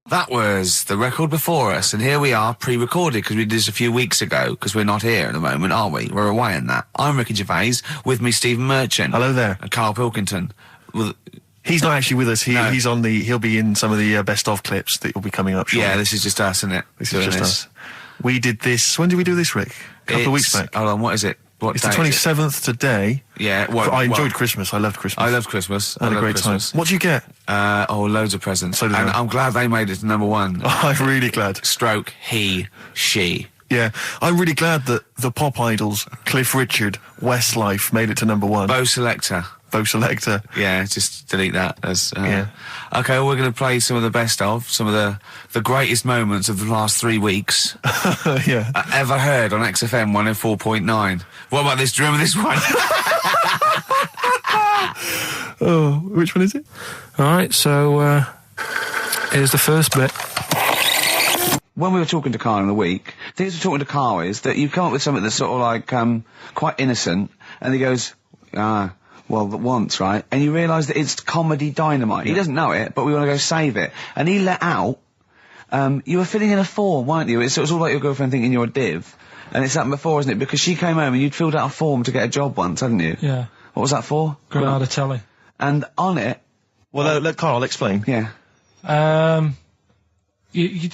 That was the record before us, and here we are, pre-recorded, because we did this a few weeks ago, because we're not here at the moment, are we? We're away in that. I'm Ricky Gervais, with me Stephen Merchant. Hello there. And Karl Pilkington. Well, he's not actually with us, No. he'll be in some of the best-of clips that will be coming up shortly. Yeah, this is just us, isn't it? This is just us. We did this, when did we do this, Rick? A couple of weeks back. Hold on, what is it? What It's the day is it? 27th today. Yeah, I enjoyed Christmas, I loved Christmas. I loved Christmas. I had a great time. What did you get? Loads of presents. So did and I. I'm glad they made it to number one. I'm really glad. Stroke, he, she. Yeah, I'm really glad that the pop idols, Cliff Richard, Westlife, made it to number one. Bo Selector. Bo Selector. Yeah, just delete that. As, Yeah. Okay, well, we're going to play some of the best of, some of the greatest moments of the last 3 weeks Yeah. ever heard on XFM 104.9. What about this? Do you remember this one? Oh, which one is it? Alright, so, here's the first bit. When we were talking to Karl in the week, the thing we're talking to Karl is that you come up with something that's sort of like, quite innocent, and he goes, once, right? And you realise that it's comedy dynamite. Yeah. He doesn't know it, but we want to go save it. And he let out, you were filling in a form, weren't you? It was all like your girlfriend thinking you're a div. And it's happened before, isn't it? Because she came home and you'd filled out a form to get a job once, hadn't you? Yeah. What was that for? Granada telly. And on it... Well, let Carl explain. Yeah. You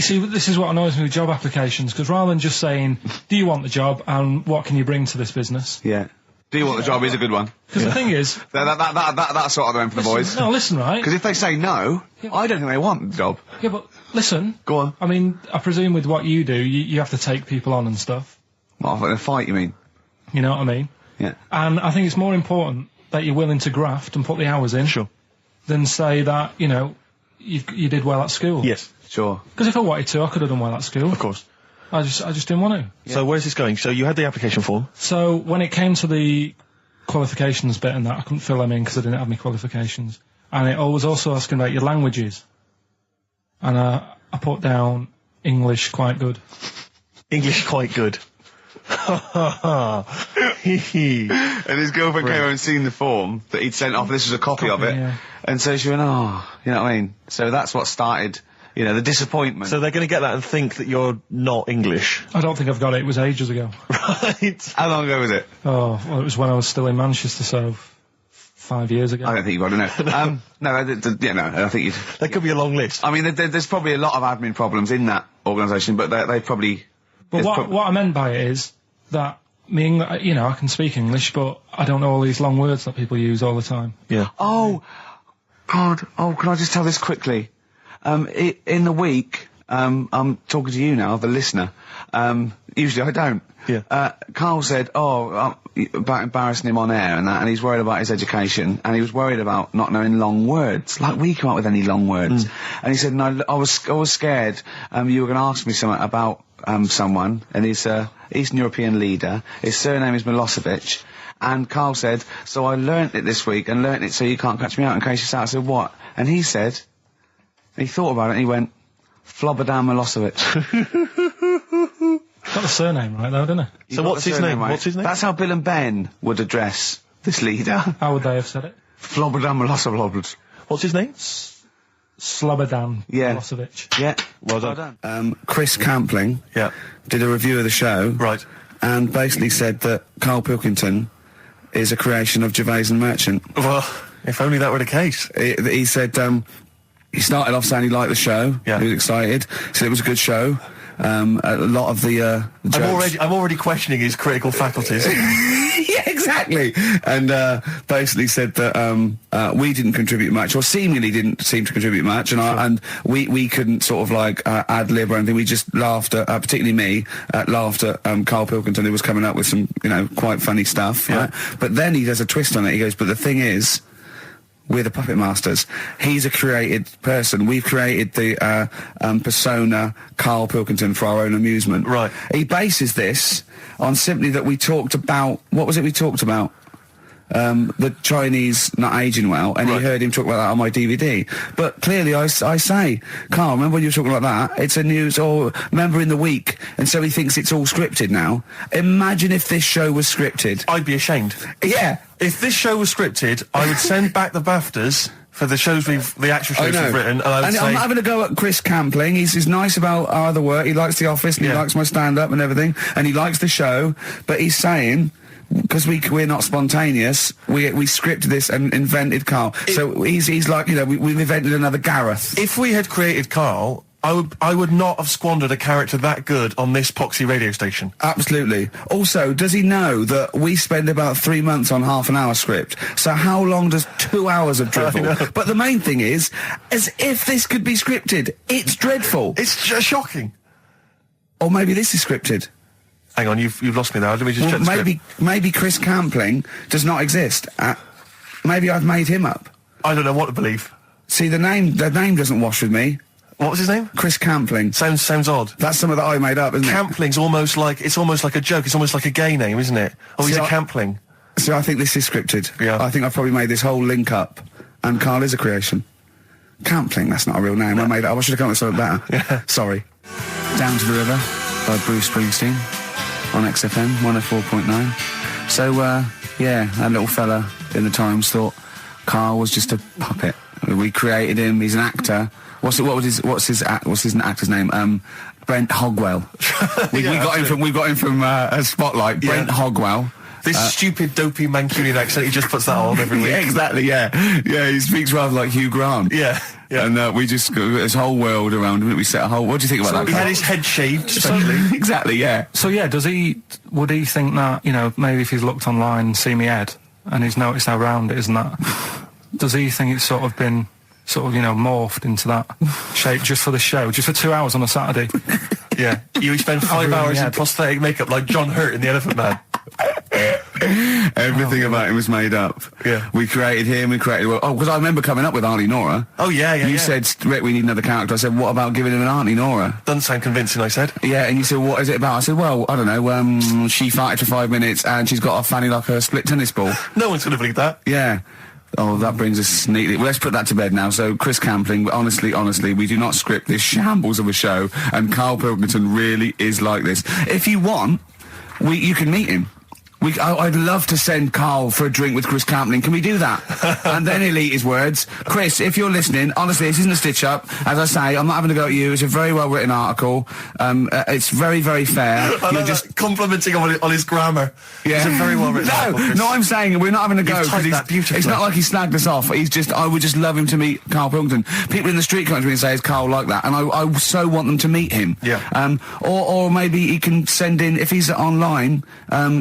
see, this is what annoys me with job applications, because rather than just saying, do you want the job and what can you bring to this business? Yeah. Do you want the job is a good one. Because the thing is... That's sort of the one for the boys. No, listen, right? Because if they say no, Yeah. I don't think they want the job. Yeah, but listen. Go on. I mean, I presume with what you do, you have to take people on and stuff. Well, in a fight, you mean? You know what I mean? Yeah. And I think it's more important that you're willing to graft and put the hours in. Sure. Than say that, you know, you did well at school. Yes. Sure. Because if I wanted to, I could have done well at school. Of course. I just didn't want to. Yeah. So where's this going? So you had the application form. So when it came to the qualifications bit and that, I couldn't fill them in because I didn't have any qualifications. And it was also asking about your languages. And I put down English quite good. English quite good. And his girlfriend came over and seen the form that he'd sent off. This was a copy of it. Yeah. And so she went, oh, you know what I mean? So that's what started, you know, the disappointment. So they're going to get that and think that you're not English. I don't think I've got it. It was ages ago. Right. How long ago was it? Oh, well, it was when I was still in Manchester, so 5 years ago. I don't think you've got to know. No, I think you'd... There could be a long list. I mean, there's probably a lot of admin problems in that organisation, but they probably... But what I meant by it is that you know, I can speak English, but I don't know all these long words that people use all the time. Yeah. Oh, God. Oh, can I just tell this quickly? In the week, I'm talking to you now, the listener. Usually I don't. Yeah. Karl said, about embarrassing him on air and that, and he's worried about his education, and he was worried about not knowing long words. Like, we come up with any long words. And he said, no, I was scared, you were going to ask me something about, someone, and he's Eastern European leader. His surname is Milosevic. And Karl said, so I learnt it this week, and learnt it so you can't catch me out in case you start. I said, what? And he said, he thought about it, and he went, Flobodan Milosevic. Got the surname right, though, didn't he? So what's his name? Right? What's his name? That's how Bill and Ben would address this leader. How would they have said it? Flobodan Milosevic. What's his name? Slobodan Yeah. Milosevic. Yeah. Well done. Chris Campling Yeah. did a review of the show. Right. And basically said that Karl Pilkington is a creation of Gervais and Merchant. Well, if only that were the case. He said, he started off saying he liked the show. Yeah. He was excited. Said it was a good show. A lot of the jokes. I'm already questioning his critical faculties. Yeah, exactly. And basically said that we didn't contribute much, or seemingly didn't seem to contribute much, and we couldn't sort of like ad lib or anything. We just laughed at, particularly me, laughed at Karl Pilkington, who was coming up with some, you know, quite funny stuff. Yeah. Right? But then he does a twist on it. He goes, but the thing is, we're the puppet masters. He's a created person. We've created the persona Karl Pilkington for our own amusement. Right. He bases this on simply that we talked about... What was it we talked about? The Chinese not aging well, and Right. he heard him talk about that on my DVD. But clearly I say, Karl, remember when you were talking like that? It's a news, or remember in the week, and so he thinks it's all scripted now. Imagine if this show was scripted. I'd be ashamed. Yeah. If this show was scripted, I would send back the BAFTAs for the shows the actual shows we've written, and I would say... I'm not having a go at Chris Campling. He's nice about our other work. He likes The Office, and he likes my stand-up and everything, and he likes the show, but he's saying... Because we're not spontaneous, we scripted this and invented Carl. So he's like, you know, we've invented another Gareth. If we had created Carl, I would not have squandered a character that good on this poxy radio station. Absolutely. Also, does he know that we spend about 3 months on half an hour script? So how long does 2 hours of drivel? But the main thing is, as if this could be scripted, it's dreadful. It's shocking. Or maybe this is scripted. Hang on, you've lost me there. Let me just check the script. Maybe Chris Campling does not exist. Maybe I've made him up. I don't know what to believe. See, the name doesn't wash with me. What was his name? Chris Campling. Sounds odd. That's something that I made up, isn't it? Campling's almost like a joke. It's almost like a gay name, isn't it? Oh, he's a Campling. So I think this is scripted. Yeah. I think I've probably made this whole link up, and Carl is a creation. Campling, that's not a real name. I made it up. I should have come up with something better. Yeah. Sorry. Down to the River by Bruce Springsteen on XFM 104.9. So, that little fella in the Times thought Carl was just a puppet. We created him. He's an actor. What's his actor's name? Brent Hogwell. We got him from Spotlight. Brent Hogwell. This stupid, dopey Mancunian accent, he just puts that on every week. Yeah, exactly, yeah. Yeah, he speaks rather like Hugh Grant. Yeah. And we just got this whole world around him. We set a whole... What do you think about that? He had his head shaved, especially. Exactly, yeah. So, yeah, would he think that, you know, maybe if he's looked online and seen me head, and he's noticed how round it is and that, does he think it's sort of been... you know, morphed into that shape just for the show, just for 2 hours on a Saturday? Yeah. You spend 5 hours in prosthetic makeup like John Hurt in The Elephant Man. Everything about him was made up. Yeah. We created him, because I remember coming up with Auntie Nora. Oh, yeah. You said, Rick, we need another character. I said, what about giving him an Auntie Nora? Doesn't sound convincing, I said. Yeah, and you said, what is it about? I said, well, I don't know, she farted for 5 minutes and she's got a fanny like a split tennis ball. No one's going to believe that. Yeah. Oh, that brings us neatly... Well, let's put that to bed now. So, Chris Campling, honestly, we do not script this shambles of a show, and Karl Pilkington really is like this. If you want, you can meet him. I'd love to send Karl for a drink with Chris Campling. Can we do that? And then he'll eat his words. Chris, if you're listening, honestly, this isn't a stitch-up. As I say, I'm not having to go at you. It's a very well-written article. It's very, very fair. You're just complimenting on his grammar. Yeah. It's a very well-written article. No, I'm saying we're not having to go. Beautifully. It's not like he snagged us off. I would just love him to meet Karl Pilkington. People in the street come to me and say, is Karl like that? And I so want them to meet him. Yeah. Or maybe he can send in, if he's online,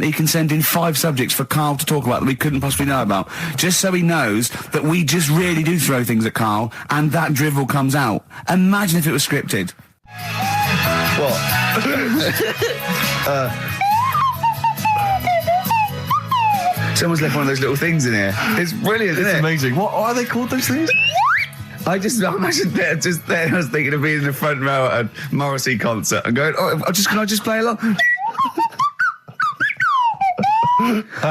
he can send in 5 subjects for Karl to talk about that we couldn't possibly know about, just so he knows that we just really do throw things at Karl, and that drivel comes out. Imagine if it was scripted. What? Someone's left one of those little things in here. It's brilliant, isn't it? It's amazing. What are they called, those things? I imagine just there, I was thinking of being in the front row at a Morrissey concert and going, can I just play along?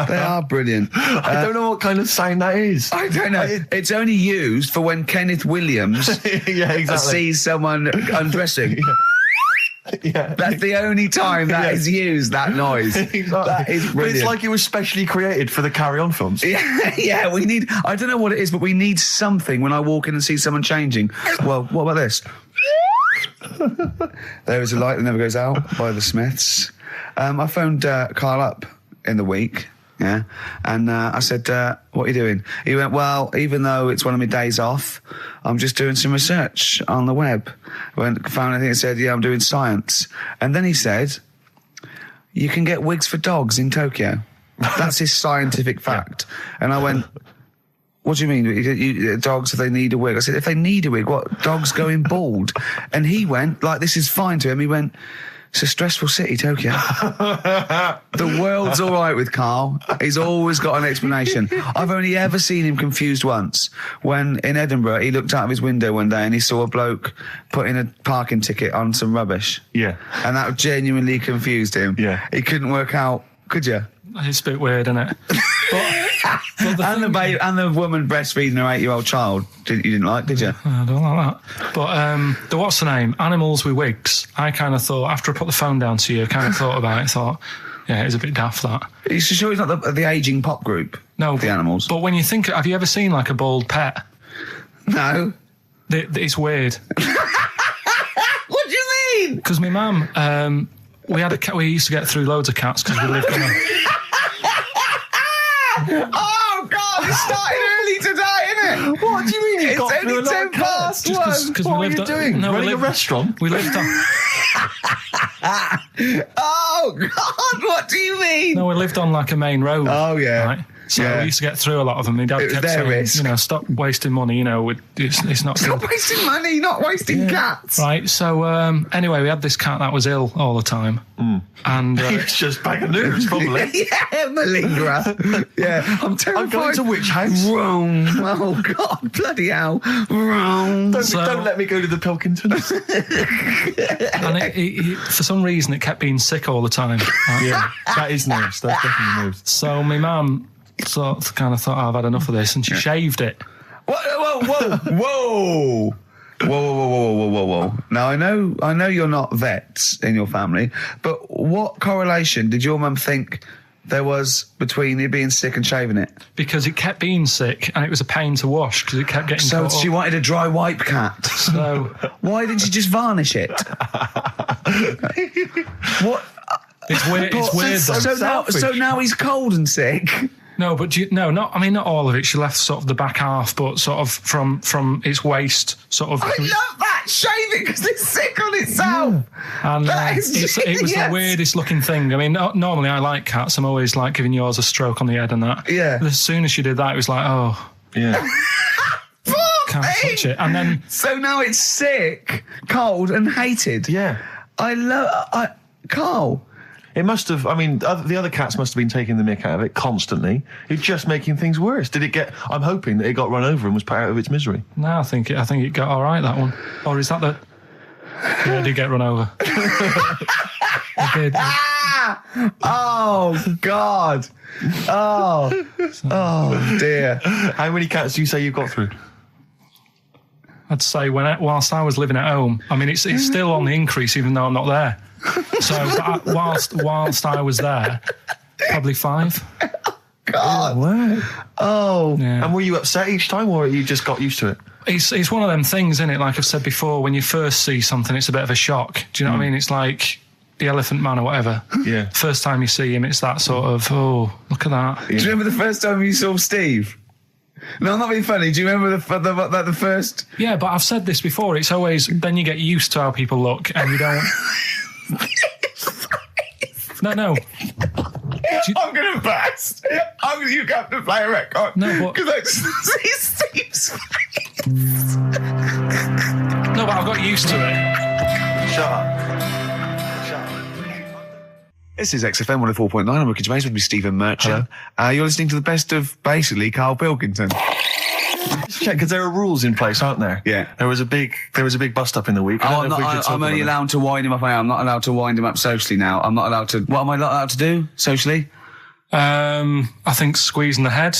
They are brilliant. I don't know what kind of sound that is. I don't know. It's only used for when Kenneth Williams sees someone undressing. Yeah. That's the only time that is used, that noise. Exactly. That is brilliant. But it's like it was specially created for the Carry On films. Yeah, we need... I don't know what it is, but we need something when I walk in and see someone changing. Well, what about this? There is a Light That Never Goes Out by the Smiths. I phoned Carl up in the week, and I said, what are you doing? He went, well, even though it's one of my days off, I'm just doing some research on the web. Found anything and said, yeah, I'm doing science. And then he said, you can get wigs for dogs in Tokyo. That's his scientific fact. And I went, what do you mean? Dogs, if they need a wig? I said, if they need a wig, what? Dogs going bald? And he went, like, this is fine to him. He went, it's a stressful city, Tokyo. The world's all right with Karl. He's always got an explanation. I've only ever seen him confused once, when in Edinburgh he looked out of his window one day and he saw a bloke putting a parking ticket on some rubbish. Yeah. And that genuinely confused him. Yeah. He couldn't work out, could you? It's a bit weird, isn't it? And the woman breastfeeding her 8-year-old child, you didn't like, did you? I don't like that. But the what's the name? Animals with Wigs. I kind of thought, after I put the phone down to you, I kind of thought about it, thought, yeah, it's a bit daft, that. Are you sure he's not the ageing pop group? No. The Animals? But when you think, have you ever seen, like, a bald pet? No. It's weird. What do you mean? Because my mum, we had a cat. We used to get through loads of cats because we lived on a... Oh, God, it started early today, innit? What do you mean? It's only 10 past one. What are you doing? Running a restaurant? We lived on... Oh, God, what do you mean? No, we lived on like a main road. Oh, yeah. Right? So we used to get through a lot of them. My dad kept saying, risk. Stop wasting money, it's not Stop good. wasting money, not wasting cats. Right, so anyway, we had this cat that was ill all the time. And It's just bag of nerves, probably. Yeah, malingerer. Yeah, I'm terrified. I'm going to which house? Rome. Oh, God, bloody hell. Rome. Don't let me go to the Pilkingtons. and it, for some reason, it kept being sick all the time. Right? Yeah, that is nerves. That's definitely nerves. So my mum kind of thought, I've had enough of this, and she shaved it. Whoa. Whoa. Now, I know you're not vets in your family, but what correlation did your mum think there was between you being sick and shaving it? Because it kept being sick, and it was a pain to wash, because it kept getting So caught she up. wanted a dry wipe cat. So Why didn't you just varnish it? What? it's weird. It's weird. Though. So now he's cold and sick. No, but not all of it. She left sort of the back half, but sort of from its waist, sort of. I love that. Shave it because it's sick on itself. And That is it was the genius. weirdest looking thing. I mean, normally I like cats. I'm always like giving yours a stroke on the head and that. Yeah. But as soon as she did that, it was like, oh, Yeah. can't touch it. And then So now it's sick, cold, and hated. Yeah. Carl. It must have, I mean, the other cats must have been taking the mick out of it constantly. It's just making things worse. Did it get, I'm hoping that it got run over and was put out of its misery. no, I think it got all right, that one. Or is that the... Yeah, it did get run over. It did. Oh, God. Oh, dear. How many cats do you say you've got through? I'd say whilst I was living at home, I mean, it's still on the increase even though I'm not there. So whilst I was there, probably 5. God. Wow. Oh. Yeah. And were you upset each time, or you just got used to it? It's one of them things, isn't it? Like I've said before, when you first see something, it's a bit of a shock. Do you know what I mean? It's like the Elephant Man or whatever. Yeah. First time you see him, it's that sort of, oh, look at that. Do you remember the first time you saw Steve? No, I'm not being funny. Do you remember the first... Yeah, but I've said this before. It's always, then you get used to how people look and you don't... No. I'm going to burst. You have to play a record. No, but... Because I just see Steve's face. No, but I've got used to it. Shut up. This is XFM 104.9. I'm Ricky Gervais with me, Stephen Merchant. You're listening to the best of, basically, Karl Pilkington. Check, because there are rules in place, aren't there? Yeah. There was a big bust up in the week. I'm only allowed to wind him up. I'm not allowed to wind him up socially now. I'm not allowed to... What am I not allowed to do socially? I think squeezing the head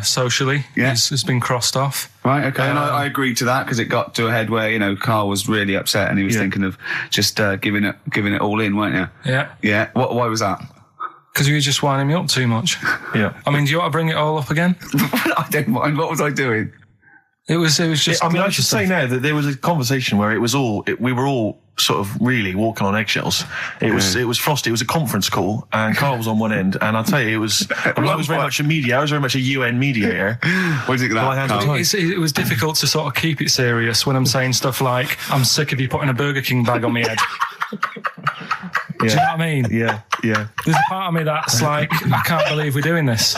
socially has been crossed off. Right, okay. And I agreed to that because it got to a head where, Carl was really upset and he was thinking of just giving it all in, weren't you? Yeah. Yeah. Why was that? Because you were just winding me up too much. Yeah. I mean, do you want to bring it all up again? I don't mind. What was I doing? It was just... I should say now that there was a conversation where we were all sort of really walking on eggshells. It was frosty. It was a conference call, and Carl was on one end. And I'll tell you, I was very much a media. I was very much a UN mediator. What is it that? It was difficult to sort of keep it serious when I'm saying stuff like, I'm sick of you putting a Burger King bag on my head. Do you know what I mean? Yeah. There's a part of me that's like, I can't believe we're doing this.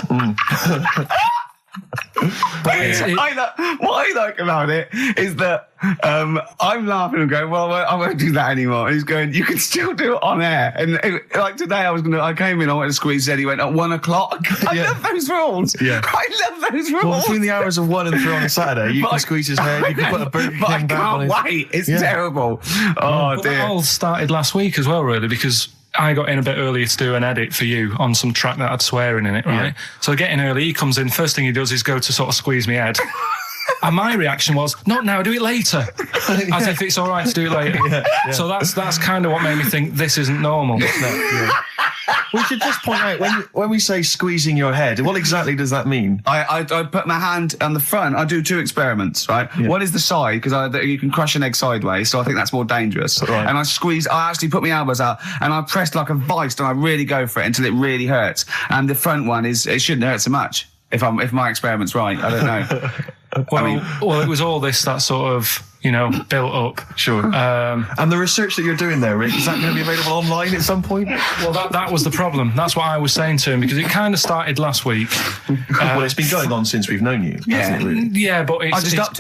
But what I like about it is that I'm laughing and going, well, I won't do that anymore. And he's going, you can still do it on air. And like today, I came in, I went to squeeze his head. He went at 1 o'clock. I love those rules. Yeah. I love those rules. Well, between the hours of 1 and 3 on a Saturday, you can squeeze his head. You can put a Burger King I bag on his... can't wait. It's terrible. Oh, but dear. that all started last week as well, really, because I got in a bit earlier to do an edit for you on some track that had swearing in it, right? Yeah. So I get in early, he comes in, first thing he does is go to sort of squeeze my head. And my reaction was, not now, do it later. As if it's all right to do it later. Yeah. So that's kind of what made me think this isn't normal. We should just point out, when we say squeezing your head, what exactly does that mean? I put my hand on the front. I do 2 experiments, right? Yeah. One is the side, because you can crush an egg sideways, so I think that's more dangerous. Right. And I actually put my elbows out, and I press like a vice, and I really go for it until it really hurts. And the front one it shouldn't hurt so much, if my experiment's right. I don't know. Well, it was all this that sort of, built up. Sure. And the research that you're doing there, Rick, is that going to be available online at some point? Well, that was the problem. That's what I was saying to him, because it kind of started last week. Well, it's been going on since we've known you. Yeah. Yeah, but I just upped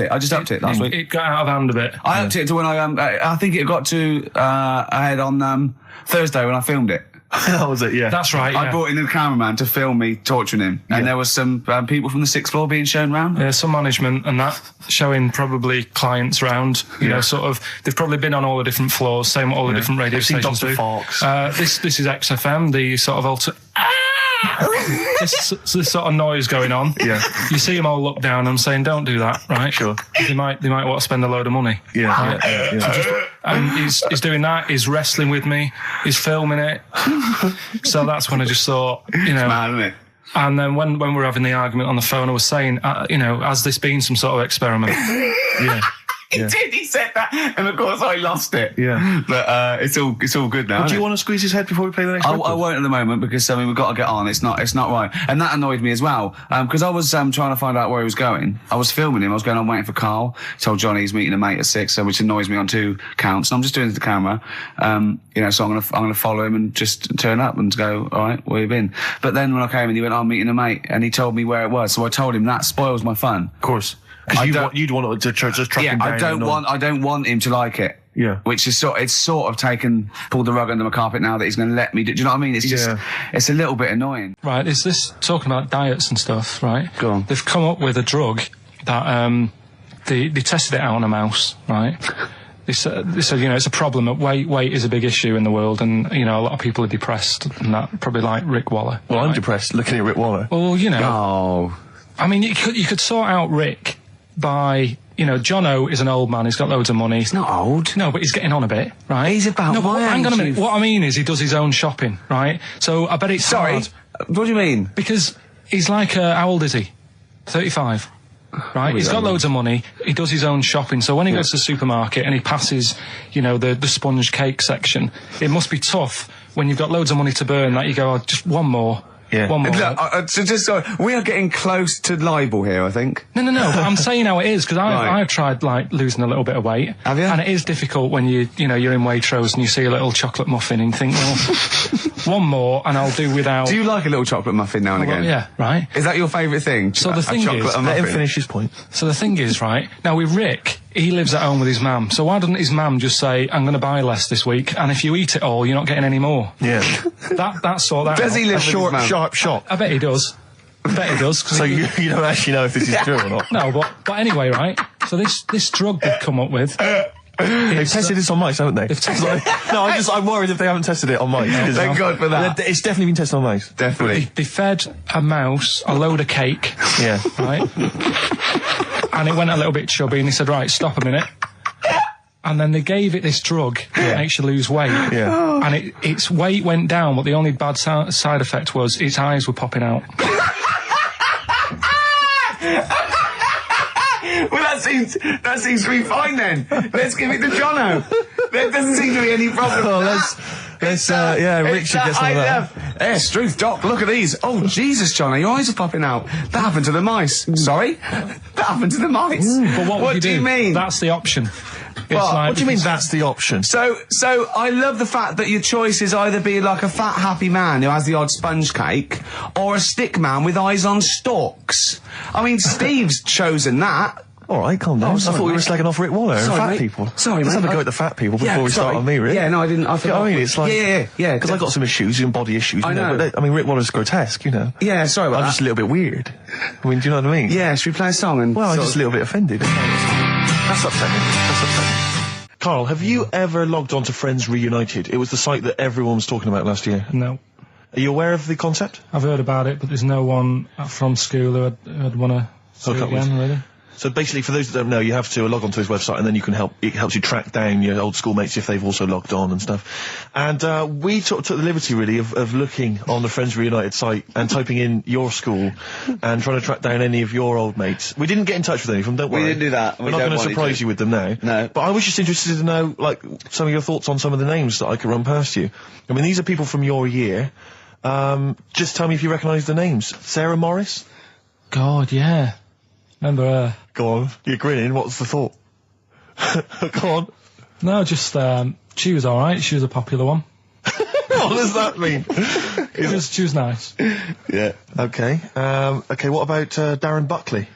it last week. It got out of hand a bit. I upped it to when I think it got to ahead on Thursday when I filmed it. That was it, yeah. That's right, yeah. I brought in a cameraman to film me torturing him, and there was some people from the 6th floor being shown round. Yeah, some management and that, showing probably clients round, sort of, they've probably been on all the different floors, same what all the different radio stations do. Fox. This is XFM, the sort of this sort of noise going on. Yeah. You see them all look down and saying, don't do that, right? Sure. They might want to spend a load of money. Yeah. Right? Yeah. And he's doing that, he's wrestling with me, he's filming it. So that's when I just thought, It's mad, isn't it? And then when we were having the argument on the phone, I was saying, has this been some sort of experiment? Yeah. He did. He said that, and of course I lost it. Yeah, but it's all good now. Do you want to squeeze his head before we play the next? I won't at the moment, because we've got to get on. It's not right, and that annoyed me as well. Because I was trying to find out where he was going. I was filming him. I was going on waiting for Karl. Told Johnny he's meeting a mate at 6, which annoys me on 2 counts. And I'm just doing it to the camera. So I'm gonna follow him and just turn up and go, all right, where you been? But then when I came in, he went, I'm meeting a mate, and he told me where it was. So I told him that spoils my fun. Of course. Because you'd want to just track him down. I don't want him to like it. Yeah. Which is pulled the rug under my carpet now that he's going to let me do. Do you know what I mean? It's just, it's a little bit annoying. Right. Is this talking about diets and stuff? Right. Go on. They've come up with a drug that they tested it out on a mouse. Right. They said it's a problem. That weight is a big issue in the world, and a lot of people are depressed, and that probably like Rick Waller. Well, right? I'm depressed looking at Rick Waller. Well, Oh. I mean, you could sort out Rick by, Jono is an old man, he's got loads of money. He's not old. No, but he's getting on a bit, right? He's about my age. Hang on a minute. What I mean is he does his own shopping, right? So I bet it's hard. What do you mean? Because he's like, how old is he? 35. Right? He's got loads of money. He does his own shopping. So when he goes to the supermarket and he passes, the sponge cake section, it must be tough when you've got loads of money to burn that you go, just one more. Yeah. One more. Look, we are getting close to libel here, I think. No. But I'm saying how it is, because I've tried losing a little bit of weight. Have you? And it is difficult when you're in Waitrose and you see a little chocolate muffin and you think, well, one more and I'll do without. Do you like a little chocolate muffin now and again? Yeah, right. Is that your favourite thing? So the thing is, let him finish his point. So the thing is, right, now with Rick, he lives at home with his mum. So why doesn't his mum just say, I'm going to buy less this week, and if you eat it all, you're not getting any more? Yeah. That sort that. Does he live a short, sharp shot? I bet he does. So you don't actually know if this is true or not? No, but anyway, right? So this drug they've come up with. They've tested this on mice, haven't they? I'm worried if they haven't tested it on mice. Thank God for that. It's definitely been tested on mice. Definitely. They fed a mouse a load of cake. Yeah. Right? And it went a little bit chubby, and they said, right, stop a minute. And then they gave it this drug that makes you lose weight. Yeah. And its weight went down, but the only bad side effect was its eyes were popping out. Well, that seems to be fine then. Let's give it to Jono. There doesn't seem to be any problem. Oh, Rick should get some of that. Hey, Struth, Doc, look at these. Oh, Jesus, Jono, your eyes are popping out. That happened to the mice. Sorry? That happened to the mice. But what do you mean? That's the option. What do you mean that's the option? So I love the fact that your choice is either be like a fat, happy man who has the odd sponge cake, or a stick man with eyes on stalks. I mean, Steve's chosen that. All right, calm down. I thought we were slagging off Rick Waller and fat people. Sorry, Let's mate. have a go at the fat people before we start on me, Rick. Yeah, no, I didn't. I forgot. I mean, it's like... Yeah. Because I've got some issues, and body issues. I know. But Rick Waller's grotesque, Yeah, sorry about I'm that. just a little bit weird. I mean, do you know what I mean? Yeah, should we play a song and... Well, I'm just a little bit offended. That's upsetting. Karl, have you ever logged on to Friends Reunited? It was the site that everyone was talking about last year. No. Are you aware of the concept? I've heard about it, but there's no one from school who'd want to see it again, really. So basically, for those that don't know, you have to log onto his website, and then it helps you track down your old schoolmates if they've also logged on and stuff. And we took the liberty, really, of looking on the Friends Reunited site and typing in your school and trying to track down any of your old mates. We didn't get in touch with any of them, don't worry. We didn't do that. We're not going to surprise you with them now. No. But I was just interested to know, like, some of your thoughts on some of the names that I could run past you. I mean, these are people from your year. Just tell me if you recognise the names. Sarah Morris? God, yeah. Remember her? Go on, you're grinning, what's the thought? Go on. No, just, she was alright, she was a popular one. What does that mean? She was nice. Yeah. Okay. Okay, what about Darren Buckley?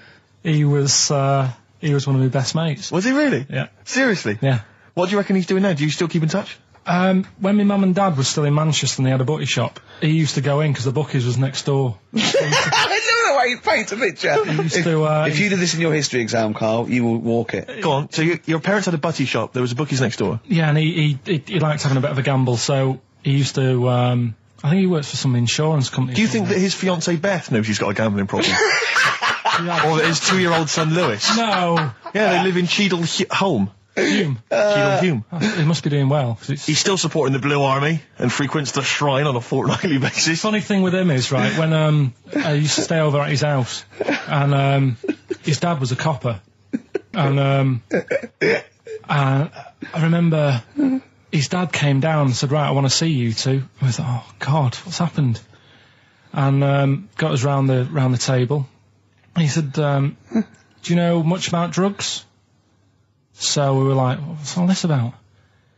He was one of my best mates. Was he really? Yeah. Seriously? Yeah. What do you reckon he's doing now? Do you still keep in touch? When my mum and dad were still in Manchester and they had a butty shop, he used to go in because the bookies was next door. I know the way you paint a picture. If you did this in your history exam, Carl, you will walk it. Go on. So your parents had a butty shop, there was a bookies next door? Yeah, and he liked having a bit of a gamble, so he used to, I think he works for some insurance company. Do you think that his fiancée Beth knows he's got a gambling problem? Or that his 2-year-old son Lewis? No. Yeah, they live in Cheadle Home. Hume. Hume. He must be doing well. He's still supporting the Blue Army and frequents the shrine on a fortnightly basis. Funny thing with him is, right, when I used to stay over at his house, and his dad was a copper, and I remember his dad came down and said, right, I want to see you two. And I thought, oh God, what's happened? And got us round the table. And he said, do you know much about drugs? So we were like, what's all this about?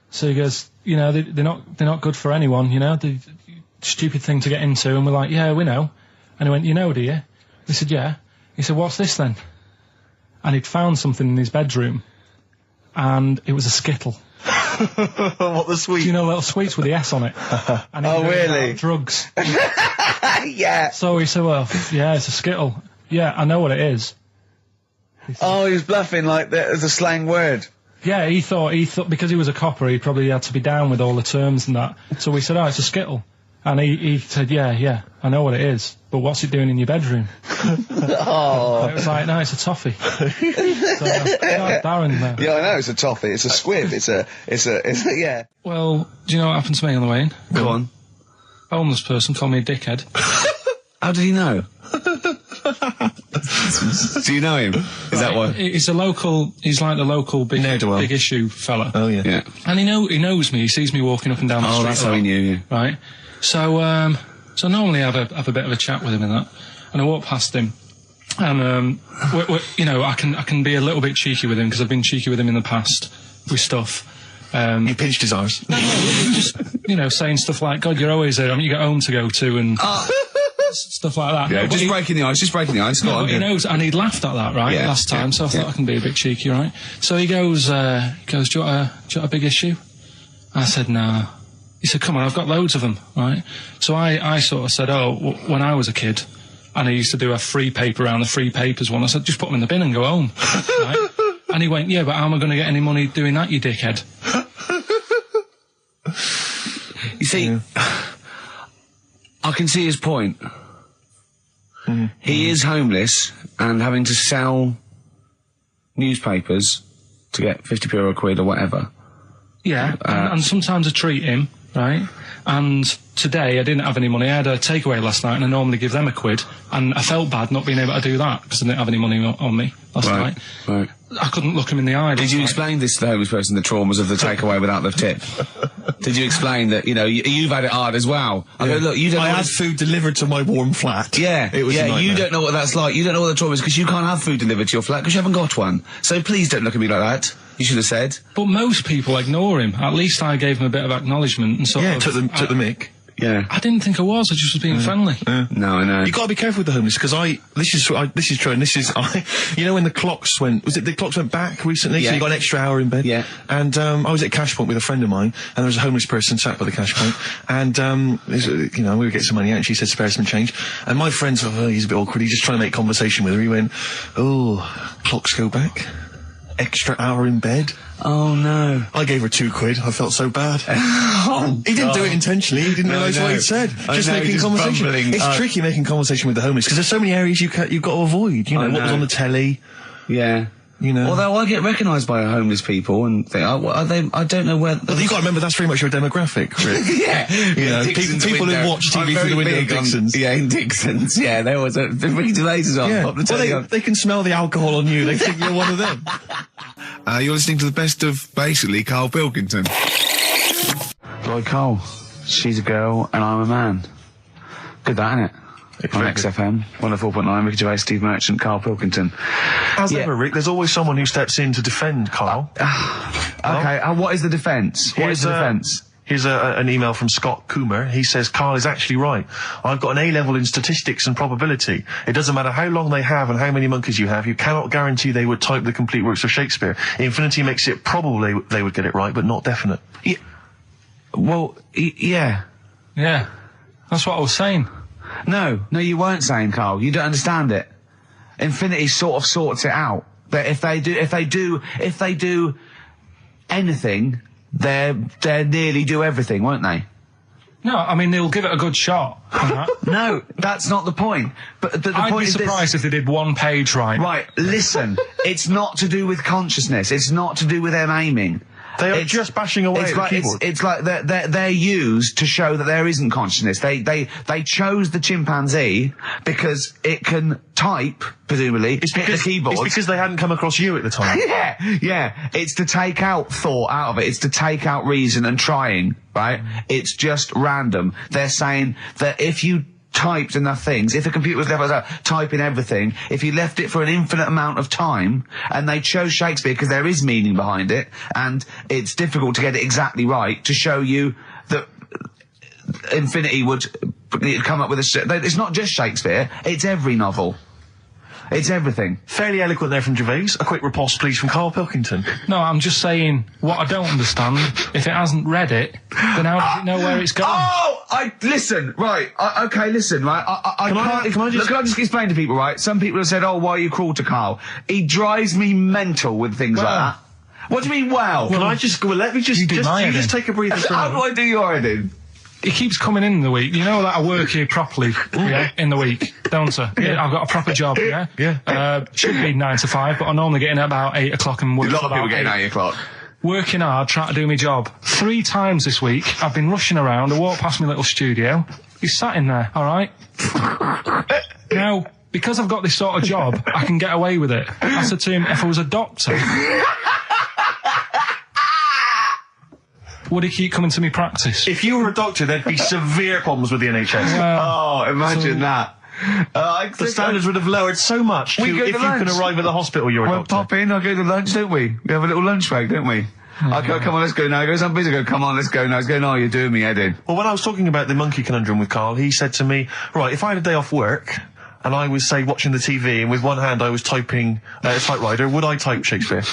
So he goes, you know, they're not good for anyone, you know, the stupid thing to get into. And we're like, yeah, we know. And he went, you know, do you? We said, yeah. He said, what's this then? And he'd found something in his bedroom, and it was a Skittle. What, the sweet? Do you know little sweets with the S on it? And Oh, really? Drugs. Yeah. So he said, well, yeah, it's a Skittle. Yeah, I know what it is. Oh, he was bluffing like that as a slang word. Yeah, he thought because he was a copper, he probably had to be down with all the terms and that. So we said, oh, it's a Skittle. And he said, yeah, I know what it is, but what's it doing in your bedroom? Oh. It was like, no, it's a toffee. So, Darren there. Yeah, I know, it's a toffee, it's a squib, it's a, yeah. Well, do you know what happened to me on the way in? Go on. A homeless person called me a dickhead. How did he know? Do you know him? Is that what? He's like the local big issue fella. Oh, yeah. Yeah. And he knows me, he sees me walking up and down the street. Oh, that's how he knew you. Right. So normally I have a bit of a chat with him and that. And I walk past him, and you know, I can be a little bit cheeky with him because I've been cheeky with him in the past with stuff. You pinched his arse. No, just, you know, saying stuff like, God, you're always there. I mean, you got home to go to and stuff like that. Yeah, just breaking the ice. Go on. He knows, and he'd laughed at that, right, last time, so I thought I can be a bit cheeky, right? So he goes, do you want a big issue? I said, no. He said, come on, I've got loads of them, right? So I sort of said, when I was a kid, and I used to do a free paper around the free papers one, I said, just put them in the bin and go home, right? And he went, yeah, but how am I going to get any money doing that, you dickhead? You see, I can see his point. He is homeless and having to sell newspapers to get 50p or a quid or whatever. Yeah, and sometimes I treat him, right? And today I didn't have any money. I had a takeaway last night and I normally give them a quid, and I felt bad not being able to do that because I didn't have any money on me last night. Right. I couldn't look him in the eye. Did you explain this to the homeless person, the traumas of the takeaway without the tip? Did you explain that, you know, you've had it hard as well? I go, look, you don't. I had food delivered to my warm flat. Yeah, it was a nightmare. You don't know what that's like. You don't know what the trauma is because you can't have food delivered to your flat because you haven't got one. So please don't look at me like that. You should have said. But most people ignore him. At least I gave him a bit of acknowledgement and sort of. Took the mic. Yeah. I didn't think I was. I just was being friendly. No, I know. You got to be careful with the homeless because this is true, and you know when the clocks went back recently, so you got an extra hour in bed. Yeah. And I was at Cash Point with a friend of mine, and there was a homeless person sat by the Cash Point, and you know, we would get some money out, and she said spare some change, and my friend thought, oh, he's a bit awkward. He's just trying to make conversation with her. He went, oh, clocks go back. Extra hour in bed. Oh no. I gave her £2. I felt so bad. He didn't do it intentionally. He didn't realise what he said. Just making conversation. It's tricky making conversation with the homeless because there's so many areas you've got to avoid. You know, what was on the telly, Yeah. You know. Although I get recognised by homeless people and think, are they? I don't know where. But you've got to remember that's very much your demographic, Rick. Yeah. You know, Dixon's people who window. watch TV through the window of Dixon's. In Dixon's. Yeah, there was a Ricky Gervais is on. Yeah. Pop the telly on. They can smell the alcohol on you. They think you're one of them. You're listening to the best of, basically, Karl Pilkington. Lloyd Cole. She's a girl and I'm a man. Good that, innit? On XFM, 104.9, Ricky Gervais, Steve Merchant, Karl Pilkington. As ever, Rick, there's always someone who steps in to defend Karl. Okay, what is the defence? What is the defence? Here's an email from Scott Coomer. He says, Karl is actually right. I've got an A-level in statistics and probability. It doesn't matter how long they have and how many monkeys you have. You cannot guarantee they would type the complete works of Shakespeare. Infinity makes it probably they would get it right, but not definite. Yeah. Well, yeah. Yeah. That's what I was saying. No, you weren't saying, Karl. You don't understand it. Infinity sort of sorts it out. That if they do anything, they nearly do everything, won't they? No, I mean, they'll give it a good shot. No, that's not the point. But the I'd point be is surprised if they did one page right. Right, listen. It's not to do with consciousness. It's not to do with them aiming. They are just bashing away at the keyboard. It's like they're used to show that there isn't consciousness. They chose the chimpanzee because it can type, presumably, hit the keyboard. It's because they hadn't come across you at the time. Yeah. It's to take out thought out of it. It's to take out reason and trying, right? It's just random. They're saying that if you typed enough things, if a computer was left typing everything, if you left it for an infinite amount of time, and they chose Shakespeare because there is meaning behind it, and it's difficult to get it exactly right, to show you that Infinity would come up with it's not just Shakespeare, it's every novel. It's everything. Fairly eloquent there from Gervais. A quick riposte, please, from Karl Pilkington. No, I'm just saying, what I don't understand, if it hasn't read it, then how does it know where it's going? Listen, right, listen, right, Can I just explain to people, right, some people have said, why are you cruel to Karl? He drives me mental with things like that. What do you mean, well? Let me just take a breather for a How do moment. I do your editing? He keeps coming in the week. You know that I work here properly, in the week, don't I? Yeah. I've got a proper job, Yeah. Should be 9 to 5, but I normally get in at about 8 o'clock and work A lot till of people about getting 8. 8 o'clock. Working hard, trying to do my job. 3 times this week, I've been rushing around. I walked past my little studio. He's sat in there, all right? Now, because I've got this sort of job, I can get away with it. I said to him, if I was a doctor, would he keep coming to me practice? If you were a doctor, there'd be severe problems with the NHS. Imagine that. The standards would have lowered so much if you can arrive at the hospital, you're a We'll doctor. pop in, I'll go to lunch, don't we? We have a little lunch break, don't we? I go, come on, let's go now. He goes, I'm busy. I go, come on, let's go now. He's going, oh, you're doing me head in. Well, when I was talking about the monkey conundrum with Karl, he said to me, right, if I had a day off work, and I was, say, watching the TV, and with one hand I was typing a typewriter, would I type Shakespeare?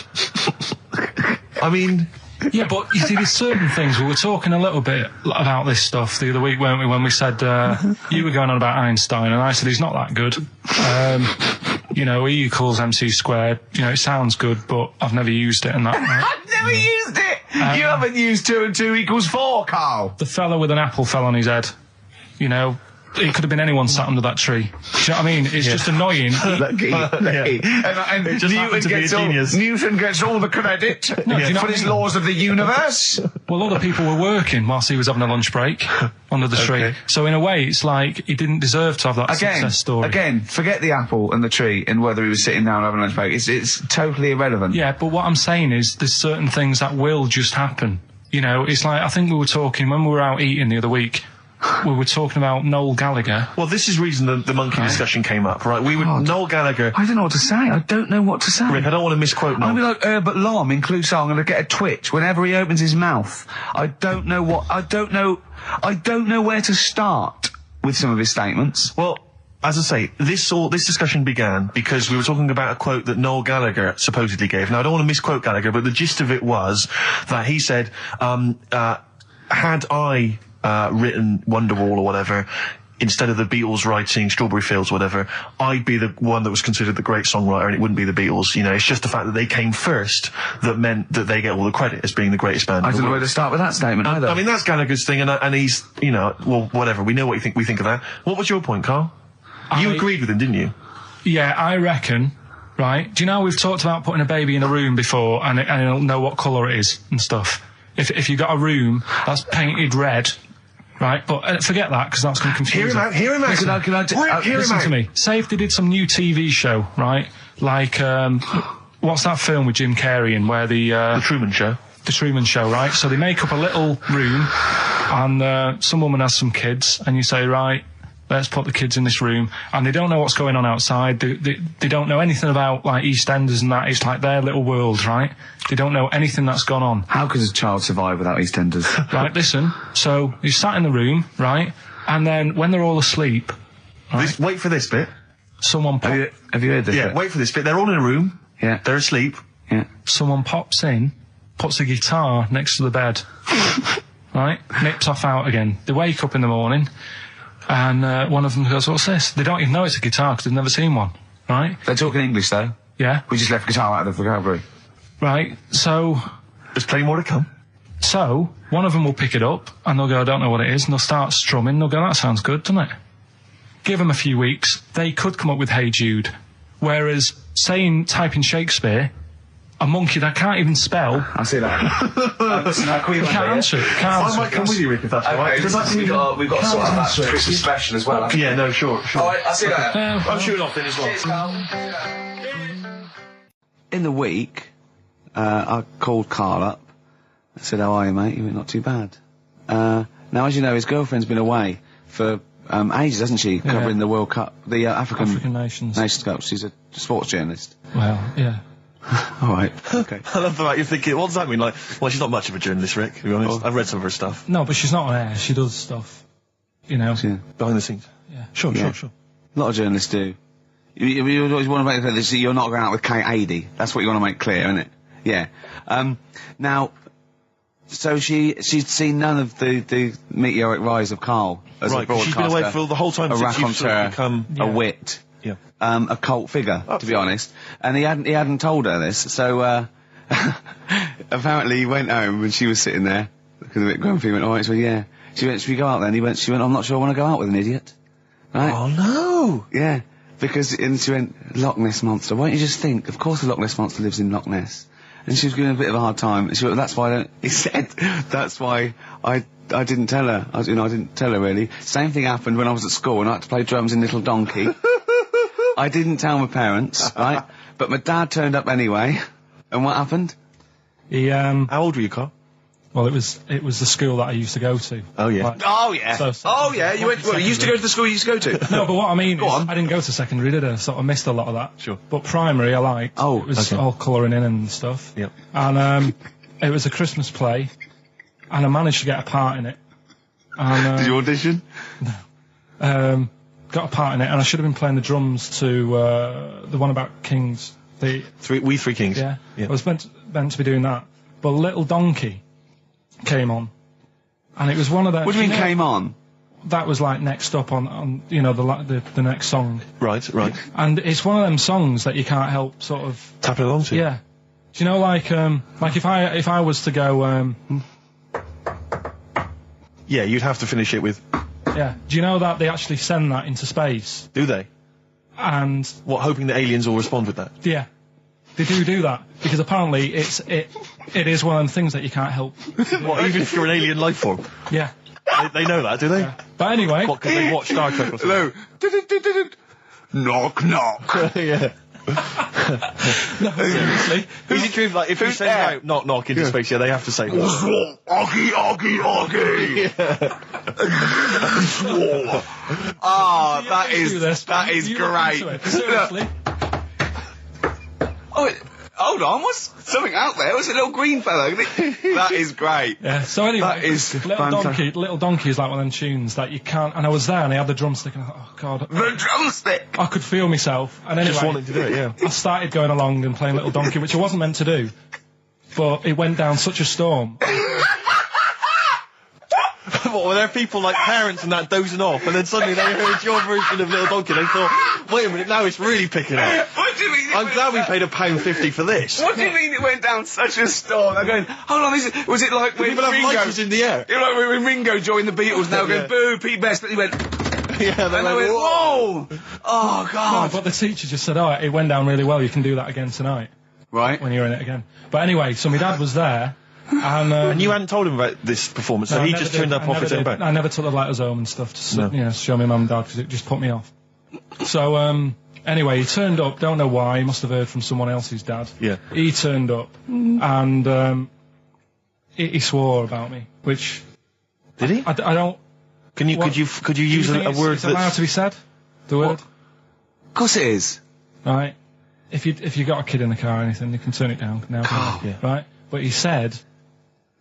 I mean... Yeah, but you see, there's certain things. We were talking a little bit about this stuff the other week, weren't we, when we said, you were going on about Einstein, and I said he's not that good. You know, E equals MC squared. You know, it sounds good, but I've never used it and that. I've never used it! You haven't used 2 and 2 equals 4, Karl! The fella with an apple fell on his head. You know, it could have been anyone sat under that tree. Do you know what I mean? It's just annoying. Lucky. And It just happened to be a genius. Newton gets all the credit do you know for what his I mean? laws of the universe. Well, other people were working whilst he was having a lunch break under the tree. Okay. So in a way, it's like he didn't deserve to have that success story. Again, forget the apple and the tree and whether he was sitting down having a lunch break. It's totally irrelevant. Yeah, but what I'm saying is there's certain things that will just happen. You know, it's like, I think we were talking, when we were out eating the other week, we were talking about Noel Gallagher. Well, this is the reason the monkey discussion came up, right? Noel Gallagher... I don't know what to say. I don't know what to say. Rick, I don't want to misquote Noel. I'll be like Herbert Lom in Clouseau. I'm going to get a twitch whenever he opens his mouth. I don't know where to start with some of his statements. Well, as I say, this discussion began because we were talking about a quote that Noel Gallagher supposedly gave. Now, I don't want to misquote Gallagher, but the gist of it was that he said, had I... written Wonderwall or whatever, instead of the Beatles writing Strawberry Fields or whatever, I'd be the one that was considered the great songwriter and it wouldn't be the Beatles. You know, it's just the fact that they came first that meant that they get all the credit as being the greatest band. I don't know where to start with that statement either. I mean, that's Gallagher's thing, and he's, you know, well, whatever. We know what we think of that. What was your point, Karl? You agreed with him, didn't you? Yeah, I reckon, right? Do you know we've talked about putting a baby in a room before and it'll know what colour it is and stuff? If you've got a room that's painted red, right? But forget that, because that's going to confuse Hear him out. Listen to me. Say if they did some new TV show, right? Like, what's that film with Jim Carrey in where The Truman Show. The Truman Show, right? So they make up a little room and some woman has some kids and you say, right, let's put the kids in this room, and they don't know what's going on outside. They don't know anything about, like, EastEnders and that. It's like their little world, right? They don't know anything that's gone on. How could a child survive without EastEnders? Right, listen. So you sat in the room, right? And then when they're all asleep, right, Wait for this bit. someone Have you heard this? Yeah, bit? wait for this bit. They're all in a room. Yeah. They're asleep. Yeah. someone pops in, puts a guitar next to the bed, right? Nips off out again. They wake up in the morning, and one of them goes, "What's this?" They don't even know it's a guitar because they've never seen one, right? They're talking English, though. Yeah. We just left guitar out of the vocabulary. Right. So There's plenty more to come. one of them will pick it up, and they'll go, "I don't know what it is," and they'll start strumming. They'll go, "That sounds good, doesn't it?" Give them a few weeks, they could come up with Hey Jude. Whereas, type in Shakespeare, a monkey that can't even spell, I see that. Listen, can't answer it. Can't I answer might it. come with you, Rick, if that's all right. Because we've got to sort out that Christmas special as well. Yeah, no, sure. I see that. I'm shooting off then as well. In the week, I called Karl up. I said, "How are you, mate?" He went, "Not too bad." Now, as you know, his girlfriend's been away for ages, hasn't she? Covering the World Cup, the African Nations Cup. She's a sports journalist. Well, yeah. All right. Okay. I love the fact you're thinking, what does that mean? Like, well, she's not much of a journalist, Rick, to be honest. I've read some of her stuff. No, but she's not on air. She does stuff, you know. Yeah. Behind the scenes. Yeah. Sure. A lot of journalists do. You always want to make clear that you're not going out with Kate Adie. That's what you want to make clear, isn't it? Yeah. Now, so she'd seen none of the meteoric rise of Karl as a broadcaster. She's been away for the whole time a since you've sort of raconteur, become... a wit, Yeah. a cult figure, to be honest. And he hadn't told her this, so apparently he went home and she was sitting there, looking a bit grumpy. He went, "All right," so yeah. She went, "Should we go out then?" She went, "I'm not sure I want to go out with an idiot." Right? Oh, no! Yeah, and she went, "Loch Ness Monster. Why don't you just think? Of course the Loch Ness Monster lives in Loch Ness." And she was giving a bit of a hard time. And she went, "That's why he said, "That's why I didn't tell her. I didn't tell her really." Same thing happened when I was at school and I had to play drums in Little Donkey. I didn't tell my parents, right? But my dad turned up anyway. And what happened? He How old were you, Karl? well, it was the school that I used to go to. Oh, yeah. Like, Oh yeah. So- You went. Well, you used to go to the school you used to go to. no, but what I mean Go is, on. I didn't go to secondary, did I? So I missed a lot of that. Sure. But primary, I liked. Oh, it was okay. all colouring in and stuff. Yep. And it was a Christmas play, and I managed to get a part in it. And, Did you audition? got a part in it, and I should have been playing the drums to the one about Kings. We Three Kings. Yeah. Yeah. I was meant to be doing that, but Little Donkey came on, and it was one of the. What do you mean came on? That was like next up on the next song, Right. and it's one of them songs that you can't help sort of. Tapping along to. Yeah. Do you know, like if I was to go, Yeah, you'd have to finish it with... yeah. Do you know that they actually send that into space? Do they? And What, hoping that aliens will respond with that? yeah, they do that because apparently it is one of them things that you can't help. What, even if you're an alien life form? Yeah. They know that, do they? Yeah. But anyway, What, because they watch Star Trek or something? Hello. Knock knock. Yeah. no, seriously. Is it true, like, if you send there? out knock knock into space, yeah, they have to say... Oggy, oggy, oggy. Ah, that is You look great. into it. Seriously. Oh, hold on, what's something out there? What's a little green fellow? That is great. Yeah. So anyway, That is Little Donkey is like one of them tunes that you can't. And I was there, and I had the drumstick, and I thought, oh god, The drumstick. I could feel myself. And anyway, Just wanting to do it, yeah. I started going along and playing Little Donkey, which I wasn't meant to do, but it went down such a storm. What, were there people like parents and that dozing off, and then suddenly they heard your version of Little Donkey, and they thought, wait a minute, now it's really picking up. What do you mean? I'm glad we paid £1.50 for this. What do you mean it went down such a storm? I'm going, hold on, was it like when People have Ringo... lighters in the air. You know, like when Ringo joined the Beatles, now Yeah. going, boo, Pete Best, but he went... Yeah, And I went, whoa! Oh, No, God. but the teacher just said, oh, it went down really well, you can do that again tonight, Right. when you're in it again. But anyway, so my dad was there, and... And you hadn't told him about this performance, so no, he I just never turned did. up I off his never own did. back. I never took the letters home and stuff to No. show my mum and dad, because it just put me off. So, anyway, he turned up, don't know why, he must have heard from someone else's dad. Yeah. He turned up, and he swore about me, which... Did he? I don't... Could you What- use Do you think a word it's allowed that's... to be said? The word? Of course it is. Right. If you got a kid in the car or anything, you can turn it down now. Oh, yeah. Right. But he said,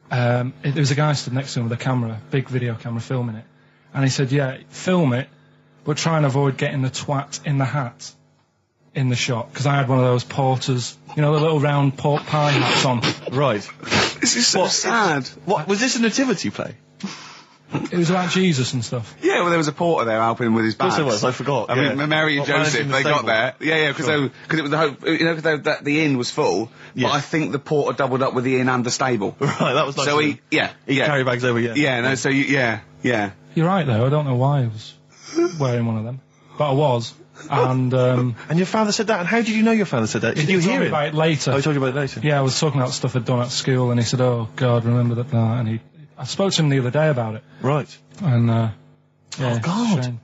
there was a guy stood next to him with a camera, big video camera, filming it, and he said, "Yeah, film it, but try and avoid getting the twat in the hat in the shot, because I had one of those porters, you know, the little round pork pie hats on. Right. This is so sad. What, was this a nativity play? It was about Jesus and stuff. Yeah, well, there was a porter there helping him with his bags. Of course there was, I forgot. I mean, Mary and What, Joseph, managing the they got stable? there. Yeah, because it was the hope, you know, because the inn was full. Yes. But I think the porter doubled up with the inn and the stable. Right, that was nice. So of he, him. yeah, He yeah, carry bags over, yeah. yeah, no, so yeah. You're right though. I don't know why I was wearing one of them, but I was. And And your father said that, and how did you know your father said that? Did you he told hear me it? about it later. Oh, he told you about it later? Yeah, I was talking about stuff I'd done at school, and he said, "Oh God, remember that?" And I spoke to him the other day about it, Right. and yeah, Oh, God. it's a shame.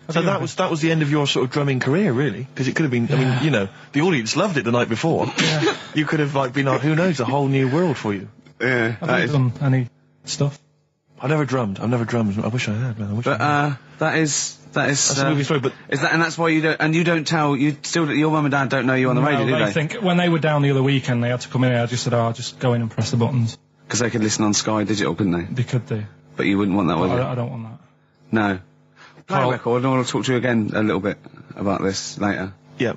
So that was the end of your sort of drumming career, really? Because it could have been, I mean, you know, the audience loved it the night before. Yeah. You could have, like, been, who knows, a whole new world for you. Yeah, Have that you is, done any stuff? I've never drummed. I wish I had, man. I wish I had. but, that is, That's a movie story, but is that, and that's why you don't tell, your mum and dad don't know you on the radio, do they they? think when they were down the other weekend, they had to come in. I just said, "Oh, just go in and press the buttons." Because they could listen on Sky Digital, couldn't they? They could do. But you wouldn't want that, would you? I don't want that. No. Play a Carl- record, and I want to talk to you again a little bit about this later. yeah.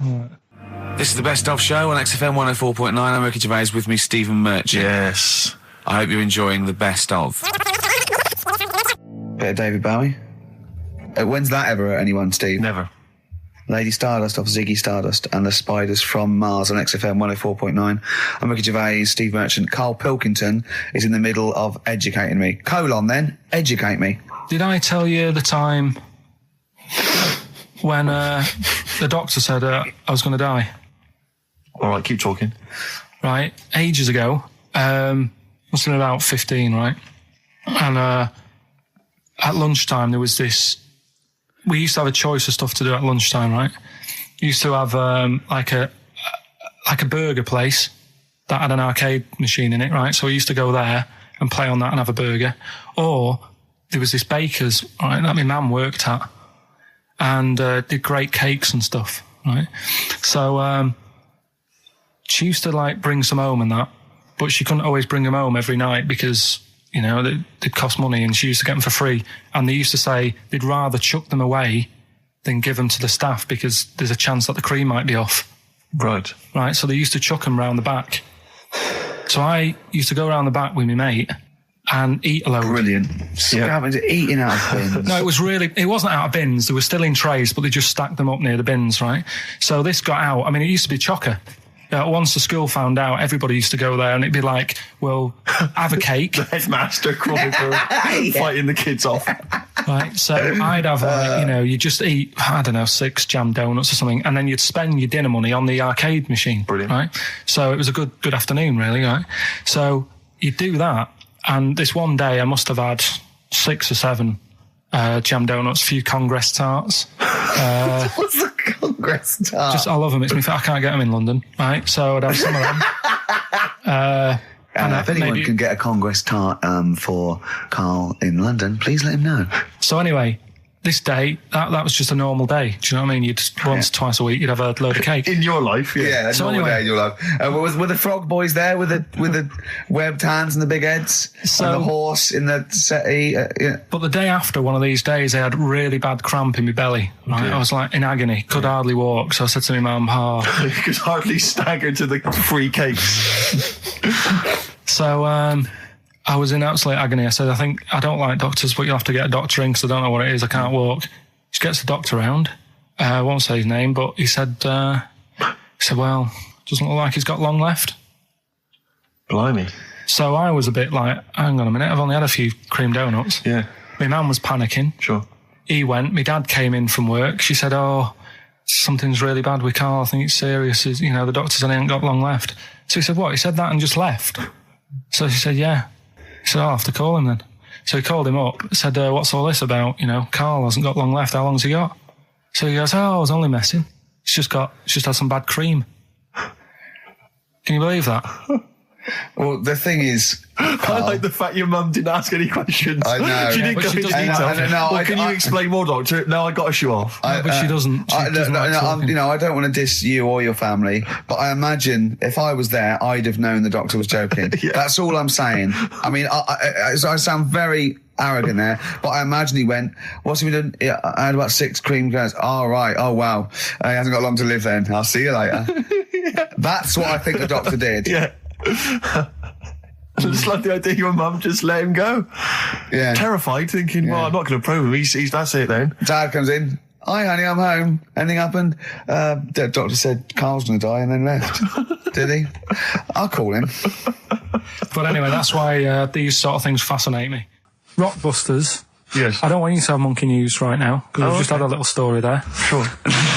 This is the Best Of Show on XFM 104.9. I'm Ricky Gervais, with me Stephen Merchant. Yes. I hope you're enjoying the Best Of. Bit of David Bowie. When's that ever at anyone, Steve? Never. Lady Stardust off Ziggy Stardust and the Spiders from Mars on XFM 104.9. I'm Ricky Gervais, Steve Merchant. Karl Pilkington is in the middle of educating me. Then, educate me. Did I tell you the time when the doctor said I was going to die? All right, keep talking. Right, ages ago. Must have been about 15, right? And at lunchtime there was this. We used to have a choice of stuff to do at lunchtime, right? Used to have like a burger place that had an arcade machine in it, right? So we used to go there and play on that and have a burger. Or there was this baker's, right, that my mum worked at, and did great cakes and stuff, right? So she used to like bring some home and that, but she couldn't always bring them home every night because, you know, they'd cost money, and she used to get them for free. And they used to say they'd rather chuck them away than give them to the staff because there's a chance that the cream might be off. Right. Right, so they used to chuck them round the back. So I used to go round the back with my mate and eat a load. Brilliant. Eating out of bins. No, it wasn't out of bins. They were still in trays, but they just stacked them up near the bins, right? So this got out. I mean, it used to be chocker. Once the school found out, everybody used to go there, and it'd be like, well, have a cake. The headmaster crawling through, fighting the kids off. Right, so I'd have, like, you know, you just eat, I don't know, 6 jam donuts or something, and then you'd spend your dinner money on the arcade machine. Brilliant. Right? So it was a good afternoon, really, right? So you'd do that, and this one day I must have had 6 or 7 jam donuts, a few Congress tarts. What's the Congress tart? I love them. I can't get them in London, right? So I'd have some of them. If anyone maybe- can get a Congress tart for Karl in London, please let him know. So anyway, this day, that was just a normal day. Do you know what I mean? You'd twice a week, you'd have a load of cake. In your life, yeah. So anyway- you'll have. Were the frog boys there with the webbed hands and the big heads? So- and the horse in the settee? Yeah. But the day after one of these days, I had really bad cramp in my belly. Right? Okay. I was like in agony, could hardly walk. So I said to my mum, You could hardly stagger to the free cakes. So I was in absolute agony. I said, I don't like doctors, but you'll have to get a doctor in because I don't know what it is. I can't walk. She gets the doctor round. I won't say his name, but he said, well, doesn't look like he's got long left. Blimey. So I was a bit like, hang on a minute, I've only had a few cream donuts. Yeah, My man was panicking. sure. he went, my dad came in from work. She said, "Oh, something's really bad with Karl. I think it's serious. The doctor said he ain't got long left." So he said, "What?" He said that and just left. So she said, "Yeah." He said, "I'll have to call him then." So he called him up, said, "What's all this about? Karl hasn't got long left. How long's he got?" So he goes, "Oh, I was only messing. It's just had some bad cream." Can you believe that? Well, the thing is, I like the fact your mum didn't ask any questions. I know. She didn't go into detail. Can you explain more, doctor? No, I got to show off. But she doesn't. I don't want to diss you or your family, but I imagine if I was there, I'd have known the doctor was joking. Yeah. That's all I'm saying. I mean, I sound very arrogant there, but I imagine he went, "What's he been doing? Yeah, I had about 6 cream glands." "Oh, right. Oh, wow. He hasn't got long to live then. I'll see you later." Yeah. That's what I think the doctor did. Yeah. I just like the idea your mum just let him go. Yeah. Terrified, thinking, well, I'm not going to probe him. He's that's it then. Dad comes in. "Hi, honey, I'm home. Anything happened?" The doctor said Karl's going to die and then left. Did he? I'll call him. But anyway, that's why these sort of things fascinate me. Rockbusters. Yes. I don't want you to have monkey news right now, because we've just had a little story there. Sure.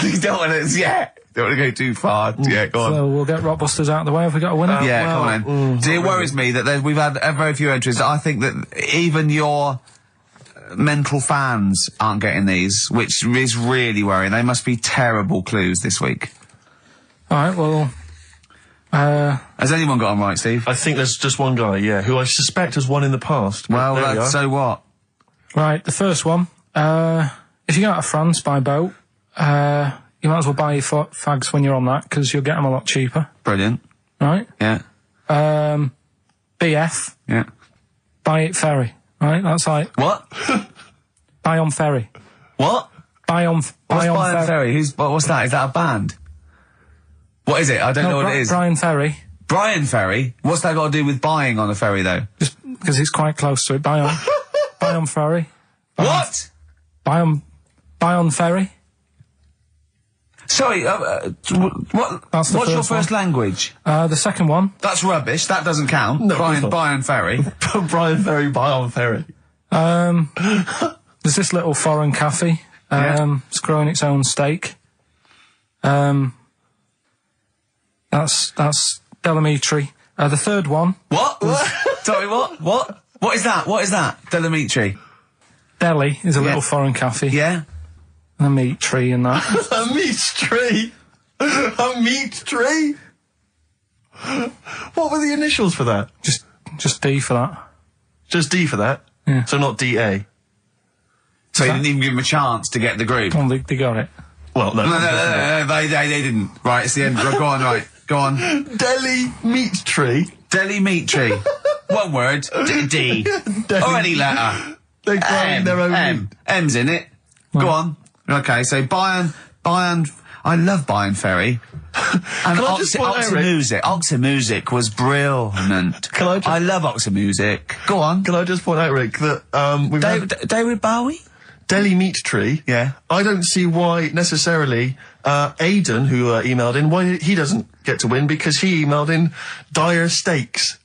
You don't want to, don't want to go too far. Yeah, go on. So we'll get Rockbusters out of the way. Have we got a winner? Come on then. See, it worries me that we've had very few entries. I think that even your mental fans aren't getting these, which is really worrying. They must be terrible clues this week. All right, well... Has anyone got them right, Steve? I think there's just one guy, who I suspect has won in the past. Well, so what? Right, the first one. If you go out of France by boat, you might as well buy your fags when you're on that, because you'll get them a lot cheaper. Brilliant. Right? Yeah. BF. Yeah. Buy it ferry. Right? That's like... What? Buy on ferry. What? Buy on ferry. What's that? Is that a band? What is it? I don't know what it is. Brian Ferry. Brian Ferry? What's that got to do with buying on a ferry, though? Just because it's quite close to it. Buy on ferry. What? Buy on ferry. Sorry, what's your first language? The second one. That's rubbish. That doesn't count. No, Brian Ferry. Brian Ferry, buy on ferry. There's this little foreign cafe. It's growing its own steak. That's Delamitri. The third one. What? Sorry, what? What is that? What is that? Delamitri. Delhi is a little foreign cafe. Yeah. And a meat tree and that. A meat tree? A meat tree? What were the initials for that? Just D for that. Just D for that? Yeah. So not DA? So you didn't even give him a chance to get the group? Well, they got it. Well, no. No, they didn't. Right, it's the end. Go on, right. Go on. Delhi meat tree? Delhi meat tree. One word. D. Or any letter. They grind their own meat. M's in it. Well, go on. Okay, so Bayern, I love Bayern Ferry. And Oxymusic was brilliant. I love Oxymusic. Go on. Can I just point out, Rick, that we've had David Bowie? Delhi Meat Tree. Yeah. I don't see why necessarily Aidan, who emailed in, why he doesn't get to win, because he emailed in dire steaks.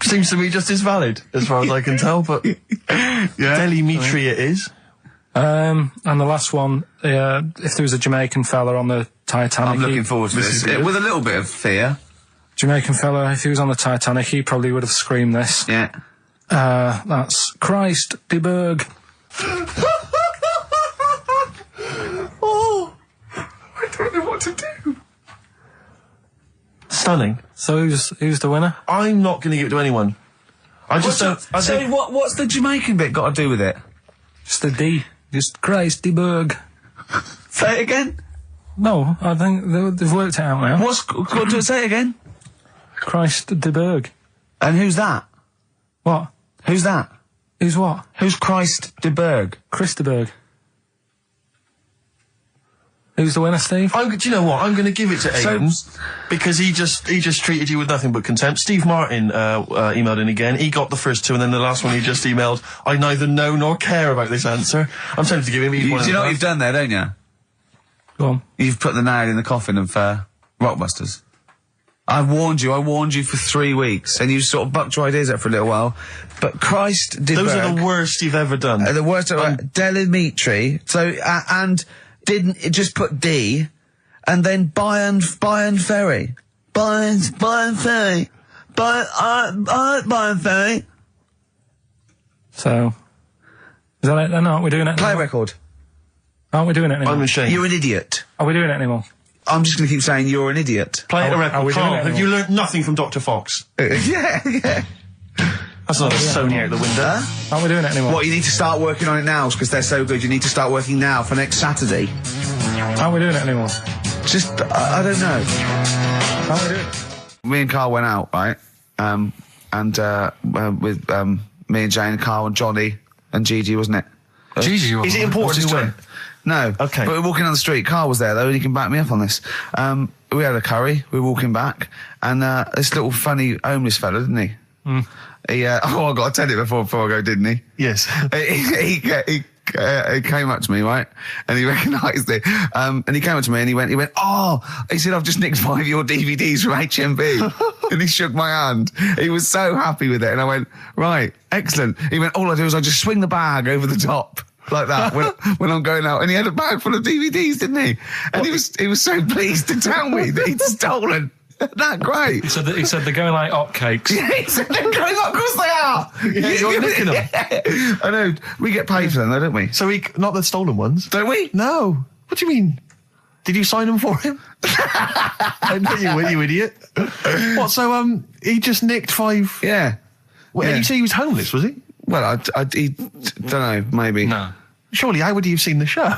Seems to me just as valid, as far as I can tell, but Delhi Meat Tree it is. And the last one, if there was a Jamaican fella on the Titanic... I'm looking forward to this. With a little bit of fear. Jamaican fella, if he was on the Titanic, he probably would have screamed this. Yeah. That's Christ de Berg. Oh, I don't know what to do. Stunning. So who's the winner? I'm not going to give it to anyone. I just don't... what's the Jamaican bit got to do with it? Just the D. Just Christ de Berg. Say it again? No, I think they've worked it out now. Say it again? Christ de Berg. And who's that? What? Who's that? Who's what? Who's Christ de Berg? Chris de Berg. Who's the winner, Steve? Do you know what? I'm going to give it to Aidan, because he just treated you with nothing but contempt. Steve Martin emailed in again. He got the first two, and then the last one he just emailed, I neither know nor care about this answer. I'm tempted to give him each one. Do you know what you've done there, don't you? Go on. You've put the nail in the coffin of Rockbusters. I warned you for 3 weeks, and you sort of bucked your ideas up for a little while. But Christ did Those are the worst you've ever done. the worst. Delimitri. So and didn't it just put D, and then Bayern Ferry. Bayern Ferry. Bayern Ferry. So, is that it then? Aren't we doing it Play a anymore? record. Aren't we doing it anymore? I'm ashamed. You're an idiot. Are we doing it anymore? I'm just going to keep saying you're an idiot. Play a Are record. we doing Carl, it have anymore? you learnt nothing from Dr. Fox? Yeah. That's not a Sony out the window. Aren't we doing it anymore? What, you need to start working on it now because they're so good. You need to start working now for next Saturday. Aren't we doing it anymore? Just, I don't know. Aren't we doing it? Me and Carl went out, right? With me and Jane, Carl and Johnny and Gigi, wasn't it? Gigi, Is it important What's who his went? No. Okay. But we're walking down the street. Carl was there, though, and he can back me up on this. We had a curry. We were walking back, and this little funny homeless fella, didn't he? He, I got to tell it before I go, didn't he? Yes. He came up to me, right? And he recognised it. And he came up to me and he went, he said, I've just nicked 5 of your DVDs from HMV. And he shook my hand. He was so happy with it. And I went, right, excellent. He went, all I do is I just swing the bag over the top. Like that when I'm going out, and he had a bag full of DVDs, didn't he? And he was so pleased to tell me that he'd stolen. That great. He said they're going like hotcakes. Yeah, he said they're going up, of course they are. Yeah, you're nicking them. I know. We get paid for them, though, don't we? So not the stolen ones? Don't we? No. What do you mean? Did you sign them for him? I know you would, you idiot. What, so he just nicked 5... Yeah. Well, Yeah. you say he was homeless, was he? Well, I don't know, maybe. No. Surely, how would he have seen the show?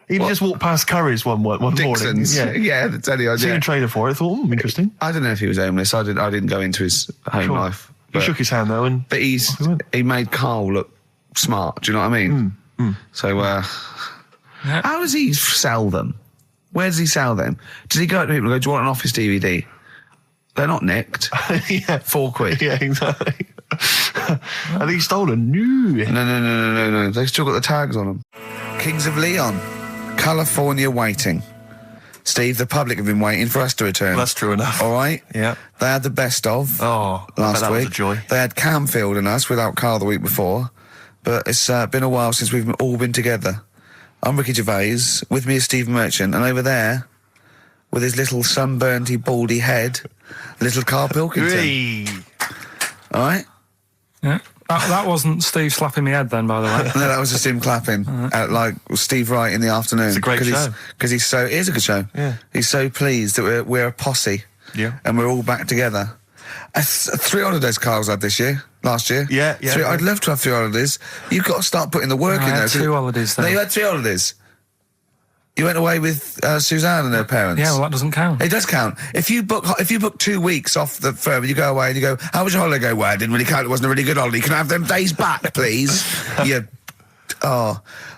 He'd just walked past Curry's one Dixon's. morning. Yeah, that's any Seen idea. a trailer for it, thought, interesting. I don't know if he was homeless. I didn't go into his home Sure. life. He shook his hand, though, and... But he made Carl look smart. Do you know what I mean? So, how does he sell them? Where does he sell them? Does he go up to people and go, do you want an Office DVD? They're not nicked. yeah. £4. Yeah, exactly. Are these stolen? No. No. They've still got the tags on them. Kings of Leon. California waiting. Steve, the public have been waiting for us to return. That's true enough. All right? Yeah. They had the best of Oh, I bet last that week. was a joy. They had Camfield and us without Carl the week before. But it's been a while since we've all been together. I'm Ricky Gervais. With me is Steve Merchant. And over there, with his little sunburnedy, baldy head, little Karl Pilkington. Hey. All right? Yeah. That wasn't Steve slapping me head then, by the way. No, that was just him clapping like Steve Wright in the afternoon. It's a great show. Because he's so... It is a good show. Yeah. He's so pleased that we're a posse. Yeah. And we're all back together. 3 holidays Carl's had this year. Last year. Yeah. I'd love to have 3 holidays. You've got to start putting the work I in had there. 2 holidays No, then. you had 3 holidays. You went away with Suzanne and her parents. Yeah, well, that doesn't count. It does count. If you book 2 weeks off the firm and you go away and you go, how was your holiday? Go, well, I didn't really count. It wasn't a really good holiday. Can I have them days back, please?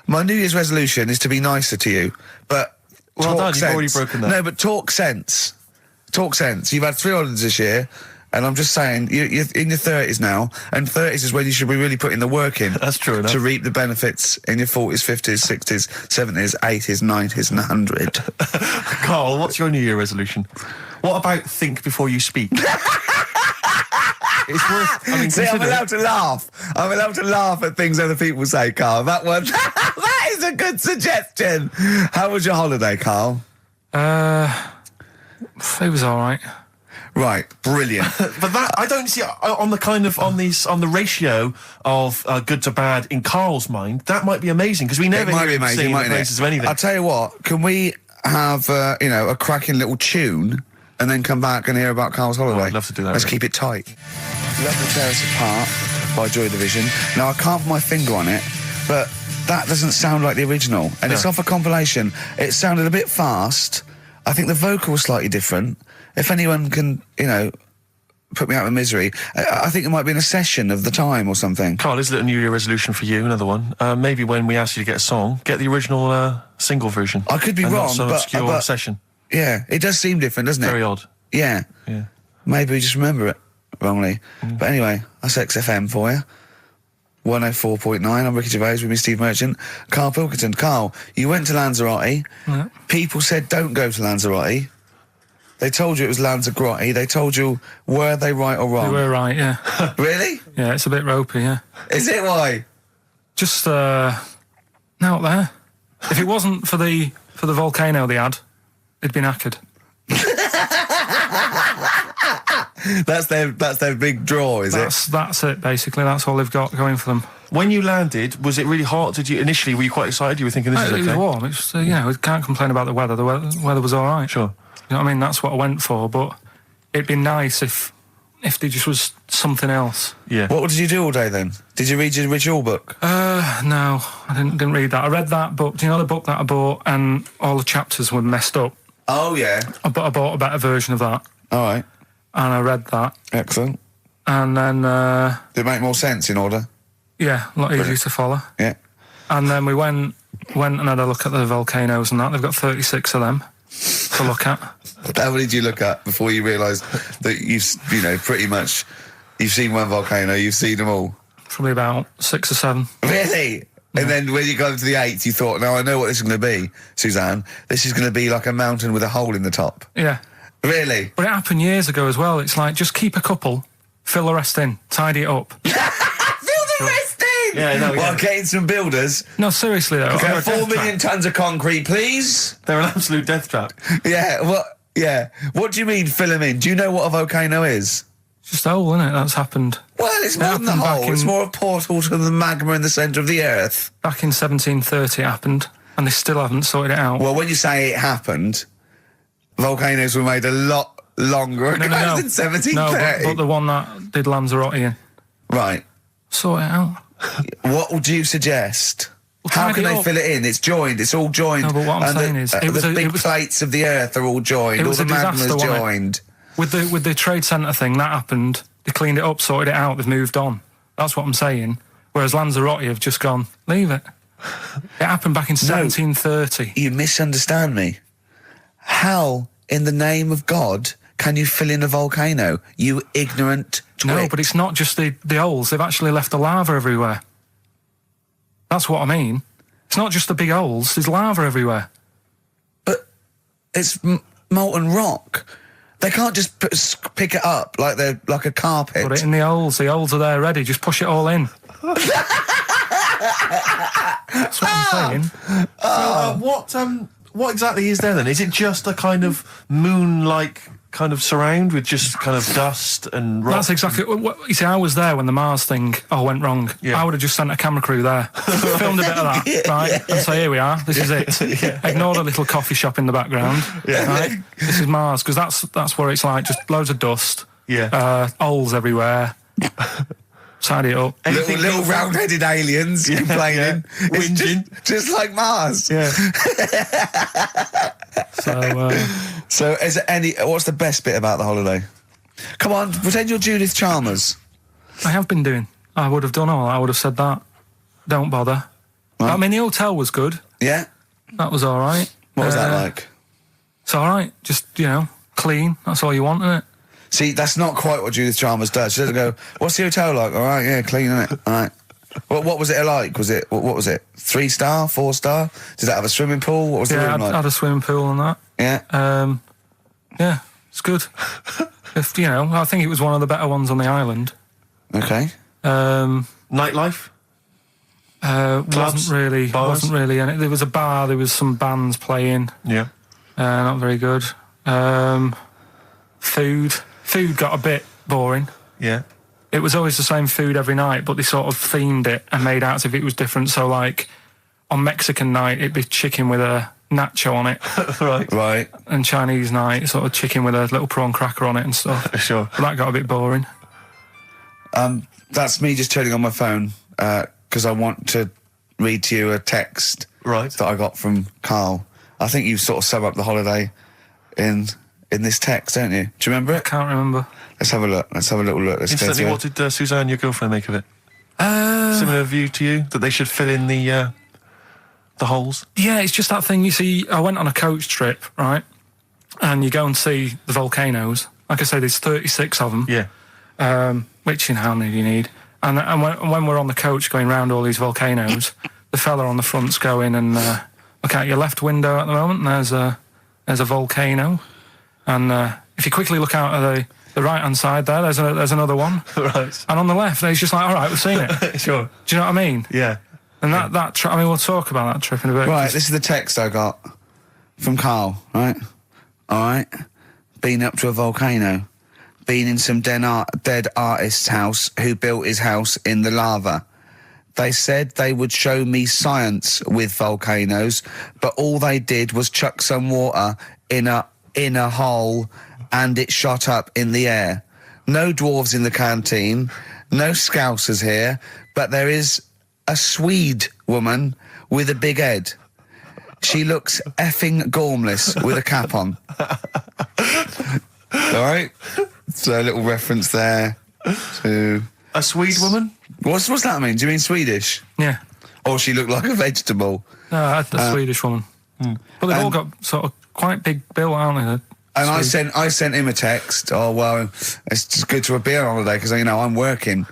My New Year's resolution is to be nicer to you, but Well talk done, you've sense. already broken that. No, but talk sense. Talk sense. You've had 3 holidays this year. And I'm just saying, you're in your 30s now, and 30s is when you should be really putting the work in. That's true enough. To reap the benefits in your 40s, 50s, 60s, 70s, 80s, 90s, and 100. Carl, what's your New Year resolution? What about think before you speak? It's worth... I mean, See, I'm consider it. allowed to laugh. I'm allowed to laugh at things other people say, Carl. That one, that is a good suggestion. How was your holiday, Carl? It was all right. Right, brilliant. But that I don't see on the ratio of good to bad in Carl's mind. That might be amazing because we never It might hear be him singing amazing, the mightn't praises it? of anything. I'll tell you what, can we have, a cracking little tune and then come back and hear about Carl's holiday? I'd love to do that, Let's Rick. keep it tight. Love to Tear Us Apart by Joy Division. Now, I can't put my finger on it, but that doesn't sound like the original. And it's off a compilation. It sounded a bit fast. I think the vocal was slightly different. If anyone can, put me out of misery, I think it might be in a session of the time or something. Carl, is it a New Year resolution for you? Another one. Maybe when we ask you to get a song, get the original single version. I could be and wrong, not some but- obscure but- session. Yeah, it does seem different, doesn't it? Very odd. Yeah. Yeah. Maybe we just remember it wrongly. But anyway, that's XFM for you. 104.9, I'm Ricky Gervais with me, Steve Merchant. Karl Pilkington. Carl, you went to Lanzarote. Yeah. People said don't go to Lanzarote. They told you it was Lanzarote. They told you, were they right or wrong? They were right, yeah. Really? Yeah, it's a bit ropey, yeah. Is it? Why? Just, out there. If it wasn't for the volcano they had, it'd been knackered. That's their big draw, is it? That's it, basically. That's all they've got going for them. When you landed, was it really hot? Initially, were you quite excited? You were thinking, this is okay? It was warm. It's, we can't complain about the weather. The weather was all right. Sure. You know what I mean? That's what I went for, but it'd be nice if there just was something else. Yeah. What did you do all day then? Did you read your ritual book? No, I didn't read that. I read that book. Do you know the book that I bought and all the chapters were messed up? Oh, yeah. I bought a better version of that. All right. And I read that. Excellent. And then... Did it make more sense in order? Yeah, a lot easier to follow. Yeah. And then we went and had a look at the volcanoes and that. They've got 36 of them to look at. How many did you look at before you realised that pretty much, you've seen one volcano, you've seen them all? Probably about 6 or 7. Really? Yeah. And then when you got to the 8th, you thought, now I know what this is going to be, Suzanne. This is going to be like a mountain with a hole in the top. Yeah. Really? But it happened years ago as well. It's like, just keep a couple, fill the rest in, tidy it up. Fill the rest in? Yeah, no. Well, getting some builders. No, seriously though. Okay, 4 million tonnes of concrete, please. They're an absolute death trap. Yeah, what do you mean fill them in? Do you know what a volcano is? It's just a hole, isn't it? That's happened. Well, it's more than the hole. It's more a portal to the magma in the centre of the earth. Back in 1730 it happened, and they still haven't sorted it out. Well, when you say it happened, volcanoes were made a lot longer ago than 1730. No, but the one that did Lanzarote in. Right. Sort it out. What would you suggest? Well, how can tidy they up. fill it in? It's joined. It's all joined. No, but what I'm And saying is, the big plates of the earth are all joined. It All was the a magma's disaster, wasn't it? joined. With the trade centre thing, that happened. They cleaned it up, sorted it out, they've moved on. That's what I'm saying. Whereas Lanzarote have just gone, leave it. It happened back in 1730. You misunderstand me. How, in the name of God, can you fill in a volcano? You ignorant twit. No, but it's not just the holes. They've actually left the lava everywhere. That's what I mean. It's not just the big holes. There's lava everywhere. But it's molten rock. They can't just pick it up like they're like a carpet. Put it in the holes. The holes are there ready. Just push it all in. That's what I'm saying. What exactly is there then? Is it just a kind of moon-like kind of surround with just kind of dust and rock? That's exactly what you see. I was there when the Mars thing went wrong. Yeah. I would have just sent a camera crew there, filmed a bit of that, right, and say, here we are, this is it. Yeah. Ignore the little coffee shop in the background. Yeah. Right? This is Mars, because that's what it's like. Just loads of dust. Yeah. Holes everywhere. Tidy it up. Little round-headed aliens complaining. Yeah. It's Whinging. just like Mars. Yeah. So, is there what's the best bit about the holiday? Come on, pretend you're Judith Chalmers. I have been doing. I would have done all. I would have said that. Don't bother. Right. I mean, the hotel was good. Yeah? That was all right. What was that like? It's all right. Just, clean. That's all you want, isn't it? See, that's not quite what Judith Chalmers does. She doesn't go, what's the hotel like? All right, yeah, clean, innit? All right. What was it like? What was it? 3-star, 4-star? Did it have a swimming pool? What was the room like? I had a swimming pool and that. Yeah. Yeah, it's good. I think it was one of the better ones on the island. Okay. Nightlife? Wasn't really. And there was a bar. There was some bands playing. Yeah. Not very good. Food got a bit boring. Yeah. It was always the same food every night, but they sort of themed it and made out as if it was different. So, like, on Mexican night, it'd be chicken with a nacho on it. Right. And Chinese night, sort of chicken with a little prawn cracker on it and stuff. Sure. But that got a bit boring. That's me just turning on my phone, because I want to read to you a text that I got from Karl. I think you sort of sum up the holiday in this text, don't you? Do you remember it? I can't remember. Let's have a look. Let's have a little look. Instantly, what did Suzanne, your girlfriend, make of it? Similar view to you, that they should fill in the holes? Yeah, it's just that thing. You see, I went on a coach trip, right? And you go and see the volcanoes. Like I say, there's 36 of them. Yeah. Which, how many do you need? And when we're on the coach going round all these volcanoes, the fella on the front's going and look out your left window at the moment, and there's a volcano. And if you quickly look out at the right-hand side there's another one. Right. And on the left, he's just like, all right, we've seen it. Sure. Do you know what I mean? Yeah. And that trip, I mean, we'll talk about that trip in a bit. Right, this is the text I got from Karl, right? All right. Been up to a volcano. Been in some dead artist's house who built his house in the lava. They said they would show me science with volcanoes, but all they did was chuck some water in a hole and it shot up in the air. No dwarves in the canteen, no scousers here, but there is a Swede woman with a big head. She looks effing gormless with a cap on. All right? So a little reference there to... A Swede woman? What's that mean? Do you mean Swedish? Yeah. Or she looked like a vegetable? No, the Swedish woman. But they've all got sort of quite big bill, aren't they? And I sent him a text. Oh, well, it's just good to be on holiday because, you know, I'm working.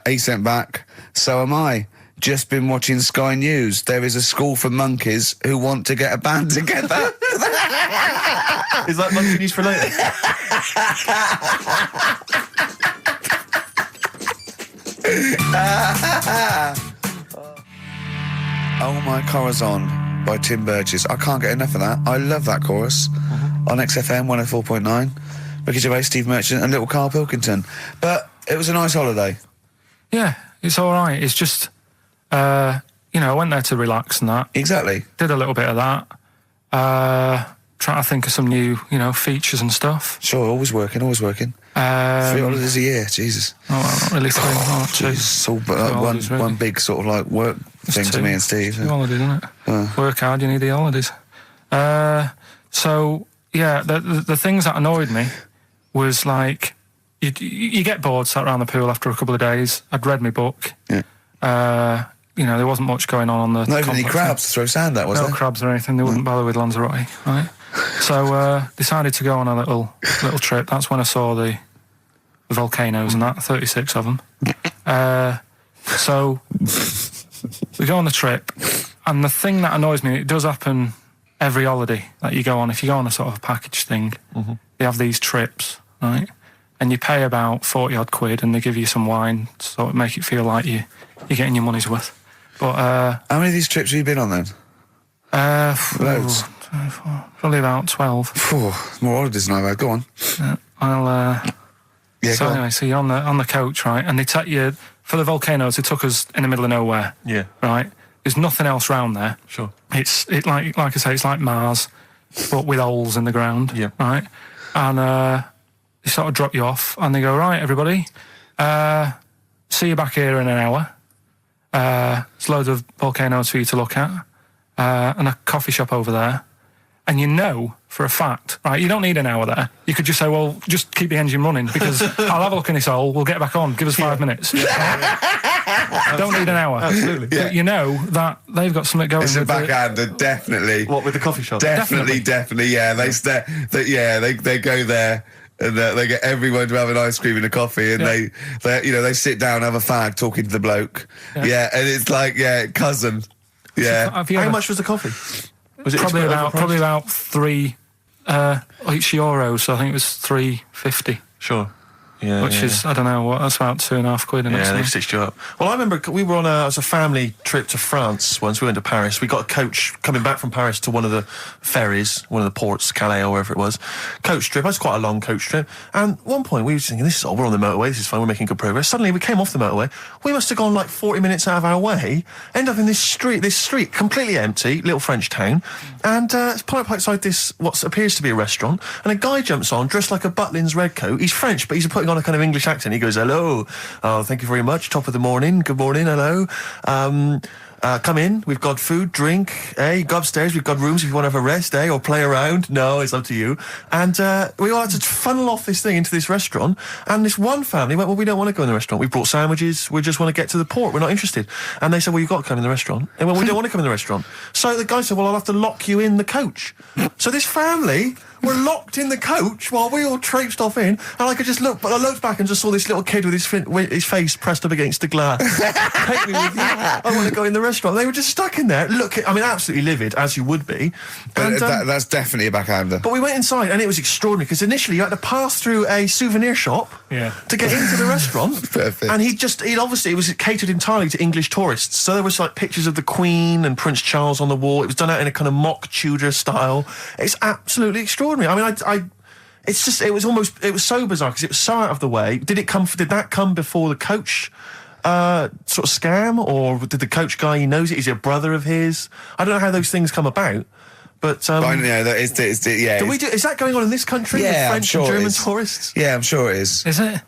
He sent back, so am I. Just been watching Sky News. There is a school for monkeys who want to get a band together. Is that monkey news for later? Oh My Corazon by Tim Burgess. I can't get enough of that. I love that chorus. On XFM 104.9. Ricky Gervais, Steve Merchant and little Karl Pilkington. But it was a nice holiday. Yeah, it's all right. It's just, you know, I went there to relax and that. Exactly. Did a little bit of that. Trying to think of some new, you know, features and stuff. Sure, always working. 3 holidays a year, Jesus. Oh, well, not really 3. Two. It's all holidays, really. one big sort of like work thing to me and Steve. 2 holidays, isn't it? Work hard, you need the holidays. So, yeah, the things that annoyed me was like, you get bored sat around the pool after a couple of days. I'd read my book. Yeah. You know, there wasn't much going on the Not even any crabs to throw sand at, was there? No crabs or anything. They wouldn't bother with Lanzarote, right? So decided to go on a little trip. That's when I saw the volcanoes and that, 36 of them. So we go on the trip, and the thing that annoys me, it does happen every holiday that you go on. If you go on a sort of package thing, they have these trips, right? And you pay about 40 odd quid, and they give you some wine, so it make it feel like you're getting your money's worth. But how many of these trips have you been on then? Loads. Probably about 12. More holidays than I've had. Go on. Yeah, so anyway, so you're on the coach, right? And they take you for the volcanoes. They took us in the middle of nowhere. Yeah. Right. There's nothing else round there. Sure. It's like I say, it's like Mars, but with holes in the ground. Yeah. Right. And they sort of drop you off, and they go, right, everybody, see you back here in an hour. There's loads of volcanoes for you to look at, and a coffee shop over there. And you know for a fact, right, you don't need an hour there. You could just say, well, just keep the engine running because I'll have a look in this hole, we'll get back on, give us 5 minutes. Don't need an hour. Absolutely. But you know that they've got something going. It's a backhander, definitely. What, with the coffee shop? Definitely, yeah. They go there. And they get everyone to have an ice cream and a coffee, and they sit down, have a fag, talking to the bloke. Yeah, and it's like, cousin. Yeah. How much was the coffee? Was it probably about 3 euros? So I think it was $3.50. Sure. Yeah, which is, I don't know, what, that's about 2.5 quid. Yeah, they've stitched you up. Well, I remember we were on a family trip to France once. We went to Paris. We got a coach coming back from Paris to one of the ferries, one of the ports, Calais or wherever it was. Coach trip. That's quite a long coach trip. And at one point we were thinking, we're on the motorway, this is fine, we're making good progress. Suddenly we came off the motorway. We must have gone like 40 minutes out of our way, end up in this street, completely empty, little French town. And it's pulled up outside this, what appears to be a restaurant, and a guy jumps on, dressed like a Butlins redcoat. He's French, but he's putting on a kind of English accent. He goes, hello, thank you very much, top of the morning, good morning, hello. Come in, we've got food, drink, go upstairs, we've got rooms if you want to have a rest, or play around. No, it's up to you. And we all had to funnel off this thing into this restaurant, and this one family went, well, we don't want to go in the restaurant. We brought sandwiches, we just want to get to the port, we're not interested. And they said, well, you've got to come in the restaurant. And well, we don't want to come in the restaurant. So the guy said, well, I'll have to lock you in the coach. So this family were locked in the coach while we all traipsed off in, and I could just look. But I looked back and just saw this little kid with his face pressed up against the glass. Take me with you. I want to go in the restaurant. They were just stuck in there. Absolutely livid, as you would be. But that's definitely a backhander. But we went inside, and it was extraordinary, because initially you had to pass through a souvenir shop to get into the restaurant. Perfect. And it was catered entirely to English tourists. So there was like pictures of the Queen and Prince Charles on the wall. It was done out in a kind of mock Tudor style. It's absolutely extraordinary. I mean, it was so bizarre because it was so out of the way. Did that come before the coach sort of scam, or did the coach guy, he knows it? Is he a brother of his? I don't know how those things come about. But I know that is is that going on in this country with French and German tourists? Yeah, I'm sure it is. Is it?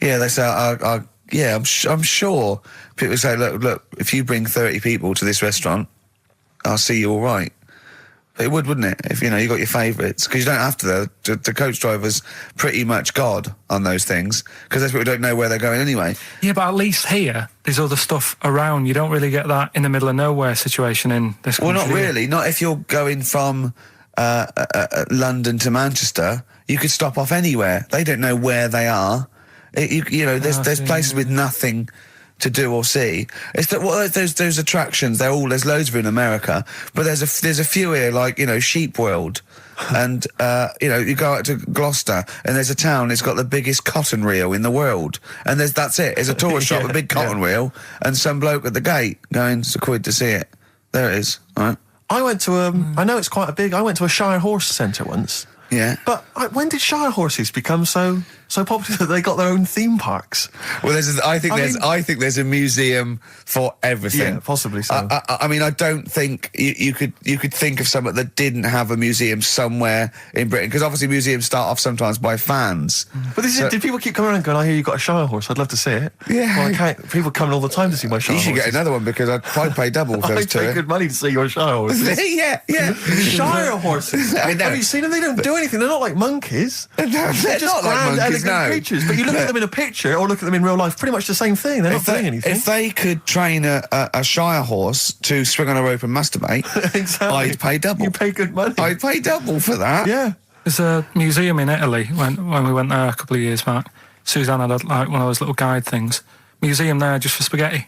Yeah, they say, I'm sure people say, look, if you bring 30 people to this restaurant, I'll see you all right. It would, wouldn't it? If, you got your favourites. Because you don't have to, though. The coach driver's pretty much God on those things, because those people don't know where they're going anyway. Yeah, but at least here, there's other stuff around. You don't really get that in the middle of nowhere situation in this country. Well, not really. Not if you're going from London to Manchester. You could stop off anywhere. They don't know where they are. There's places with nothing to do or see. It's that those attractions. There's loads of in America, but there's a few here, like Sheep World, and you go out to Gloucester and there's a town. It's got the biggest cotton reel in the world, and that's it. There's a tourist shop, a big cotton reel, and some bloke at the gate going, "It's £1 to see it." There it is. All right. I went to I know it's quite I went to a Shire Horse Centre once. Yeah. But when did Shire horses become so popular that they got their own theme parks? Well, I think there's a museum for everything. Yeah, possibly so. I mean, I don't think you could think of something that didn't have a museum somewhere in Britain, because obviously museums start off sometimes by fans. But did people keep coming around and going, "I hear you got a Shire horse. I'd love to see it." Yeah. Well, I can't. People coming all the time to see my Shire horses. You should get another one, because I'd probably pay double for those two. I pay good money to see your Shire horses. Yeah. Shire horses. I know. Have you seen them? They don't do anything. They're not like monkeys. They're just not like grand, monkeys, elegant no. creatures. But you look at them in a picture or look at them in real life, pretty much the same thing. They're not doing anything. If they could train a Shire horse to swing on a rope and masturbate, exactly. I'd pay double. You pay good money. I'd pay double for that. Yeah. There's a museum in Italy when we went there a couple of years back. Suzanne had one of those little guide things. Museum there just for spaghetti.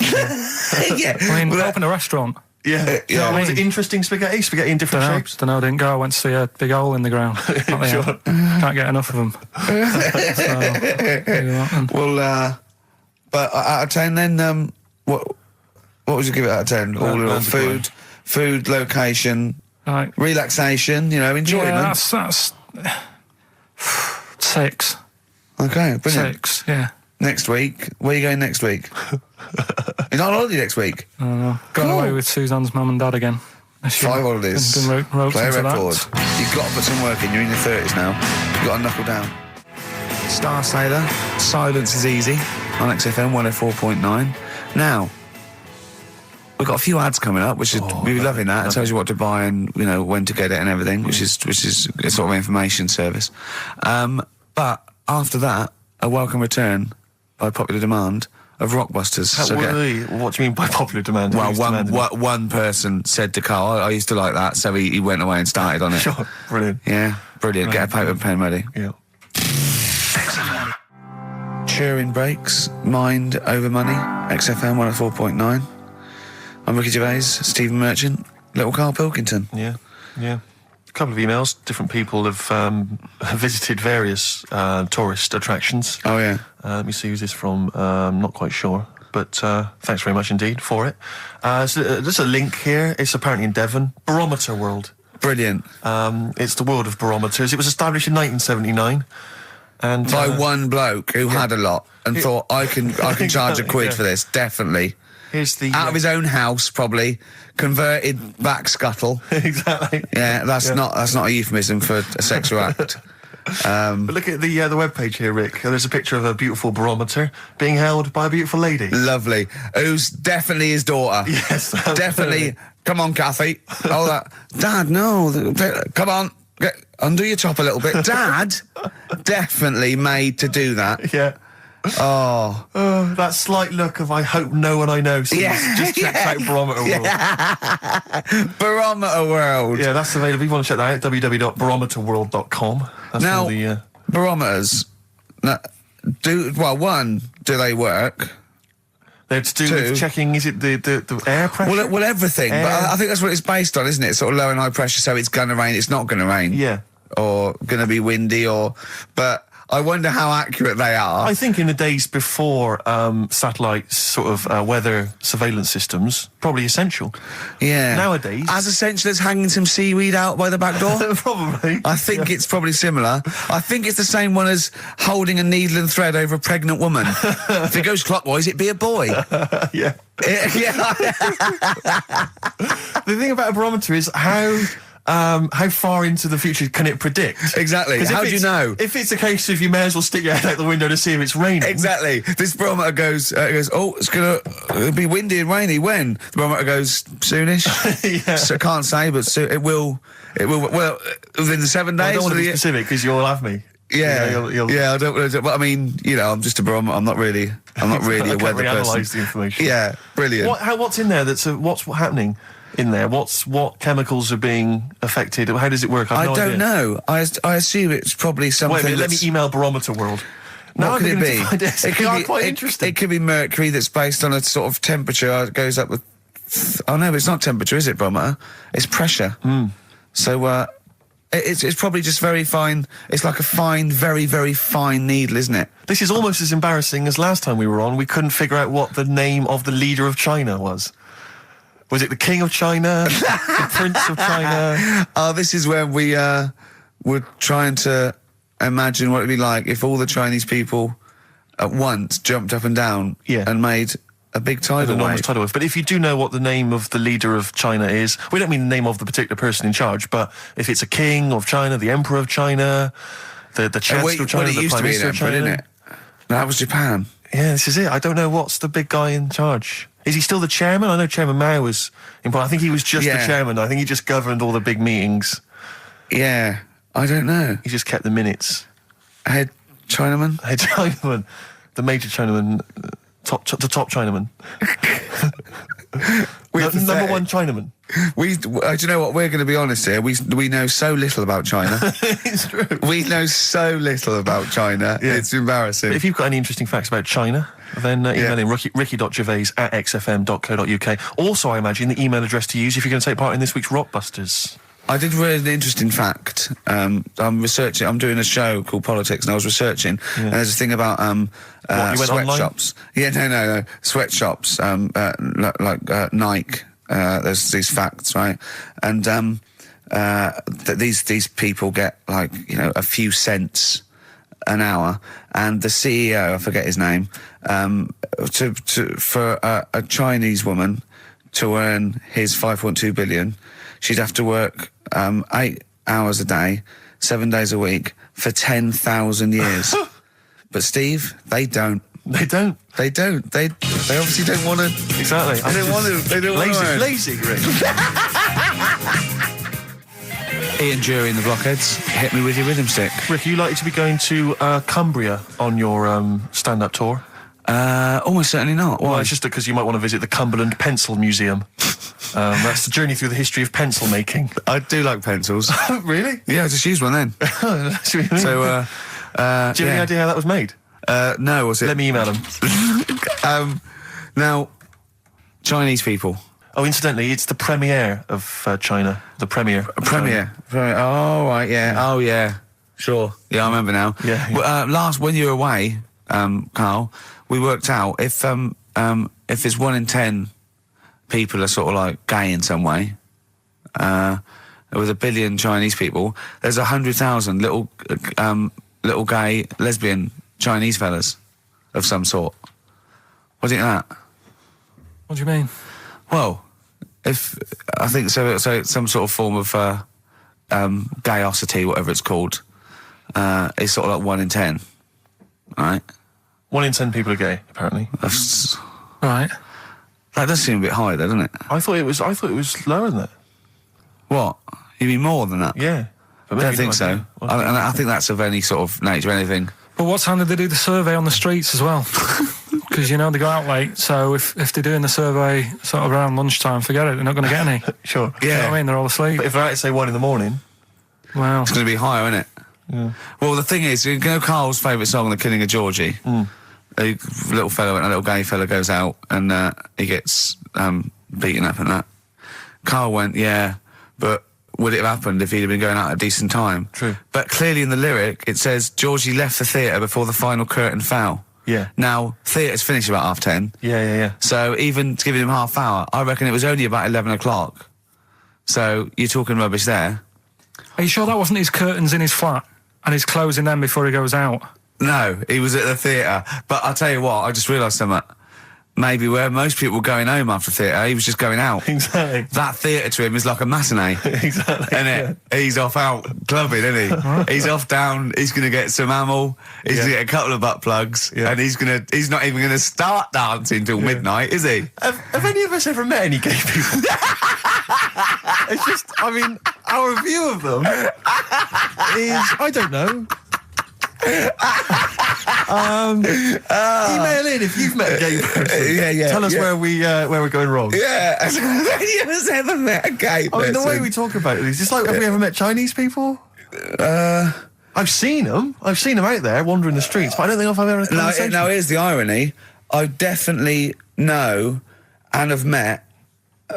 Yeah. I mean, open a restaurant. Yeah. Was it interesting spaghetti? Spaghetti in different shapes? Don't know, didn't go. I went to see a big hole in the ground. Sure. Can't get enough of them. Well, but out of 10 then, what would you give it out of 10? All in all, food, location, Right. relaxation, enjoyment. Yeah, that's 6. Okay, brilliant. 6, yeah. Next week, where are you going next week? You're not on holiday next week? I don't know. Going away with Suzanne's mum and dad again. 5 holidays. Been roped Play a into record. that. You've got to put some work in. You're in your 30s now. You've got to knuckle down. Star Sailor, Silence is Easy on XFM 104.9. Now, we've got a few ads coming up, which is we'll be loving that. It tells you what to buy and when to get it and everything, which is a sort of information service. But after that, a welcome return by popular demand of Rockbusters. What do you mean by popular demand? Well, one person said to Karl, I used to like that, so he went away and started on it. Sure, brilliant. Yeah, brilliant. Get a paper and pen ready. Yeah. Turing Breaks, Mind Over Money, XFM 104.9. I'm Ricky Gervais, Stephen Merchant, little Karl Pilkington. Yeah. A couple of emails. Different people have visited various tourist attractions. Oh, yeah. Let me see who's this from. Not quite sure. But thanks very much indeed for it. So there's a link here. It's apparently in Devon. Barometer World. Brilliant. It's the world of barometers. It was established in 1979. And by one bloke who had a lot and thought, I can charge £1 for this, definitely. Here's the out of his own house, probably converted back scuttle. Exactly. Yeah, that's not a euphemism for a sexual act. But look at the webpage here, Rick. There's a picture of a beautiful barometer being held by a beautiful lady. Lovely. Who's definitely his daughter. Yes, definitely. Come on, Kathy. Oh, that. Dad, no. Come on. Undo your top a little bit. Dad, definitely made to do that. Yeah. Oh. That slight look of I hope no one I know sees. Just check out Barometer World. Barometer World. Yeah, that's available. If you want to check that out, www.barometerworld.com. That's Now, all the... barometers, do they work? They're to do with checking, is it the air pressure? Well, everything. But I think that's what it's based on, isn't it? Sort of low and high pressure, so it's going to rain, it's not going to rain. Yeah. Or going to be windy, but I wonder how accurate they are. I think in the days before satellite sort of weather surveillance systems, probably essential. Yeah. Nowadays... As essential as hanging some seaweed out by the back door? Probably. I think it's probably similar. I think it's the same one as holding a needle and thread over a pregnant woman. If it goes clockwise, it'd be a boy. Yeah. Yeah. The thing about a barometer is how far into the future can it predict? Exactly. How do you know? If it's a case of you may as well stick your head out the window to see if it's raining. Exactly. This barometer goes, oh, it's going to be windy and rainy. When? The barometer goes, soonish. Yeah. So I can't say, but it will, well, within the 7 days. I don't want to be specific because you'll have me. Yeah, yeah. I don't want to. But I mean, I'm just a barometer. I'm not really a weather person. Analyse the information. Yeah, brilliant. What's in there? What's happening in there? What chemicals are being affected? How does it work? I don't know. I assume it's probably something. Wait a minute, let me email Barometer World. What could it be? It could be quite interesting. It could be mercury that's based on a sort of temperature. It goes up with. Oh no, it's not temperature, is it, barometer? It's pressure. So it's probably just very fine. It's like a fine, very, very fine needle, isn't it? This is almost as embarrassing as last time we were on. We couldn't figure out what the name of the leader of China was. Was it the King of China? The Prince of China? Oh, this is when we were trying to imagine what it'd be like if all the Chinese people at once jumped up and down and made a big tidal wave. But if you do know what the name of the leader of China is, we don't mean the name of the particular person in charge, but if it's a king of China, the emperor of China, the chancellor of China, the prime minister of China. Didn't it? No, that was Japan. Yeah, this is it. I don't know what's the big guy in charge. Is he still the chairman? I know Chairman Mao was important. I think he was just the chairman. I think he just governed all the big meetings. Yeah, I don't know. He just kept the minutes. Head Chinaman? Head Chinaman. The major Chinaman. The top Chinaman. Number one Chinaman. Do you know what? We're going to be honest here. We know so little about China. It's true. We know so little about China. Yeah. It's embarrassing. But if you've got any interesting facts about China, then email in ricky.gervais@xfm.co.uk. Also, I imagine the email address to use if you're going to take part in this week's Rockbusters. I did read an interesting fact. I'm researching. I'm doing a show called Politics, and I was researching. And there's a thing about sweatshops. Yeah, no, sweatshops. Like Nike. There's these facts, right? And that these people get like a few cents an hour, and the CEO, I forget his name, for a Chinese woman to earn his 5.2 billion. She'd have to work 8 hours a day, 7 days a week for 10,000 years. But Steve, they don't. They don't. They don't. They obviously don't want to. Exactly. They don't want to. They don't want to. Lazy, Rick. Ian Jury and the Blockheads, hit me with your rhythm stick. Rick, are you likely to be going to Cumbria on your stand-up tour? Almost certainly not. Why? Well, it's just because you might want to visit the Cumberland Pencil Museum. That's the journey through the history of pencil making. I do like pencils. Really? Yeah, I just used one then. That's really So, do you have any idea how that was made? No, was it? Let me email them. Now, Chinese people. Oh, incidentally, it's the premiere of China. The premiere. Premiere. Oh, right, yeah. Oh, yeah. Sure. Yeah, I remember now. Yeah. Well, when you were away, Carl, we worked out if it's 1 in 10 people are sort of like gay in some way, with 1 billion Chinese people, there's 100,000 little gay, lesbian Chinese fellas of some sort. What do you think of that? What do you mean? Well, if I think so some sort of form of gayosity, whatever it's called, is sort of like 1 in 10, right? 1 in 10 people are gay, apparently. That's, Right. that does seem a bit high, though, doesn't it? I thought it was lower than that. What? You mean more than that? Yeah. But I don't maybe think not. so. Well, I think that's of any sort of nature, anything But what time did they do the survey on the streets as well? Because, you know, they go out late, so if they're doing the survey sort of around lunchtime, forget it, they're not going to get any. Sure. You know what I mean? They're all asleep. But if they're out at, say, 1 a.m, well, It's going to be higher, isn't it? Yeah. Well, the thing is, you know Carl's favourite song, The Killing of Georgie? A little fellow, a little gay fella goes out and he gets beaten up and that. Carl went, yeah, but would it have happened if he'd have been going out at a decent time? True. But clearly in the lyric, it says, Georgie left the theatre before the final curtain fell. Yeah. Now, theatre's finished about 10:30. Yeah. So even to give him half hour, I reckon it was only about 11 o'clock. So you're talking rubbish there. are you sure that wasn't his curtains in his flat and he's closing them before he goes out? No, he was at the theatre. But I'll tell you what, I just realised something. Maybe where most people were going home after theatre, he was just going out. Exactly. That theatre to him is like a matinee. Exactly. Isn't it? He's off out clubbing, isn't he? He's off down, he's going to get some ammo, he's going to get a couple of butt plugs, and he's not even going to start dancing till midnight, is he? Have any of us ever met any gay people? It's just, I mean, our view of them is, I don't know. Email in if you've met a gay person. Yeah. Tell us where we're going wrong. Yeah, have any of us ever met a gay person? I mean, the way we talk about it is just like, have we ever met Chinese people? I've seen them. I've seen them out there wandering the streets, but I don't think I've ever had a conversation. No, here's the irony. I definitely know and have met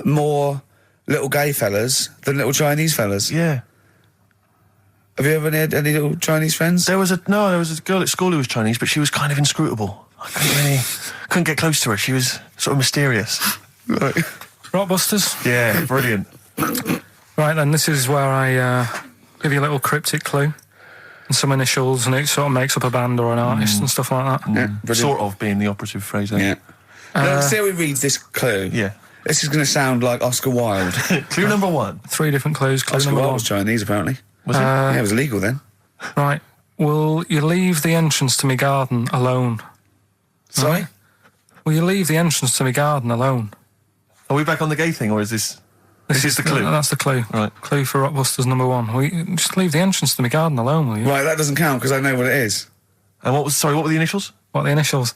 more little gay fellas than little Chinese fellas. Yeah. Have you ever had any little Chinese friends? There was a girl at school who was Chinese, but she was kind of inscrutable. I couldn't get close to her. She was sort of mysterious. Right. Rockbusters? Yeah, brilliant. Right then, this is where I give you a little cryptic clue and some initials, and it sort of makes up a band or an artist and stuff like that. Yeah, brilliant. Sort of being the operative phrase there. Yeah. Let's see how he reads this clue. Yeah. This is going to sound like Oscar Wilde. Clue number 1. 3 different clues. Clue Oscar number Wilde 1. was Chinese, apparently. Was it? Yeah, it was illegal then. Right. Will you leave the entrance to my garden alone? Sorry? Right. Will you leave the entrance to my garden alone? Are we back on the gay thing, or is this... This is the clue? That's the clue. Right. Clue for Rockbusters number 1. Will you just leave the entrance to my garden alone, will you? Right, that doesn't count because I know what it is. And what were the initials? What are the initials?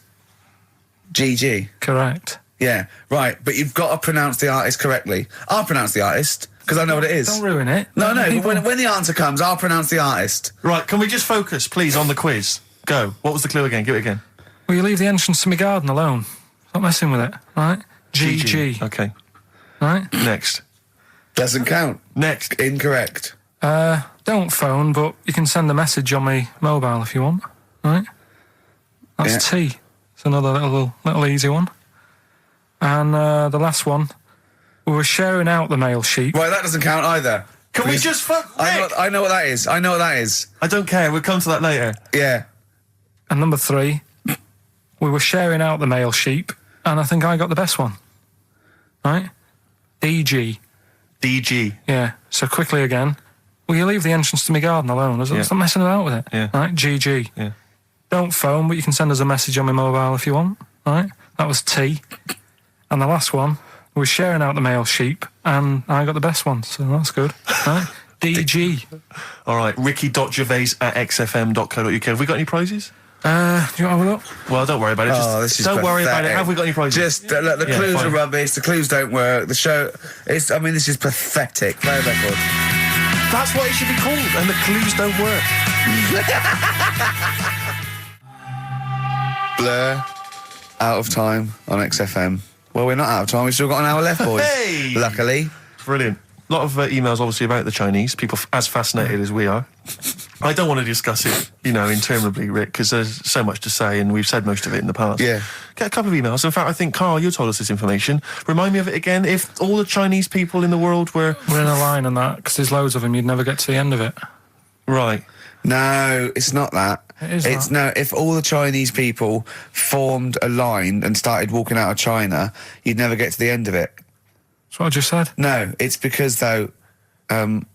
GG. Correct. Yeah, right, but you've got to pronounce the artist correctly. I'll pronounce the artist because I know what it is. Don't ruin it. No, People- when the answer comes, I'll pronounce the artist. Right, can we just focus, please, on the quiz? Go. What was the clue again? Give it again. Will you leave the entrance to my garden alone? Stop messing with it, right? GG. Okay. Right? Next. Doesn't count. Next. Incorrect. Don't phone, but you can send a message on my mobile if you want, right? That's Yeah. T. It's another little easy one. And the last one, we were sharing out the mail sheet. Right, that doesn't count either. Can we just fuck... I know what that is. I know what that is. I don't care. We'll come to that later. Yeah. And number 3, we were sharing out the mail sheet, and I think I got the best one. Right? DG. DG. Yeah. So quickly again, will you leave the entrance to my garden alone? Stop messing about with it. Yeah. Right? GG. Yeah. Don't phone, but you can send us a message on my mobile if you want. Right? That was T. And the last one, we were sharing out the mail sheet, and I got the best one, so that's good. Right? DG. All right. Ricky.gervais@xfm.co.uk. Have we got any prizes? Do you want to have a look? Well, don't worry about it. Oh, this is don't worry about it. pathetic. Have we got any prizes? Just, look, the clues fine. are rubbish, the clues don't work, the show... this is pathetic. Play a record. That's what it should be called, and the clues don't work. Blur, out of time on XFM. Well, we're not out of time, we've still got an hour left, boys. Hey! Luckily. Brilliant. A lot of emails, obviously, about the Chinese. People as fascinated as we are. I don't want to discuss it, interminably, Rick, because there's so much to say, and we've said most of it in the past. Yeah. Get a couple of emails. In fact, I think, Carl, you told us this information. Remind me of it again. If all the Chinese people in the world were... We're in a line on that, because there's loads of them, you'd never get to the end of it. Right. No, it's not that. It is that. No, if all the Chinese people formed a line and started walking out of China, you'd never get to the end of it. That's what I just said. No, it's because, though... they'd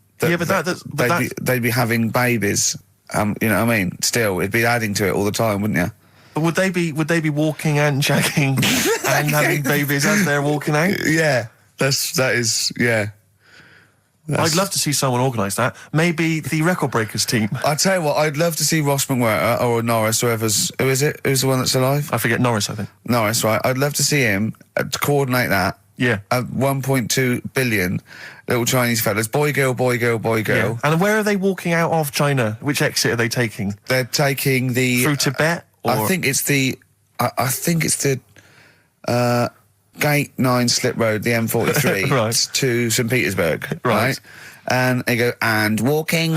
be having babies. You know what I mean? Still, it'd be adding to it all the time, wouldn't you? But would they be walking and shagging and having babies as they're walking out? Yeah, that is. Yeah. I'd love to see someone organise that. Maybe the Record Breakers team. I tell you what, I'd love to see Ross McWhirter or Norris, who is it? Who's the one that's alive? I forget Norris, I think. Norris, right? I'd love to see him to coordinate that. Yeah. 1.2 billion little Chinese fellas. Boy, girl, boy, girl, boy, girl. Yeah. And where are they walking out of China? Which exit are they taking? They're taking the... Through Tibet? Or? I think it's the... Gate 9 Slip Road, the M43, right. to St. Petersburg, right? And they go, and walking,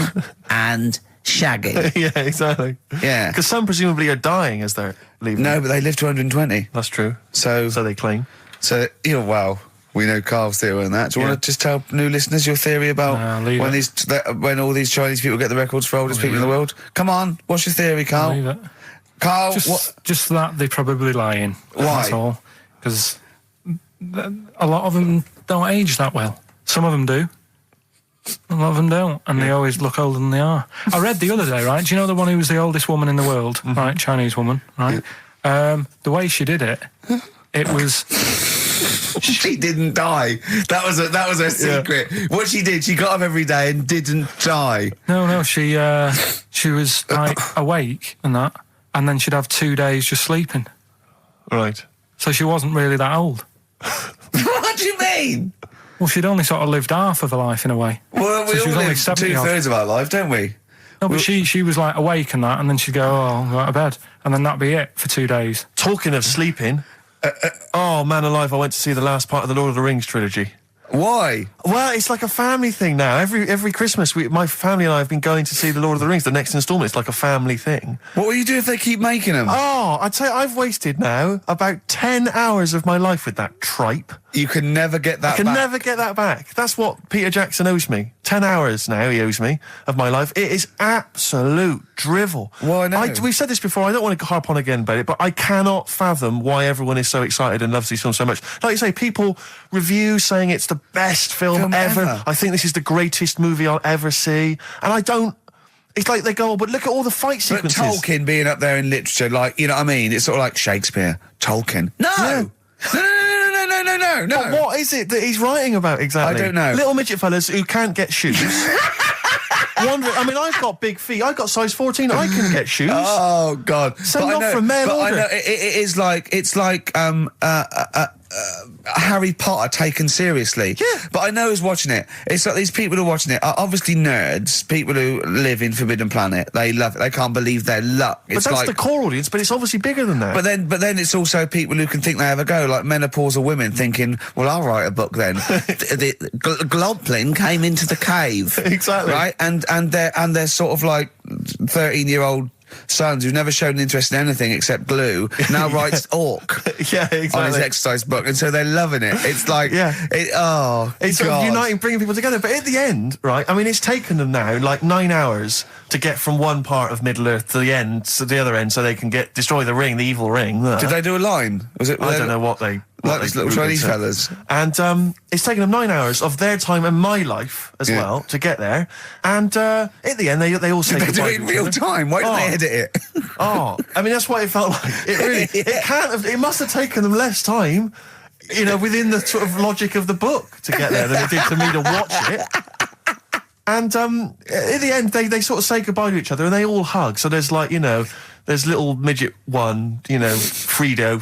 and shagging. Yeah, exactly. Yeah. Because some presumably are dying as they're leaving. No, but they live to 120. That's true. So they claim. So, well, we know Carl's theory on that. Do you want to just tell new listeners your theory about when all these Chinese people get the records for oldest people in the world? Come on, what's your theory, Carl? Leave it. Carl, just that they're probably lying. Why? That's all. Because a lot of them don't age that well. Some of them do. A lot of them don't, and they always look older than they are. I read the other day, right? Do you know the one who was the oldest woman in the world, right? Chinese woman, right? The way she did it, it was... She didn't die. That was her secret. Yeah. What she did, she got up every day and didn't die. No, she was like awake and that, and then she'd have 2 days just sleeping. Right. So she wasn't really that old. What do you mean? Well, she'd only sort of lived half of her life in a way. Well, we all live 2/3 of our life, don't we? No, but she was like awake and that, and then she'd go, I'll go to bed, and then that'd be it for 2 days. Talking of sleeping, oh man alive, I went to see the last part of the Lord of the Rings trilogy. Why? Well, it's like a family thing now. Every Christmas, my family and I have been going to see the Lord of the Rings, the next instalment. It's like a family thing. What will you do if they keep making them? Oh, I'd say I've wasted now about 10 hours of my life with that tripe. You can never get that back. I can never get that back. That's what Peter Jackson owes me. 10 hours now he owes me of my life. It is absolute drivel. Well, I know. We've said this before. I don't want to harp on again about it, but I cannot fathom why everyone is so excited and loves these films so much. Like you say, people review saying it's the best film ever. I think this is the greatest movie I'll ever see. And I don't... It's like they go, but look at all the fight sequences. But Tolkien being up there in literature, like, you know what I mean? It's sort of like Shakespeare. Tolkien. No! Yeah. No. But what is it that he's writing about exactly? I don't know. Little midget fellas who can't get shoes. I mean, I've got big feet. I've got size 14. I can get shoes. Oh, God. Send off from mail order. I know, it's like Harry Potter taken seriously. Yeah. But I know who's watching it. It's like these people who are watching it are obviously nerds, people who live in Forbidden Planet. They love it. They can't believe their luck. But that's the core audience, but it's obviously bigger than that. But then it's also people who can think they have a go, like menopausal women thinking, well, I'll write a book then. the Glomplin came into the cave. Exactly. Right? And they're sort of like 13-year-old sons who've never shown an interest in anything except glue now writes Orc yeah, exactly. on his exercise book, and so they're loving it. It's like, it's sort of uniting, bringing people together. But at the end, right, I mean, it's taken them now like 9 hours to get from one part of Middle Earth to the end, to the other end, so they can destroy the ring, the evil ring. Did they do a line? Was it? I don't know what they... Like these little Chinese fellas. And it's taken them 9 hours of their time and my life as well to get there. And at the end, they all say They goodbye. do it in real time. Why didn't they edit it? I mean, that's what it felt like. It really, it can't have, it must have taken them less time, you know, within the sort of logic of the book to get there than it did to me to watch it. And at the end, they sort of say goodbye to each other and they all hug. So there's like, you know, there's little midget one, you know, Frida,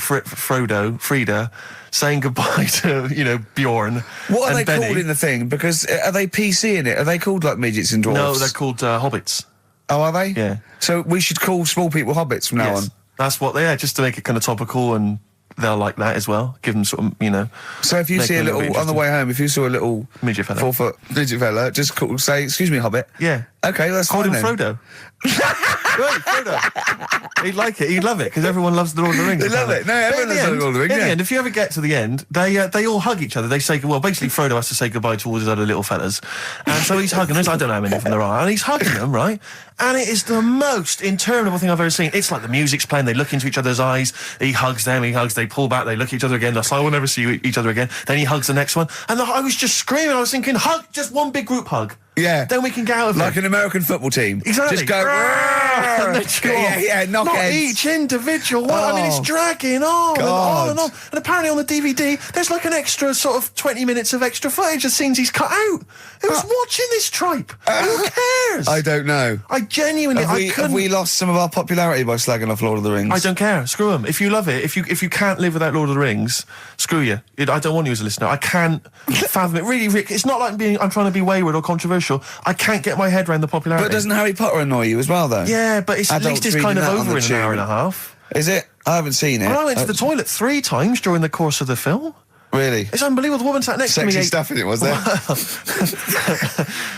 saying goodbye to, you know, Bjorn. What are and they Benny. called in the thing? Because are they PC in it? Are they called like midgets and dwarves? No, they're called hobbits. Oh, are they? Yeah. So we should call small people hobbits from now on. That's what they are, just to make it kind of topical, and they'll like that as well. Give them sort of, you know. So if you see a little, on the way home, if you saw a little midget fella, 4 foot midget fella, just say, "Excuse me, hobbit." Yeah. Okay, that's fine. Call him Frodo. Right, Frodo. He'd like it. He'd love it because everyone loves the Lord of the Rings. They love it. No, everyone loves the Lord of the Rings. In the end, if you ever get to the end, they all hug each other. They say, well, basically Frodo has to say goodbye to all his other little fellas, and so he's hugging us. I don't know how many of them there are, and he's hugging them, right? And it is the most interminable thing I've ever seen. It's like the music's playing. They look into each other's eyes. He hugs them. He hugs. They pull back. They look at each other again. That's like, we'll never see each other again. Then he hugs the next one, and I was just screaming. I was thinking, hug, just one big group hug. Yeah. Then we can get out of it. Like an American football team. Exactly. Just go. And then just go off. Knock Not heads. each individual one. I mean, it's dragging on and on and on. And apparently on the DVD, there's like an extra sort of 20 minutes of extra footage of scenes he's cut out. Who's watching this tripe? Who cares? I don't know. I genuinely, Have we lost some of our popularity by slagging off Lord of the Rings? I don't care. Screw them. If you love it, if you can't live without Lord of the Rings, screw you. I don't want you as a listener. I can't fathom it. Really, Rick, it's not like I'm trying to be wayward or controversial. I can't get my head around the popularity. But doesn't Harry Potter annoy you as well, though? Yeah, but at least it's kind of over in an hour and a half. Is it? I haven't seen it. Well, I went to the toilet 3 times during the course of the film. Really? It's unbelievable. The woman sat next to me. Sexy stuff in it, was there?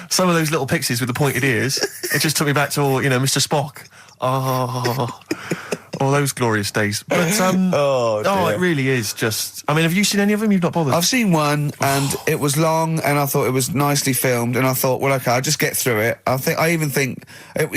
Some of those little pixies with the pointed ears. It just took me back to all, Mr. Spock. Oh, all those glorious days. But it really is just. I mean, have you seen any of them? You've not bothered. I've seen one, and it was long, and I thought it was nicely filmed, and I thought, well, okay, I'll just get through it. I even think, it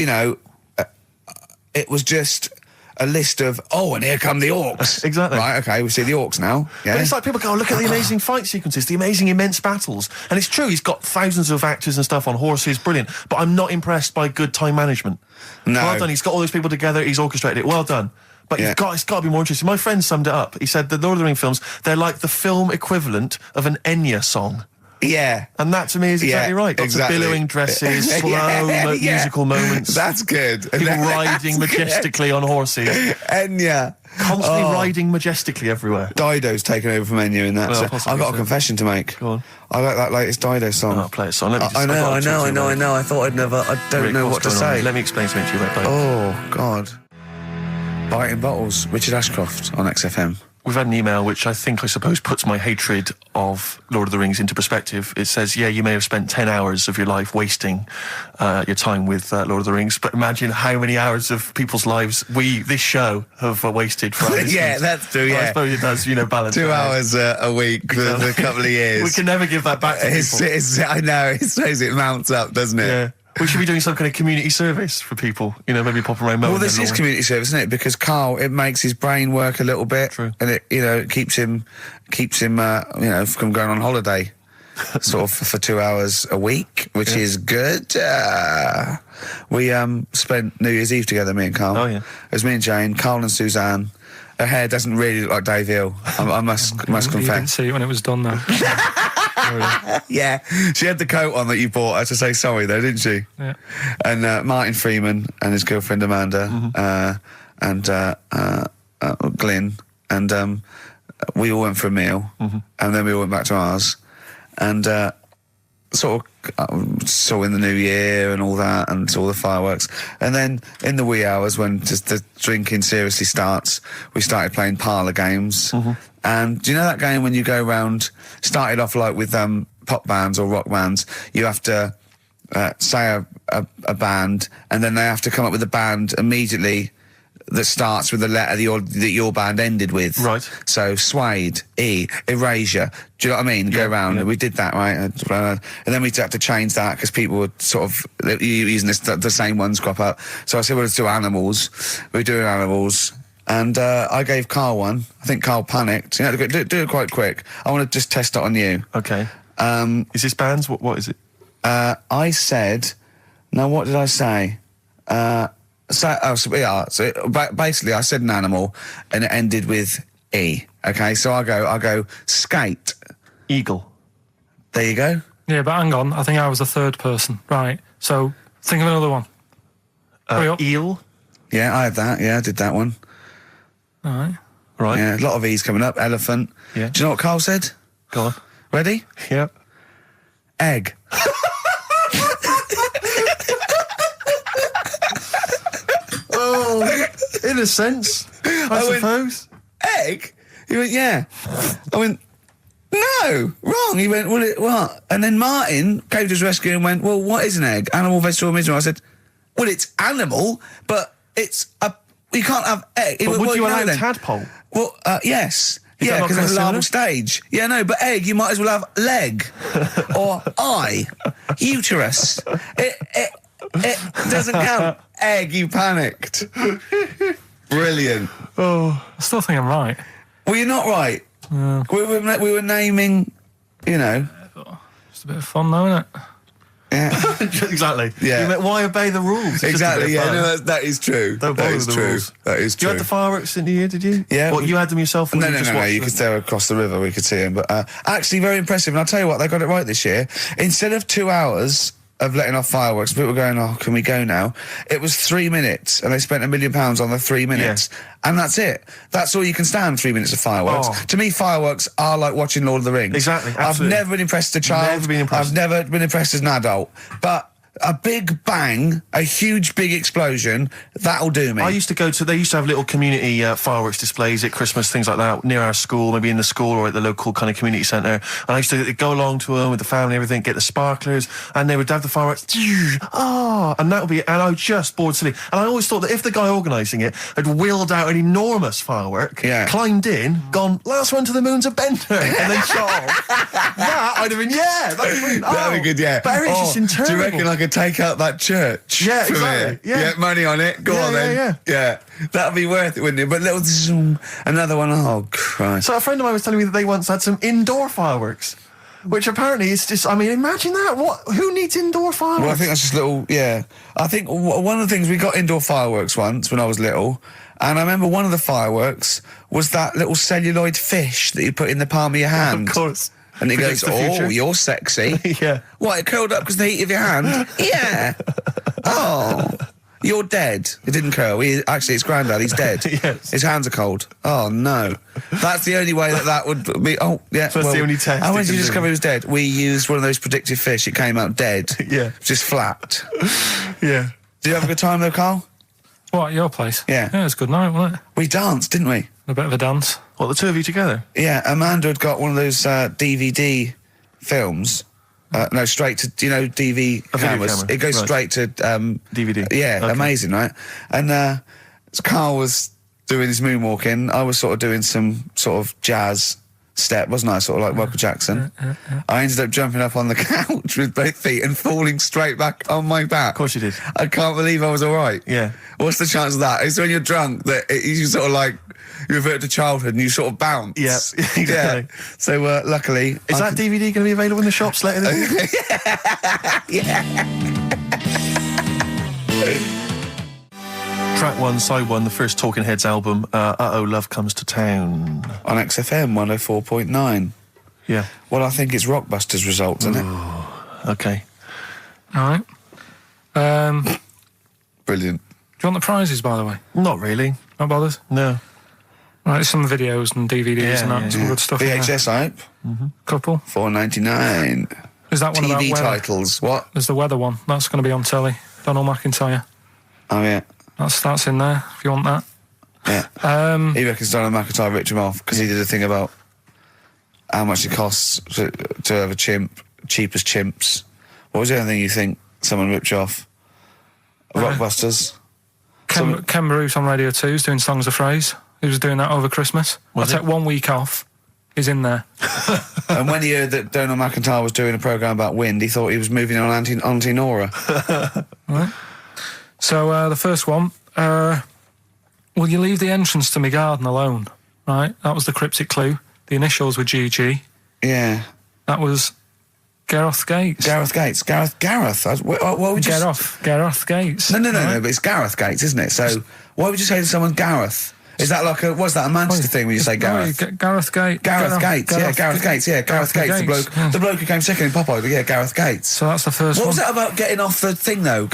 was just a list of, and here come the orcs. Exactly. Right, okay, we see the orcs now. Yeah. But it's like people go, look at the amazing fight sequences, the amazing immense battles. And it's true, he's got thousands of actors and stuff on horses, brilliant. But I'm not impressed by good time management. No. Well done, he's got all those people together, he's orchestrated it, well done. But it's got to be more interesting. My friend summed it up. He said the Lord of the Rings films, they're like the film equivalent of an Enya song. Yeah. And that to me is exactly right. Lots of billowing dresses, slow musical moments. That's good. People riding majestically on horses. Enya. Constantly riding majestically everywhere. Dido's taken over from Enya in that. Well, I've got a confession to make. Go on. I like that latest Dido song. Oh, play a song. Let me just, I know. I thought I don't know what to say. Let me explain something to you about Dido. Oh, God. Biting Bottles, Richard Ashcroft on XFM. We've had an email which I suppose puts my hatred of Lord of the Rings into perspective. It says, yeah, you may have spent 10 hours of your life wasting your time with Lord of the Rings, but imagine how many hours of people's lives this show, have wasted for our Yeah, that's true, I suppose it does, balance. 2 hours a week for a couple of years. We can never give that back to people. I know, it shows it mounts up, doesn't it? Yeah. We should be doing some kind of community service for people, maybe pop around. Well, this is community service, isn't it? Because Karl, it makes his brain work a little bit. True. And it keeps him, from going on holiday, sort of for 2 hours a week, which is good. We spent New Year's Eve together, me and Karl. Oh, yeah. It was me and Jane, Karl and Suzanne. Her hair doesn't really look like Dave Hill, I must confess. You didn't see it when it was done, though. Yeah, she had the coat on that you bought her to say sorry, though, didn't she? Yeah. And Martin Freeman and his girlfriend Amanda, and Glyn, and we all went for a meal, and then we all went back to ours, and sort of saw in the new year and all that, and saw the fireworks, and then in the wee hours when just the drinking seriously starts, we started playing parlour games. And do you know that game when you go round, started off like with pop bands or rock bands, you have to say a band, and then they have to come up with a band immediately that starts with the letter that your band ended with. Right. So Suede, E, Erasure. Do you know what I mean? Go round. Yeah. We did that, right? And then we had to change that because people were sort of using the same ones crop up. So I said, well, let's do Animals. We're doing Animals. And I gave Karl one. I think Karl panicked. Do it quite quick. I want to just test it on you. Okay. Is this bands? What is it? I said... No, what did I say? So basically I said an animal and it ended with E. Okay, so I go skate. Eagle. There you go. Yeah, but hang on. I think I was the third person. Right. So think of another one. Eel. Yeah, I had that. Yeah, I did that one. All right. Right. Yeah, a lot of E's coming up. Elephant. Yeah. Do you know what Karl said? Go on. Ready? Yep. Egg. Oh, in a sense, I suppose. Egg? He went, yeah. I went, no, wrong. He went, well, what? And then Martin came to his rescue and went, well, what is an egg? Animal, vegetable, mineral. I said, well, it's animal, but it's you can't have egg. But would you allow tadpole? Well, yes. Yeah, because it's a larval stage. Yeah, no, but egg, you might as well have leg or eye, uterus. It doesn't count. Egg, you panicked. Brilliant. Oh, I still think I'm right. Well, you're not right. We were naming, Just a bit of fun, though, isn't it? Yeah. Exactly. Yeah. Why obey the rules? It's Exactly, just a bit of yeah, fun. no, that is true. Don't That bother is with the true. rules. That is You true. had the fireworks in the year, did you? Yeah, What, we- you had them yourself? Or No, you no, just no, watched you them? could stare across the river, we could see him. But actually very impressive, and I'll tell you what, they got it right this year. Instead of 2 hours of letting off fireworks, people were going, oh, can we go now? It was 3 minutes, and they spent £1 million on the 3 minutes. And that's it. That's all you can stand, 3 minutes of fireworks. Oh. To me, fireworks are like watching Lord of the Rings. Exactly, I've absolutely. never been impressed as a child. Never been impressed. I've never been impressed as an adult. But a big bang, a huge big explosion, that'll do me. I used to go to, they used to have little community fireworks displays at Christmas, things like that, near our school, maybe in the school or at the local kind of community centre. And I used to go along to them with the family and everything, get the sparklers, and they would have the fireworks, and that would be, and I was just bored silly. And I always thought that if the guy organising it had wheeled out an enormous firework, climbed in, gone, last one to the moon's a bender, and then shot off, that I'd have been, that'd be brilliant. That'd be good, yeah. But it's just interminable. Do you reckon I could take out that church? Yeah, from exactly. here? Yeah. Money on it. Go on then. Yeah. That'd be worth it, wouldn't it? But little zoom, another one. Oh, Christ. So a friend of mine was telling me that they once had some indoor fireworks, which apparently is just, I mean, imagine that. Who needs indoor fireworks? Well, I think that's just little, I think one of the things, we got indoor fireworks once when I was little, and I remember one of the fireworks was that little celluloid fish that you put in the palm of your hand. Of course. And it Predicts goes, the future. oh, you're sexy. Yeah. What, it curled up because of the heat of your hand? Yeah. Oh, you're dead. It didn't curl. Actually, it's Grandad. He's dead. Yes. His hands are cold. Oh, no. That's the only way that would be... Oh, yeah. So that's the only test And when it did you can discover do. he was dead? We used one of those predictive fish. It came out dead. Yeah. Just flat. Yeah. Did you have a good time, though, Carl? What, at your place? Yeah. Yeah, it was a good night, wasn't it? We danced, didn't we? A bit of a dance. What, the two of you together? Yeah, Amanda had got one of those DVD films. No, straight to, DV A video cameras. camera, It goes right. straight to... DVD. Yeah, Okay. amazing, right? And Carl was doing his moonwalking. I was sort of doing some sort of jazz step, wasn't I? Sort of like Michael Jackson. I ended up jumping up on the couch with both feet and falling straight back on my back. Of course you did. I can't believe I was all right. Yeah. What's the chance of that? It's when you're drunk that you sort of like... You revert to childhood and you sort of bounce. Yeah, exactly. Yeah. So, luckily... Is that DVD going to be available in the shops later this year? Track 1, side 1, the first Talking Heads album, Uh-Oh, Love Comes to Town. On XFM 104.9. Yeah. Well, I think it's Rockbusters results, isn't it? Okay. All right. Brilliant. Do you want the prizes, by the way? Not really. Not bothered? No. Right, some videos and DVDs and that, some good stuff in there. VHS hype, Couple. $4.99. Is that one about TV weather? titles, what? There's the weather one. That's going to be on telly. Donald McIntyre. Oh, yeah. That's in there, if you want that. Yeah. He reckons Donald McIntyre ripped him off because he did a thing about how much it costs to have a chimp, cheap as chimps. What was the other thing you think someone ripped you off? Rockbusters? Ken Bruce on Radio 2 is doing Songs of Phrase. He was doing that over Christmas. I Was took it? 1 week off. He's in there. And when he heard that Donald McIntyre was doing a programme about wind, he thought he was moving on Auntie Nora. Right. So the first one, will you leave the entrance to my garden alone? Right, that was the cryptic clue. The initials were GG. Yeah. That was Gareth Gates. Gareth Gates. Gareth. What would you... Gareth Gates. No, but it's Gareth Gates, isn't it? So why would you say to someone Gareth? Is that like what's that, a Manchester thing when you say Gareth? Gareth Gates. Gareth Gates, Gareth Gates, the bloke who came second in Popeye, yeah, Gareth Gates. So that's the first What one. was that about getting off the thing though?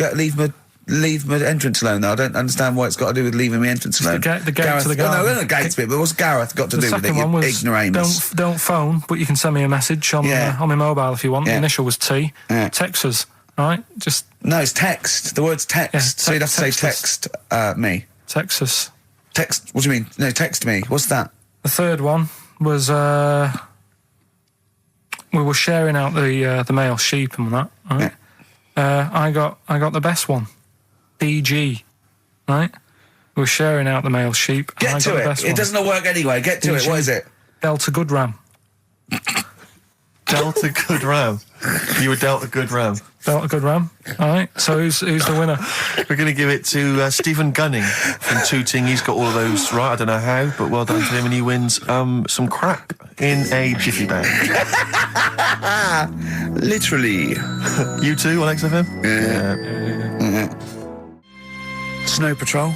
Leave my entrance alone though. I don't understand what it's got to do with leaving my entrance alone. The gate Gareth, to the garden. No, Gates bit, but what's Gareth got to The do with it? second one You was ignoramus. don't phone, but you can send me a message on my mobile if you want. Yeah. The initial was T. Yeah. Text us, right? Just No, it's text. The word's text. Yeah, So you'd have to say text me. text us. Text. What do you mean? No, text me. What's that? The third one was we were sharing out the male sheep and that. Right? I got the best one, DG, right? We were sharing out the male sheep. And I Get got to the it. best It one. doesn't work anyway. Get to it. What is it? Delta Good Ram. Delta Good Ram. You were dealt a good ram. Felt a good ram. All right. So who's the winner? We're going to give it to Stephen Gunning from Tooting. He's got all of those right. I don't know how, but well done to him, and he wins some crap in a jiffy bag. Literally. You too on XFM? Yeah. Snow Patrol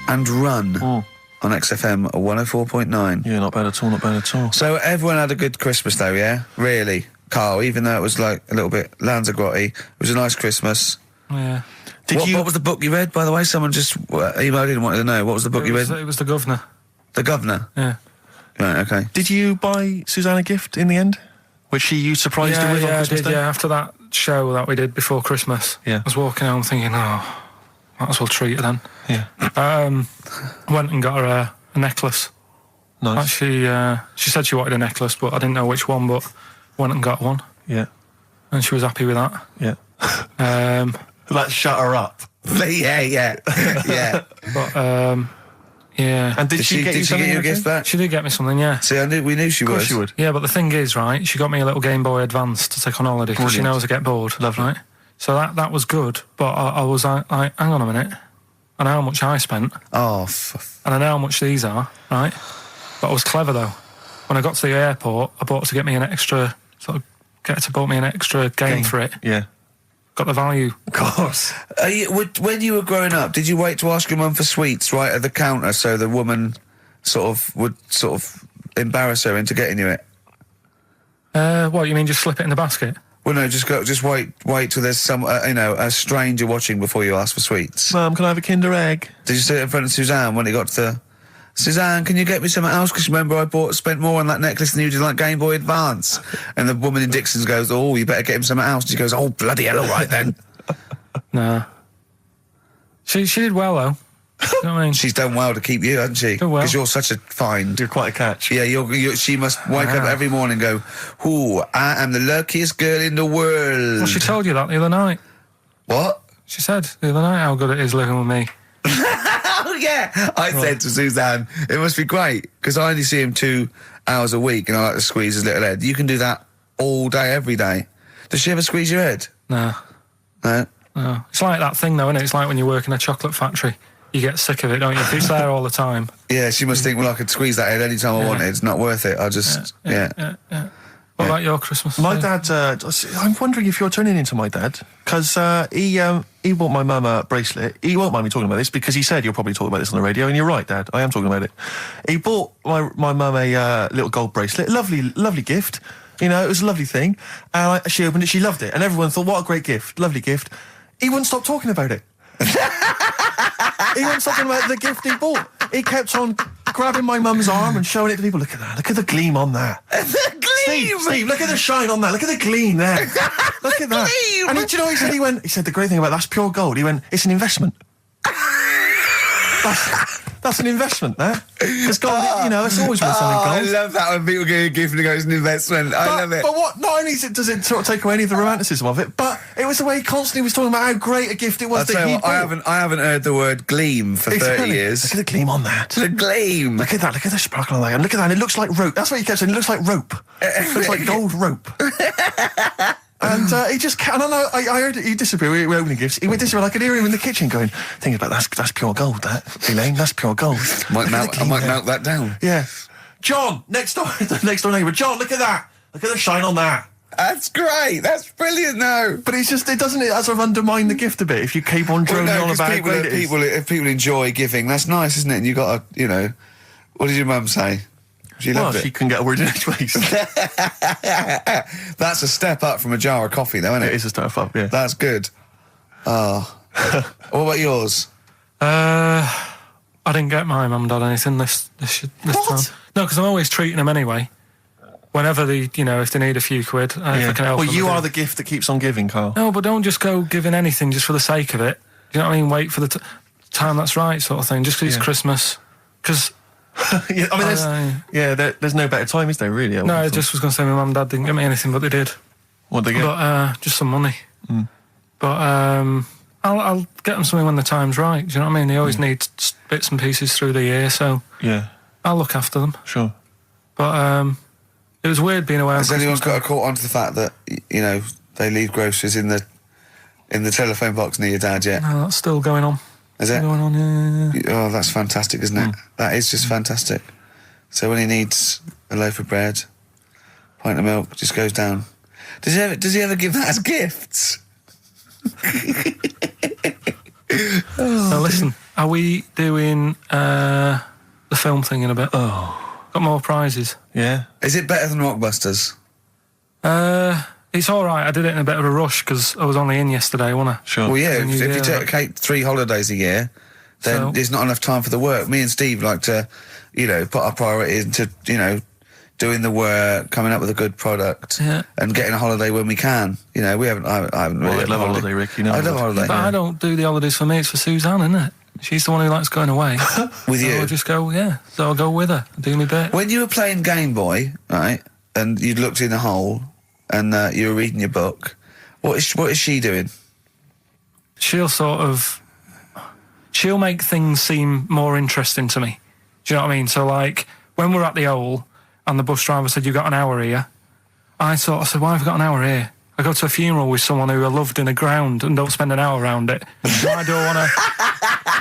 and Run on XFM 104.9. Yeah, not bad at all, not bad at all. So everyone had a good Christmas though, yeah? Really? Carl, even though it was like a little bit Lanzarote, it was a nice Christmas. Yeah. What was the book you read, by the way? Someone just emailed in and wanted to know. What was the book you read? It was The Governor. The Governor? Yeah. Right, okay. Did you buy Suzanne a gift in the end? Which you surprised her with on Christmas Day? Yeah, after that show that we did before Christmas. Yeah. I was walking home thinking, might as well treat her then. Yeah. Went and got her a necklace. Nice. Actually, she said she wanted a necklace, but I didn't know which one, but went and got one. Yeah. And she was happy with that. Yeah. That shut her up. yeah. But, yeah. And did she get you a gift back? She did get me something, yeah. See, we knew she Of course would. she would. Yeah, but the thing is, right, she got me a little Game Boy Advance to take on holiday because she Brilliant. knows I get bored. Lovely. Right? So that was good, but I was like, hang on a minute. I know how much I spent, Oh, and I know how much these are, right? But I was clever, though. When I got to the airport, I bought to get me an extra, bought me an extra game for it. Yeah. Got the value. Of course. when you were growing up, did you wait to ask your mum for sweets right at the counter so the woman would embarrass her into getting you it? What, you mean just slip it in the basket? Well, no, just wait till there's some, a stranger watching before you ask for sweets. Mum, can I have a Kinder Egg? Did you sit in front of Suzanne when it got to Suzanne, can you get me something else? Because remember I spent more on that necklace than you did like Game Boy Advance. And the woman in Dixon's goes, oh, you better get him something else. She goes, oh, bloody hell, all right then. Nah. She did well, though. You know what I mean? She's done well to keep you, hasn't she? Done well. Because you're such a find. You're quite a catch. Yeah, she must wake up every morning and go, ooh, I am the luckiest girl in the world. Well, she told you that the other night. What? She said the other night how good it is living with me. Oh, yeah. I said to Suzanne, it must be great, because I only see him 2 hours a week and I like to squeeze his little head. You can do that all day, every day. Does she ever squeeze your head? Nah. No? No. It's like that thing, though, isn't it? It's like when you work in a chocolate factory. You get sick of it, don't you? If it's there all the time. Yeah, she must think, well, I could squeeze that head any time I wanted. It's not worth it. I'll just, Yeah. What about your Christmas? My dad, I'm wondering if you're turning into my dad, because he bought my mum a bracelet. He won't mind me talking about this, because he said you'll probably talk about this on the radio, and you're right, Dad, I am talking about it. He bought my mum a little gold bracelet, lovely gift, you know, it was a lovely thing, and she opened it, she loved it, and everyone thought, what a great gift, lovely gift. He wouldn't stop talking about it. He wouldn't stop talking about the gift he bought. He kept on grabbing my mum's arm and showing it to people. Look at that. Look at the gleam on that. The gleam! Steve, look at the shine on that. Look at the gleam there. Look at that. Gleam! And do you know what he said? He said, the great thing about that's pure gold. He went, it's an investment. That's an investment, there. Because gold, you know, it's always worth something gold. I love that when people get a gift and it goes, an investment. I love it. But what? Not only does it sort of take away any of the romanticism of it, but it was the way he constantly was talking about how great a gift it was that he bought. I haven't heard the word gleam for 30 years. Look at the gleam on that. The gleam. Look at that. Look at the sparkle on that. And look at that. And it looks like rope. That's what he kept saying. It looks like rope. It looks like gold rope. And he just can't. And I heard it, he disappeared. We were opening gifts. He went disappear. I could hear him in the kitchen going, think about that's pure gold. That Elaine, that's pure gold. I might melt that down. Yeah. John, next door neighbour. John, look at that. Look at the shine on that. That's great. That's brilliant, though. But it doesn't sort of undermine the gift a bit if you keep on droning on about how great it is. If people enjoy giving, that's nice, isn't it? And you got to, you know, what did your mum say? She loved it. She couldn't get a word in edgeways. That's a step up from a jar of coffee, though, isn't it? It is a step up, yeah. That's good. Oh. What about yours? I didn't get my mum and dad anything this time. No, because I'm always treating them anyway. Whenever if they need a few quid, if I can help them. Well, you are the gift that keeps on giving, Carl. No, but don't just go giving anything just for the sake of it. You know what I mean? Wait for the time that's right, sort of thing. Just because it's Christmas. Because... yeah, I mean, there's no better time, is there, really? No, I just was going to say my mum and dad didn't get me anything, but they did. What'd they get? But, just some money. But, I'll get them something when the time's right. Do you know what I mean? They always need bits and pieces through the year, so... Yeah. I'll look after them. Sure. But, it was weird being away on Has Christmas anyone got caught onto the fact that, you know, they leave groceries in the in the telephone box near your dad yet? No, that's still going on. Is it? Going on, yeah. Oh, that's fantastic, isn't it? That is just fantastic. So when he needs a loaf of bread, pint of milk, just goes down. Does he ever give that as gifts? So listen, are we doing the film thing in a bit? Oh. Got more prizes. Yeah. Is it better than Rockbusters? It's all right. I did it in a bit of a rush because I was only in yesterday, wasn't I? Sure. Well, yeah, New if you Year, take 3 holidays a year, then So- there's not enough time for the work. Me and Steve like to, put our priority into, doing the work, coming up with a good product, Yeah. and getting a holiday when we can. We haven't. I haven't really. Well, I'd had love a holiday, Rick. You know. I'd love a holiday. But I don't do the holidays for me. It's for Suzanne, isn't it? She's the one who likes going away. With So you. I'll just go, yeah. So I'll go with her. Do me bit. When you were playing Game Boy, right, and you'd looked in a hole, and you were reading your book, what is she doing? She'll make things seem more interesting to me. Do you know what I mean? So, like, when we're at the Owl and the bus driver said, "You've got an hour here," I said, "Why have you got an hour here? I go to a funeral with someone who I loved in the ground and don't spend an hour around it. Why do I want to..."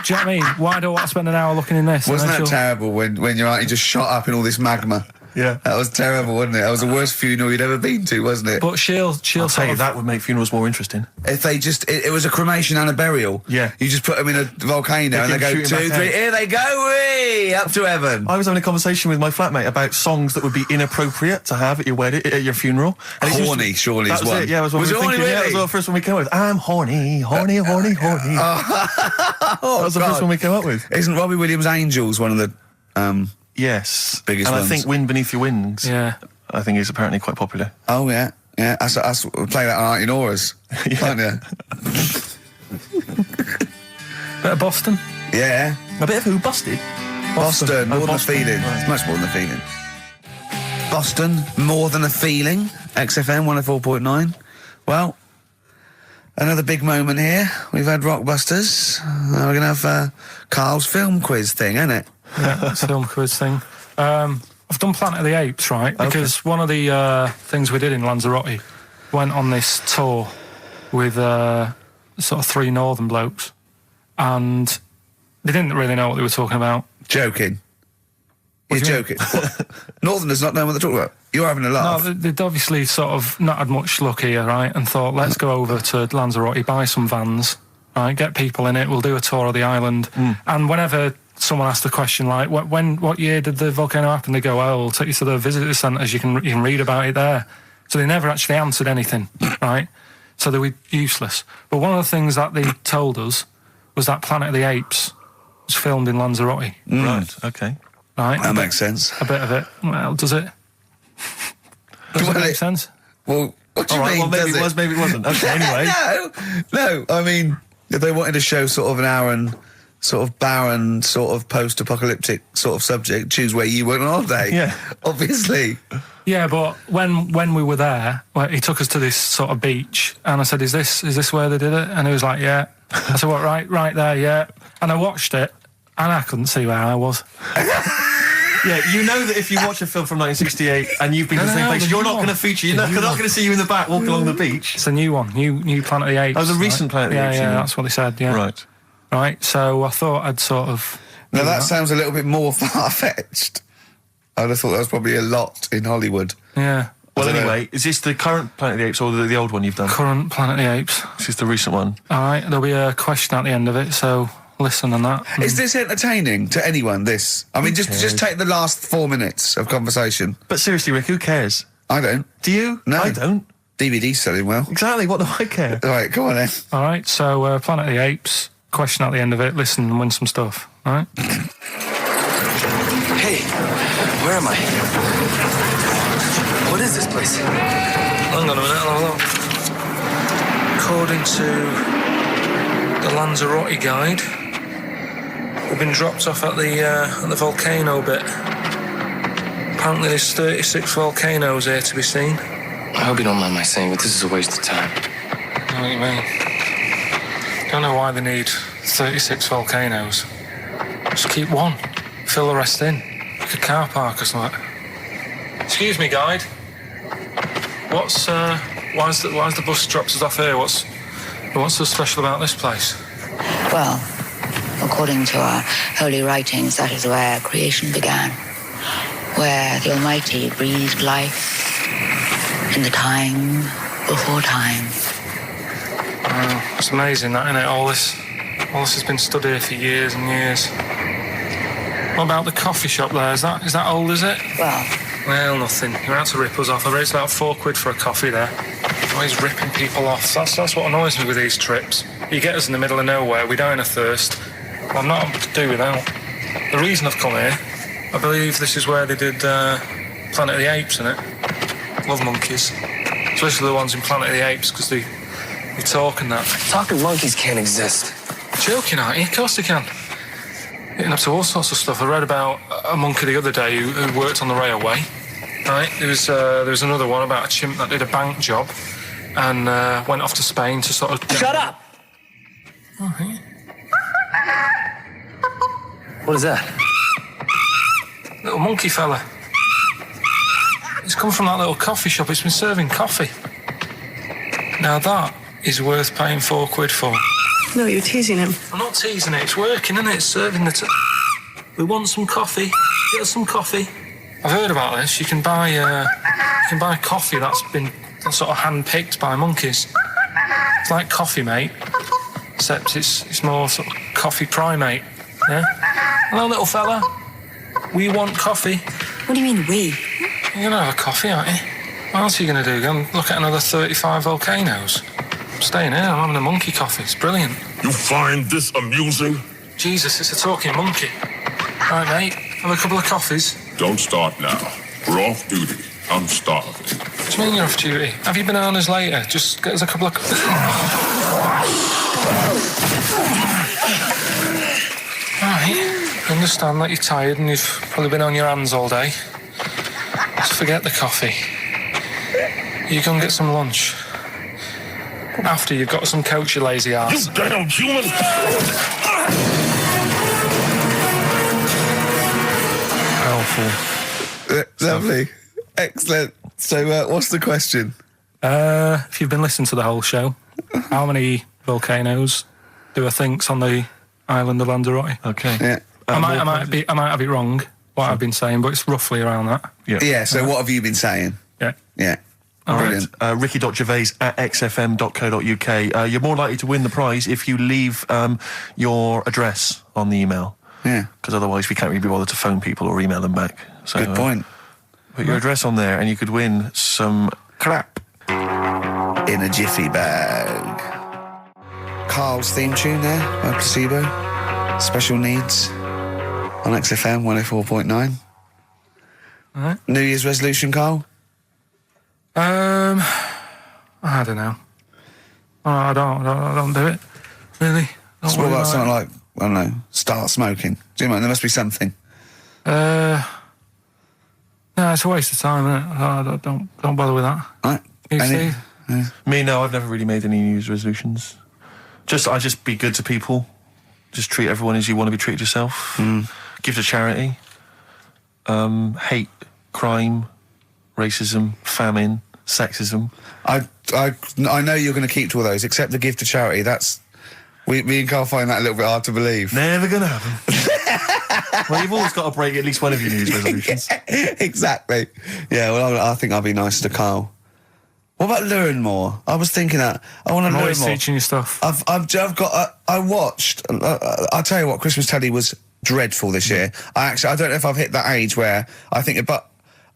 Do you know what I mean? Why do I want to spend an hour looking in this? Wasn't that terrible when you're out, you just shot up in all this magma? Yeah. That was terrible, wasn't it? That was the worst funeral you'd ever been to, wasn't it? But she'll I'll tell sort you, of... that would make funerals more interesting. If they just, it was a cremation and a burial. Yeah. You just put them in a volcano and they go, keep 2, shooting 3, back out. here they go, wee, up to heaven. I was having a conversation with my flatmate about songs that would be inappropriate to have at your wedding, at your funeral. And it's Horny, just- surely that is was one. it, yeah, was what Was we it were horny, thinking. Yeah, that really? was the first one we came up with. I'm horny, horny, horny, horny. That was the first one we came up with. Isn't Robbie Williams' Angels one of the, Yes. Biggest and ones. I think Wind Beneath Your Wings, Yeah. I think is apparently quite popular. oh yeah, us we play that on Auntie Nora's, can't you? Bit of Boston. Yeah. A bit of Who Busted? Boston, more than a Boston, feeling. right. It's much more than a feeling. Boston, more than a feeling. XFM 104.9. Well, another big moment here. We've had Rockbusters. Now we're going to have Carl's film quiz thing, isn't it? Yeah, it's a film quiz thing. I've done Planet of the Apes, right? Because one of the things we did in Lanzarote, went on this tour with sort of 3 northern blokes, and they didn't really know what they were talking about. Joking. You're do you mean? joking. What? Northerners not know what they're talking about. You're having a No, laugh. they'd obviously sort of not had much luck here, right? And thought, let's go over to Lanzarote, buy some vans, right? Get people in it. We'll do a tour of the island. And whenever someone asked a question like, what year did the volcano happen? They go, oh, we'll take you to the visitor centres. You can read about it there. So they never actually answered anything, right? So they were useless. But one of the things that they told us was that Planet of the Apes was filmed in Lanzarote, Right, okay. right? That makes sense. A bit of it. Well, does it? Does it Well, make sense? Well, what do All you right, mean, well, maybe does it was, maybe it wasn't. Okay, anyway. No, I mean, if they wanted to show sort of an Aaron, sort of barren, sort of post-apocalyptic sort of subject, choose where you went on holiday. Yeah. Obviously. Yeah, but when we were there, well, he took us to this sort of beach, and I said, "Is this where they did it?" And he was like, "Yeah." I said, "What? Right there, yeah." And I watched it, and I couldn't see where I was. Yeah, you know that if you watch a film from 1968 and you've been to the same No, place, the you're new not one. going to feature. You're The not new going to see you in the back walking along the beach. It's a new one, new Planet of the Apes. Oh, the recent Planet of the Apes, you Yeah, mean? that's what they said. Yeah, Right. right. So I thought I'd sort of. Now do that sounds a little bit more far-fetched. I'd have thought that was probably a lot in Hollywood. Yeah. Well, I don't anyway, is this the current Planet of the Apes or the old one you've done? Current Planet of the Apes. This is the recent one. All right, there'll be a question at the end of it, so listen on that. Is this entertaining to anyone, this? I mean, just take the last 4 minutes of conversation. But seriously, Rick, who cares? I don't. Do you? No. I don't. DVD's selling well. Exactly, what do I care? All right, come on then. All right, so Planet of the Apes. Question at the end of it. Listen and win some stuff. All right. Hey, where am I? What is this place? Hang on a minute, I'll have a look. According to the Lanzarote guide, we've been dropped off at the volcano bit. Apparently there's 36 volcanoes here to be seen. I hope you don't mind my saying, but this is a waste of time. I know what you mean. Don't know why they need 36 volcanoes. Just keep one. Fill the rest in. Like a car park or something. Excuse me, guide. Why's the bus dropped us off here? What's so special about this place? Well, according to our holy writings, that is where creation began, where the Almighty breathed life in the time before time. Wow, it's amazing, that, isn't it? All this has been stood here for years and years. What about the coffee shop there? Is that old, is it? Well, nothing. You're out to rip us off. I bet it's about £4 for a coffee there. Always ripping people off. That's what annoys me with these trips. You get us in the middle of nowhere, we die in a thirst. I'm not able to do without. The reason I've come here, I believe this is where they did Planet of the Apes, innit? Love monkeys. Especially the ones in Planet of the Apes, because they talk and that. Talking monkeys can't exist. Joking, aren't you? Of course they can. Getting up to all sorts of stuff. I read about a monkey the other day who worked on the railway. Right? There was another one about a chimp that did a bank job and went off to Spain to sort of... Shut up! Oh, yeah. What is that? Little monkey fella. It's come from that little coffee shop. It's been serving coffee. Now that is worth paying £4 for. No, you're teasing him. I'm not teasing it. It's working, isn't it? It's serving the... We want some coffee. Get us some coffee. I've heard about this. You can buy coffee that's been sort of hand-picked by monkeys. It's like Coffee Mate, except it's more sort of coffee primate. Yeah. Hello, little fella. We want coffee. What do you mean, we? You're gonna have a coffee, aren't you? What else are you gonna do? Go and look at another 35 volcanoes? I'm staying here. I'm having a monkey coffee. It's brilliant. You find this amusing? Jesus, it's a talking monkey. Right, mate. Have a couple of coffees. Don't start now. We're off duty. I'm starving. What do you mean you're off duty? Have you bananas later? Just get us a couple of... Right. I understand that you're tired and you've probably been on your hands all day. Just forget the coffee. You go and get some lunch. After you've got some coach, you lazy ass. You damn human! Powerful. Lovely. Excellent. So, what's the question? If you've been listening to the whole show, how many volcanoes do I think's on the island of Lanzarote? Okay. Yeah. I might have it wrong, what I've been saying, but it's roughly around that. Yeah, so what have you been saying? Yeah. Yeah. All Brilliant. right. Ricky.gervais@xfm.co.uk. You're more likely to win the prize if you leave your address on the email. Yeah. Because otherwise we can't really be bothered to phone people or email them back. So, Good point. Put your address on there and you could win some crap. In a jiffy bag. Carl's theme tune there by Placebo. Special Needs on XFM 104.9. All right. New Year's resolution, Carl? I don't know. I don't do it. Really. What about something like, I don't know, start smoking? Do you know, there must be something. No, it's a waste of time, isn't it? Don't bother with that. Right. You see? Me, no, I've never really made any New Year's resolutions. I just be good to people. Just treat everyone as you want to be treated yourself. Give to charity. Hate, crime, racism, famine, sexism. I know you're going to keep to all those, except the give to charity. That's... Me and Carl find that a little bit hard to believe. Never gonna happen. Well, you've always got to break at least one of your New Year's resolutions. Exactly. Yeah, well, I think I'll be nicer to Carl. What about learn more? I was thinking that. I want to learn more. I'm always teaching you stuff. I've got... I watched... I'll tell you what, Christmas telly was dreadful this year. I don't know if I've hit that age where I think... But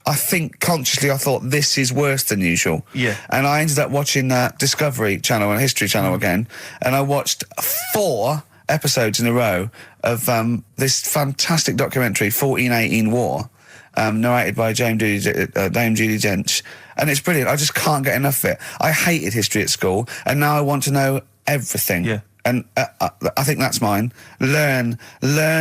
I think consciously I thought this is worse than usual. Yeah. And I ended up watching Discovery Channel and History Channel again, and I watched 4 episodes in a row of this fantastic documentary, 1418 War, narrated by Dame Judi Dench, and it's brilliant. I just can't get enough of it. I hated history at school, and now I want to know everything. Yeah. And I think that's mine. Learn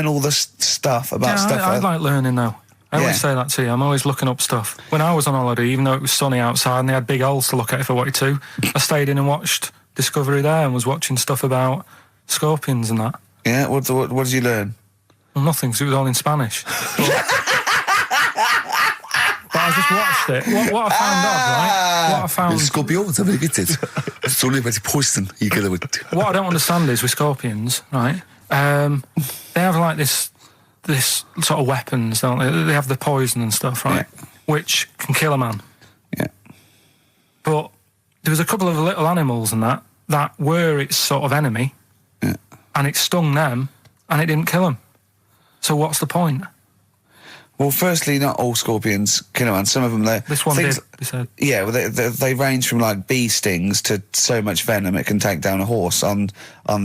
all the stuff about stuff. I like learning though. I always say that to you. I'm always looking up stuff. When I was on holiday, even though it was sunny outside and they had big holes to look at if I wanted to, I stayed in and watched Discovery there and was watching stuff about scorpions and that. Yeah, what did you learn? Well, nothing, because it was all in Spanish. But just watched it. What I found odd, right? What I found... Scorpions, I'm going to get it. It's only about poison. You get it. What I don't understand is with scorpions, right? They have like this sort of weapons, don't they? They have the poison and stuff, right? Yeah. Which can kill a man. Yeah. But there was a couple of little animals and that were its sort of enemy, and it stung them, and it didn't kill them. So what's the point? Well, firstly, not all scorpions kill a man. Some of them, this one did. They said. Yeah, well, they range from like bee stings to so much venom it can take down a horse on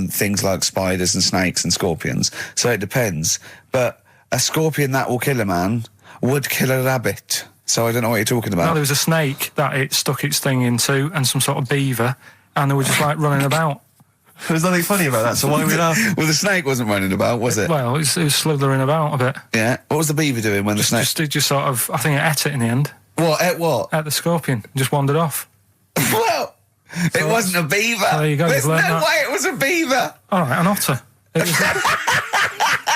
things like spiders and snakes and scorpions. So it depends. But a scorpion that will kill a man would kill a rabbit. So I don't know what you're talking about. No, there was a snake that it stuck its thing into, and some sort of beaver, and they were just like running about. There's nothing funny about that, so why are we laughing? Well, the snake wasn't running about, was it? Well, it was slithering about a bit. Yeah. What was the beaver doing when the snake... Just sort of... I think it ate it in the end. What? Ate what? Ate the scorpion. Just wandered off. Well, it wasn't a beaver. There you go. There's no way it was a beaver. All right, an otter. It was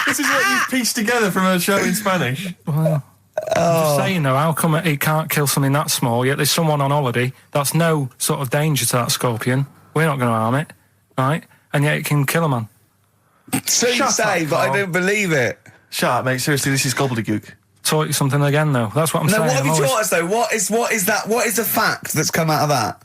This is what you've pieced together from a show in Spanish. Well... I'm just saying, though, how come it can't kill something that small, yet there's someone on holiday that's no sort of danger to that scorpion. We're not going to harm it, right? And yet it can kill a man. So you say, but I don't believe it. Shut up, mate. Seriously, this is gobbledygook. Taught you something again, though. That's what I'm saying. No, what have you taught us, though? What is that? What is the fact that's come out of that?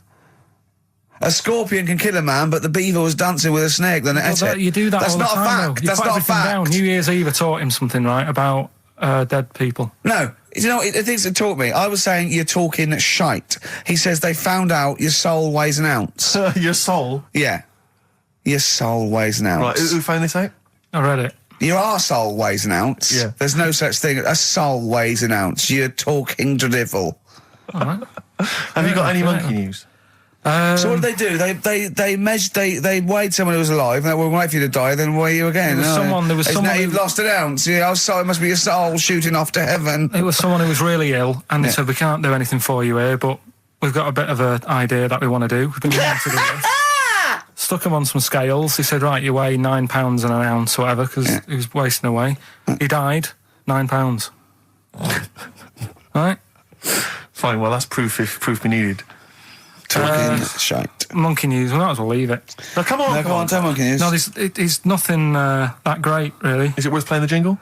A scorpion can kill a man, but the beaver was dancing with a snake, then it ate it. You do that That's all the not time, a fact. though. That's not a fact. Down. New Year's Eve, I taught him something, right, about dead people. No. You know, the things that taught me, I was saying you're talking shite. He says they found out your soul weighs an ounce. Your soul? Yeah. Your soul weighs an ounce. Right, who found this out? I read it. Your arsehole weighs an ounce. Yeah. There's no such thing. A soul weighs an ounce. You're talking drivel. All right. Have you got any monkey news? So what did they do? They measured. They weighed someone who was alive, and they will wait for you to die, then weigh you again. There was someone you've lost an ounce. Yeah, it must be your soul shooting off to heaven. It was someone who was really ill, and they said, we can't do anything for you here, but we've got a bit of an idea that we want to do. We've been wanting to do this. Stuck him on some scales. He said, right, you weigh 9 pounds and an ounce or whatever, because he was wasting away. He died, 9 pounds. Right? Fine, well, that's proof if proof be needed. Talking shite. Monkey news, we might as well leave it. No, come on. No, come on, tell monkey news. No, it's nothing that great, really. Is it worth playing the jingle?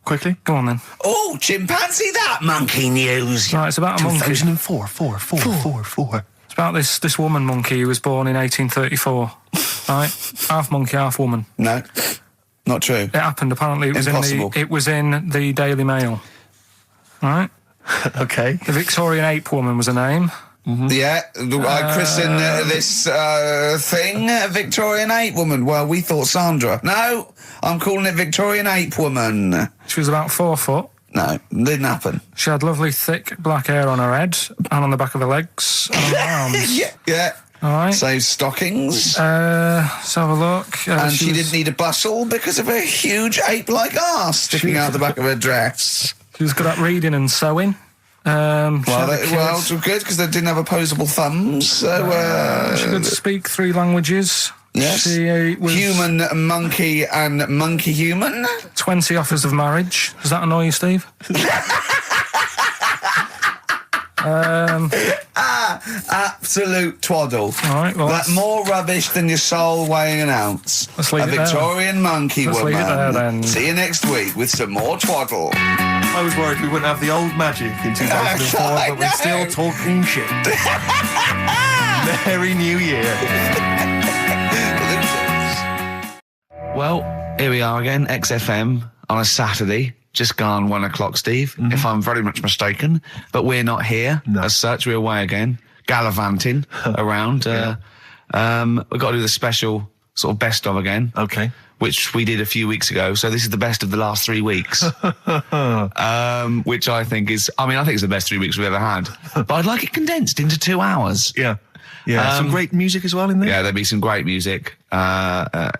Quickly? Go on, then. Oh, chimpanzee that monkey news. Right, it's about a monkey. 2004, four. It's about this woman monkey who was born in 1834. Right? Half monkey, half woman. No, not true. It happened, apparently. It was in the Daily Mail. Right? Okay. The Victorian Apewoman was her name. Mm-hmm. Yeah, I christened this thing Victorian Apewoman. Well, we thought Sandra. No, I'm calling it Victorian Apewoman. She was about 4 foot. No, didn't happen. She had lovely thick black hair on her head and on the back of her legs and on her arms. Yeah. All right. Save stockings. Let's have a look. And she didn't need a bustle because of her huge ape-like arse sticking out the back of her dress. She was good at reading and sewing. Well, good, because they didn't have opposable thumbs. So, she could speak 3 languages. Yes. She was human, monkey, and monkey-human. 20 offers of marriage. Does that annoy you, Steve? Absolute twaddle. All right, well, that's more rubbish than your soul weighing an ounce. Let's leave a Victorian monkey woman. Leave it there, then. See you next week with some more twaddle. I was worried we wouldn't have the old magic in 2004, but we're still talking shit. Merry New Year. Well, here we are again, XFM on a Saturday. Just gone 1 o'clock, Steve, if I'm very much mistaken. But we're not here as such. We're away again, gallivanting around. We've got to do the special sort of best of again. Okay. Which we did a few weeks ago. So this is the best of the last 3 weeks. Which I think is, I think it's the best 3 weeks we've ever had. But I'd like it condensed into 2 hours. Yeah. Yeah, some great music as well in there. Yeah, there'll be some great music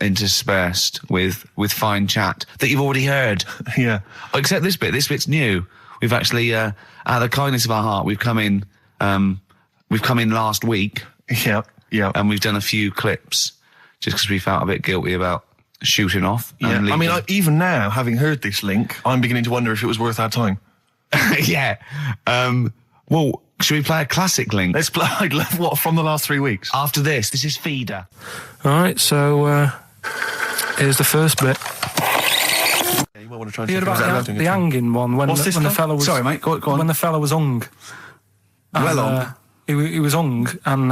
interspersed with fine chat that you've already heard. Yeah. Except this bit. This bit's new. We've actually, out of the kindness of our heart, we've come in last week. Yeah. And we've done a few clips just because we felt a bit guilty about shooting off. Yeah. Even now, having heard this link, I'm beginning to wonder if it was worth our time. Yeah. Well, should we play a classic link? Let's play, what, from the last 3 weeks? After this is Feeder. All right, so here's the first bit. Yeah, you might want to try and You heard think about the hanging one when What's this the called? fella was... Sorry, mate, go on. When the fella was hung. Well And, hung. He was hung, and...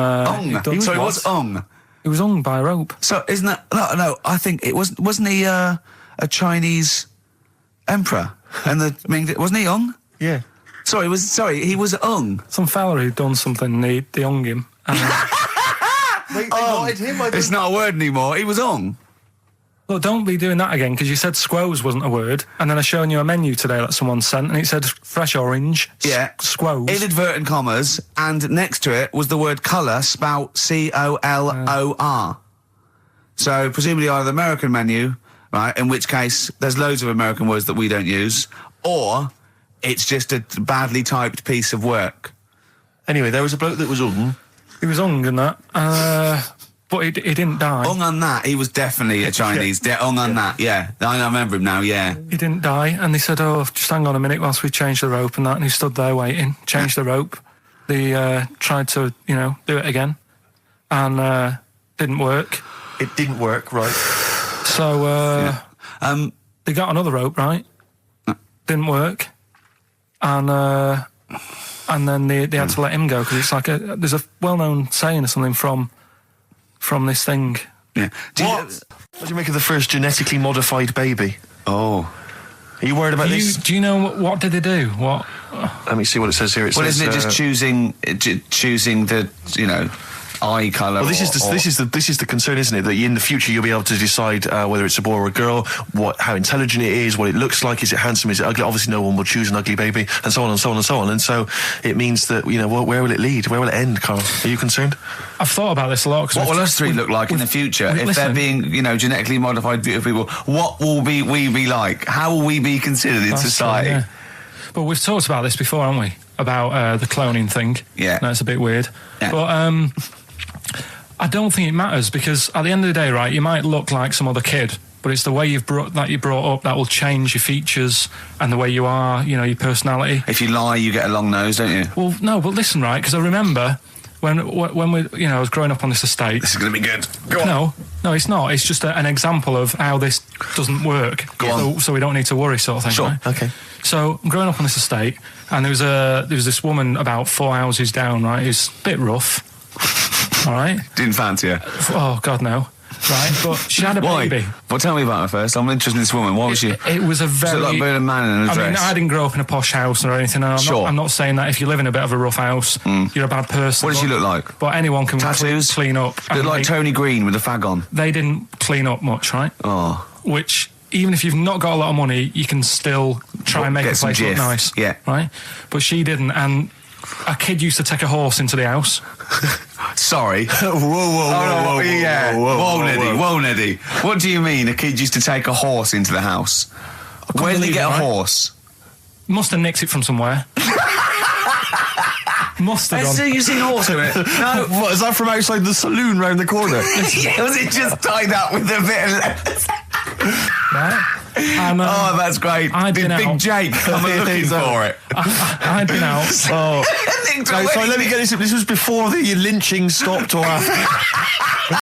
Sorry, what's hung? He was hung by a rope. So isn't that no? I think it wasn't he a Chinese emperor and the Ming? Wasn't he Ung? Yeah. Sorry, he was Ung. Some fella who'd done something, they hung him. And, Wait, they wanted him? It's not a word anymore. He was Ung. look, don't be doing that again, because you said squoze wasn't a word, and then I shown you a menu today that someone sent, and it said fresh orange, Yeah. squoze. Inadvertent commas, and next to it was the word colour, spelt COLOR. So presumably either the American menu, right? In which case there's loads of American words that we don't use, or it's just a badly typed piece of work. Anyway, there was a bloke that was He was hung and that, but he didn't die. Ung on that, he was definitely a Chinese. Ung on that, yeah. I remember him now, yeah. He didn't die, and they said, oh, just hang on a minute whilst we change the rope and that, and he stood there waiting, changed the rope. They tried to, do it again, and didn't work. It didn't work, right? So they got another rope, right? Didn't work, and then they had to let him go, because it's like there's a well-known saying or something from this thing. Yeah. What do you make of the first genetically modified baby? Oh. Are you worried about this? Do you know what did they do? What? Let me see what it says here. It Well, says, isn't it just choosing the, eye colour? Well, this is the concern, isn't it? That in the future you'll be able to decide whether it's a boy or a girl, how intelligent it is, what it looks like, is it handsome, is it ugly? Obviously, no one will choose an ugly baby, and so on and so on and so on. And so it means that where will it lead? Where will it end, Carl? Are you concerned? I've thought about this a lot. What will us three look like in the future if they're being, genetically modified beautiful people? What will we be like? How will we be considered in society? True, yeah. But we've talked about this before, haven't we? About the cloning thing. Yeah. That's a bit weird. Yeah. But I don't think it matters, because at the end of the day, right, you might look like some other kid, but it's the way you're brought up that will change your features and the way you are, your personality. If you lie, you get a long nose, don't you? Well, no, but listen, right, because I remember when we, I was growing up on this estate. This is going to be good. Go on. No, it's not. It's just an example of how this doesn't work. Go on. So we don't need to worry, sort of thing. Sure. Right? Okay. So I'm growing up on this estate, and there was this woman about 4 houses down, right, who's a bit rough. All right. Didn't fancy her. Oh God, no. Right, but she had a Why? baby. Well, tell me about her first. I'm interested in this woman. Why was she? It was a very. Was it like being a man in a dress? I mean, I didn't grow up in a posh house or anything. And I'm not saying that if you live in a bit of a rough house, you're a bad person. What did she look like? But anyone can Tattoos? clean up. Looked like Tony Green with a fag on. They didn't clean up much, right? Oh. Which, even if you've not got a lot of money, you can still try and make the place look nice. Yeah. Right? But she didn't, and a kid used to take a horse into the house. Sorry. Whoa, Neddy. What do you mean a kid used to take a horse into the house? Where did he get a horse? Must have nicked it from somewhere. Must have done. So you seen a horse in it? No. What, is that from outside the saloon round the corner? Yeah, was it just tied up with a bit of leather? Right? And, oh, that's great. Big Jake, I'm looking for it. I'd been out. Oh. No, sorry, let me get this. This was before the lynching stopped or after?